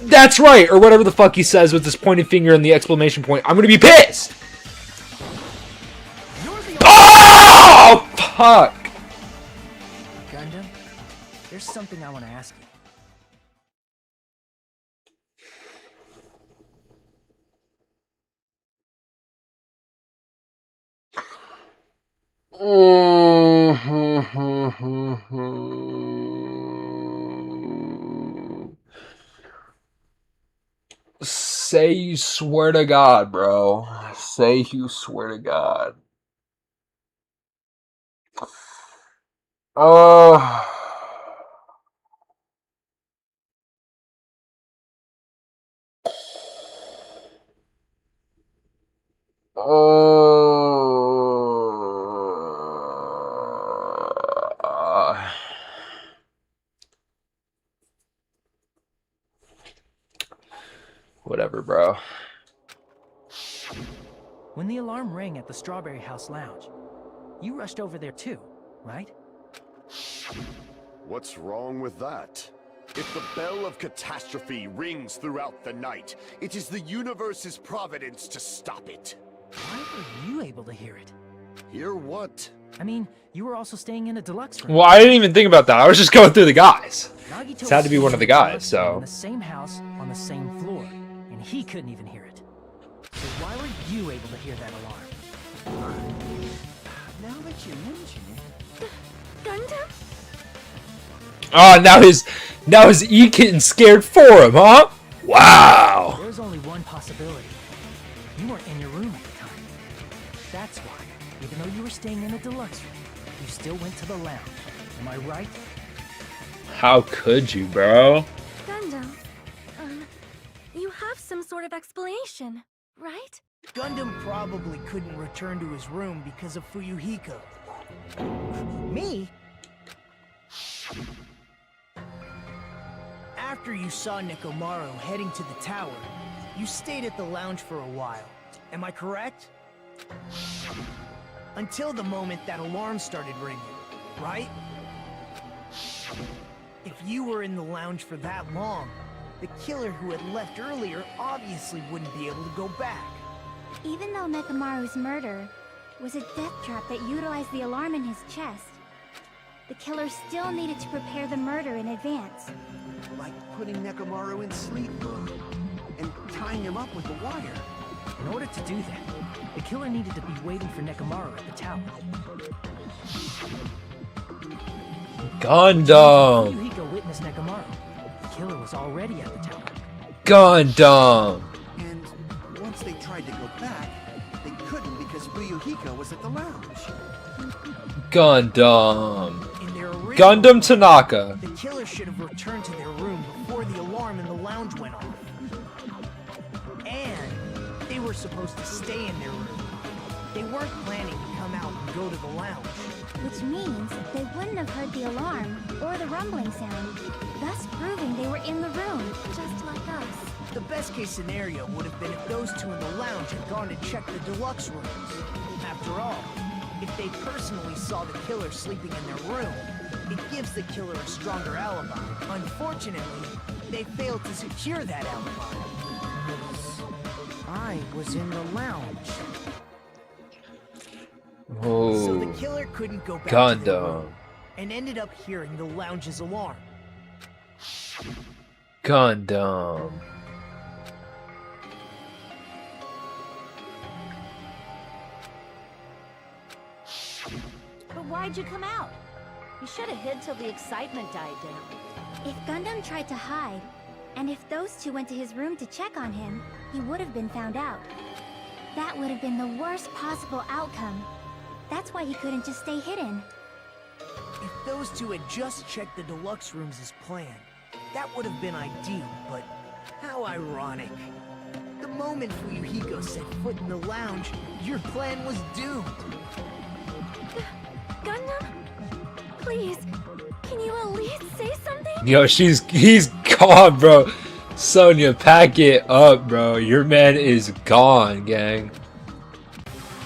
A: that's right, or whatever the fuck he says with this pointed finger and the exclamation point, I'm gonna be pissed. Oh, fuck.
K: Gundam, there's something I want to ask you.
A: Say you swear to God, bro. Say you swear to God. Whatever, bro.
K: When the alarm rang at the Strawberry House Lounge, you rushed over there too, right?
I: What's wrong with that? If the bell of catastrophe rings throughout the night, it is the universe's providence to stop it.
K: Why were you able to hear it?
I: Hear what?
K: I mean, you were also staying in a deluxe room.
A: Well, I didn't even think about that. I was just going through the guys.
K: Nagito
A: It's had to be one of the guys, so.
K: in the same house on the same floor, and he couldn't even hear it. So why were you able to hear that alarm?
J: Now that you mention it...
D: Gundam?
A: Oh, now his E getting scared for him, huh? Wow.
K: There's only one possibility. You weren't in your room at the time. That's why, even though you were staying in a deluxe room, you still went to the lounge. Am I right?
A: How could you, bro?
D: Gundam, you have some sort of explanation, right?
G: Gundam probably couldn't return to his room because of Fuyuhiko. Me? After you saw Nekomaru heading to the tower, you stayed at the lounge for a while. Am I correct? Until the moment that alarm started ringing, right? If you were in the lounge for that long, the killer who had left earlier obviously wouldn't be able to go back.
H: Even though Nekomaru's murder was a death trap that utilized the alarm in his chest, the killer still needed to prepare the murder in advance.
J: Like putting Nekomaru in sleep mode and tying him up with a wire.
K: In order to do that, the killer needed to be waiting for Nekomaru at the tower.
A: Gundam!
K: Yuhiko witnessed Nekomaru. The killer was already at the tower.
A: Gundam!
J: And once they tried to go back, they couldn't because Ryuhiko was at the lounge.
A: Gundam!
J: In their original
A: Gundam Tanaka!
G: The killer should have returned to their room before the alarm in the lounge went off. And they were supposed to stay in their room. They weren't planning to come out and go to the lounge.
H: Which means they wouldn't have heard the alarm or the rumbling sound, thus proving they were in the room, just like us.
G: The best case scenario would have been if those two in the lounge had gone to check the deluxe rooms. After all, if they personally saw the killer sleeping in their room, it gives the killer a stronger alibi. Unfortunately, they failed to secure that alibi. I was in the lounge. So the
A: Oh,
G: killer couldn't go back to their
A: Gundam.
G: room and ended up hearing the lounge's alarm.
A: Gundam.
F: But why'd you come out? You should have hid till the excitement died down.
H: If Gundam tried to hide, and if those two went to his room to check on him, he would have been found out. That would have been the worst possible outcome. That's why he couldn't just stay hidden.
G: If those two had just checked the deluxe rooms as planned, that would have been ideal, but how ironic. The moment Fuyuhiko set foot in the lounge, your plan was doomed.
H: Gundam? Please, can you at least say something?
A: Yo, he's gone, bro. Sonya, pack it up, bro. Your man is gone, gang.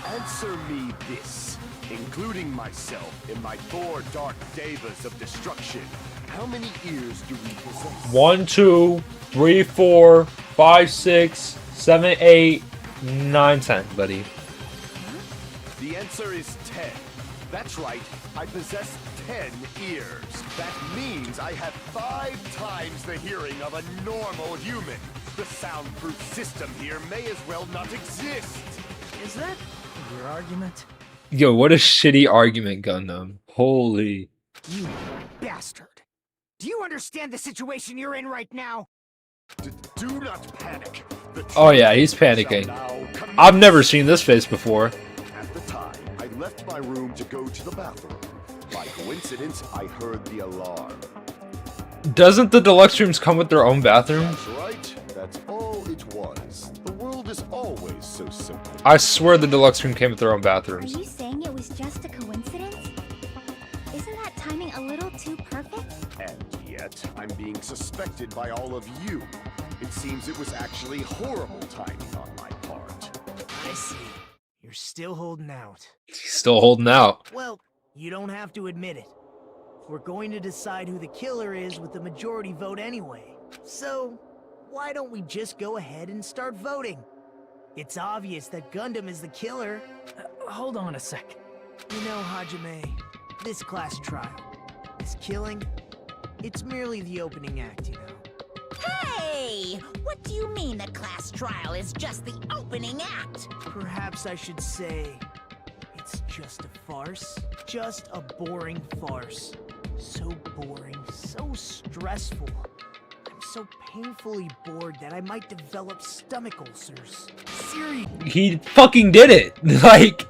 I: Answer me this, including myself in my 4 dark devas of destruction. How many ears do we possess?
A: 1, 2, 3, 4, 5, 6, 7, 8, 9, 10, buddy.
I: The answer is 10. That's right, I possess 10 ears. That means I have 5 times the hearing of a normal human. The soundproof system here may as well not exist.
G: Is that your argument?
A: Yo, what a shitty argument, Gundam. Holy.
B: You bastard! Do you understand the situation you're in right now?
I: Do not panic. The
A: Oh yeah,
I: truth
A: he's
I: shall
A: panicking.
I: now come
A: I've never seen this face before.
I: At the time, I left my room to go to the bathroom. By coincidence, I heard the alarm.
A: Doesn't the deluxe rooms come with their own bathroom?
I: That's right. That's all it was. The world is always so simple.
A: I swear the deluxe room came with their own
H: Are
A: bathrooms.
H: you saying it was just a coincidence? Isn't that timing a little too perfect?
I: And yet, I'm being suspected by all of you. It seems it was actually horrible timing on my part.
G: I see. You're still holding out.
A: He's still holding out.
G: Well, you don't have to admit it. We're going to decide who the killer is with the majority vote anyway. So, why don't we just go ahead and start voting? It's obvious that Gundam is the killer.
K: Hold on a sec.
G: You know, Hajime, this class trial, this killing, it's merely the opening act, you know.
L: Hey! What do you mean the class trial is just the opening act?
G: Perhaps I should say, it's just a farce. Just a boring farce. So boring, so stressful. I'm so painfully bored that I might develop stomach ulcers. Seriously.
A: He fucking did it. Like,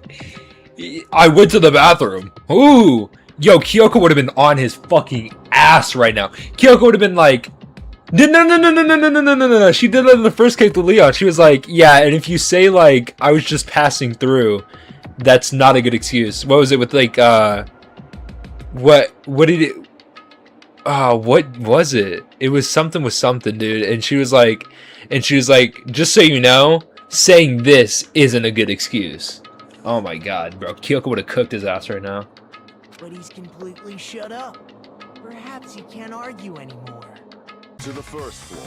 A: I went to the bathroom. Ooh. Yo, Kyoko would have been on his fucking ass right now. Kyoko would have been like, no. She did it in the first case with Leon. She was like, yeah, and if you say like, I was just passing through, that's not a good excuse. What was it with like, what did it, what was it? It was something with something, dude. And she was like, just so you know, saying this isn't a good excuse. Oh my god, bro. Kyoko would have cooked his ass right now.
G: But he's completely shut up. Perhaps he can't argue anymore.
I: To the first floor.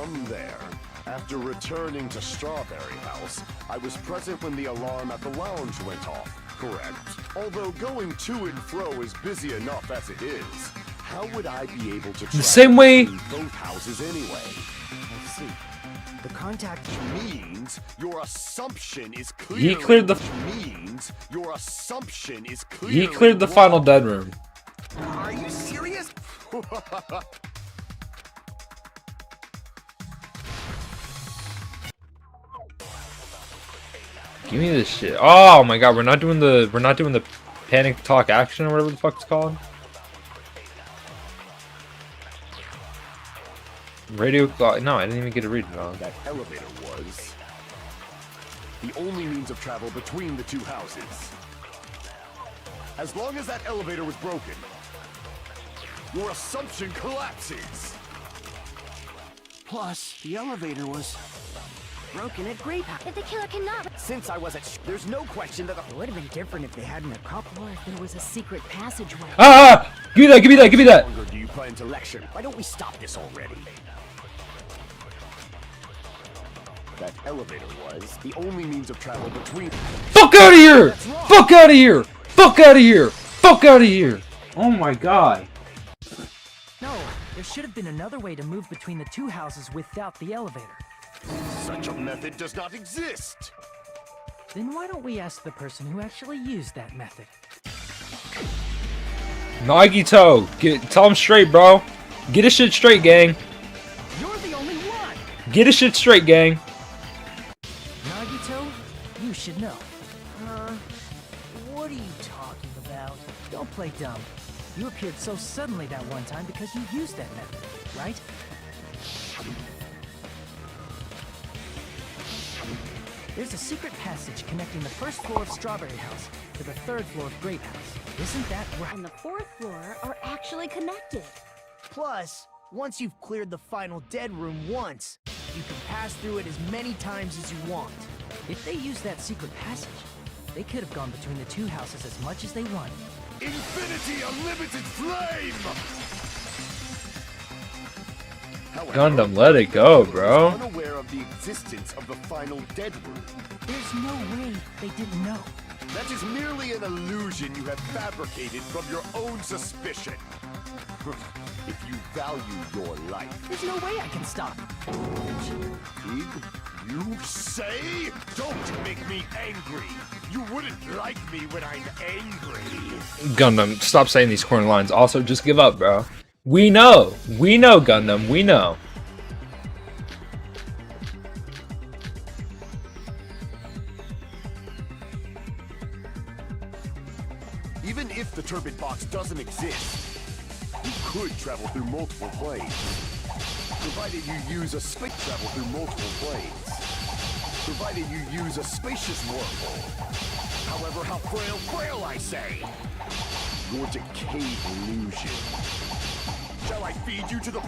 I: From there, after returning to Strawberry House, I was present when the alarm at the lounge went off. Correct. Although going to and fro is busy enough as it is. How would I be able to
A: The same way.
I: both houses anyway?
B: Let's see. The contact
I: Means your assumption is clear.
A: He cleared the.
I: Means your assumption is clear.
A: He cleared the final dead room.
J: Are you serious?
A: Give me this shit. Oh my god, we're not doing the panic talk action or whatever the fuck it's called. Radio clock. No, I didn't even get to read it on.
I: That elevator was the only means of travel between the two houses. As long as that elevator was broken, your assumption collapses.
J: Plus, the elevator was broken at Grape House.
H: If the killer cannot.
J: Since I was at there's no question that
B: It would have been different if they hadn't a couple.
F: Or if there was a secret passageway.
A: Ah! Give me that! Give me that! Give me that!
I: How longer do you plan to lecture?
J: Why don't we stop this already?
I: That elevator was the only means of travel between.
A: Fuck out of here! Fuck out of here! Fuck out of here! Fuck out of here! Oh my god!
K: No, there should have been another way to move between the two houses without the elevator.
I: Such a method does not exist.
K: Then why don't we ask the person who actually used that method?
A: Nagito, tell him straight, bro. Get his shit straight, gang.
K: You're the only one!
A: Get his shit straight, gang.
K: Nagito, you should know. What are you talking about? Don't play dumb. You appeared so suddenly that one time because you used that method, right? There's a secret passage connecting the first floor of Strawberry House to the third floor of Grape House. Isn't that right?
F: And the fourth floor are actually connected.
G: Plus, once you've cleared the final dead room once, you can pass through it as many times as you want.
K: If they used that secret passage, they could have gone between the two houses as much as they wanted.
I: Infinity Unlimited Flame! However,
A: Gundam, let it go,
I: I was
A: bro.
I: unaware of the existence of the final dead room.
K: There's no way they didn't know.
I: That is merely an illusion you have fabricated from your own suspicion. If you value your life.
K: There's no way I can stop.
I: Pig, you say? Don't make me angry. You wouldn't like me when I'm angry.
A: Gundam, stop saying these corny lines. Also, just give up, bro. We know, Gundam, we know.
I: Even if the turbid box doesn't exist, you could travel through multiple planes. Provided you use a space travel through multiple planes. Provided you use a spacious wormhole. However, how frail I say. Your decayed illusion. Shall I feed you to the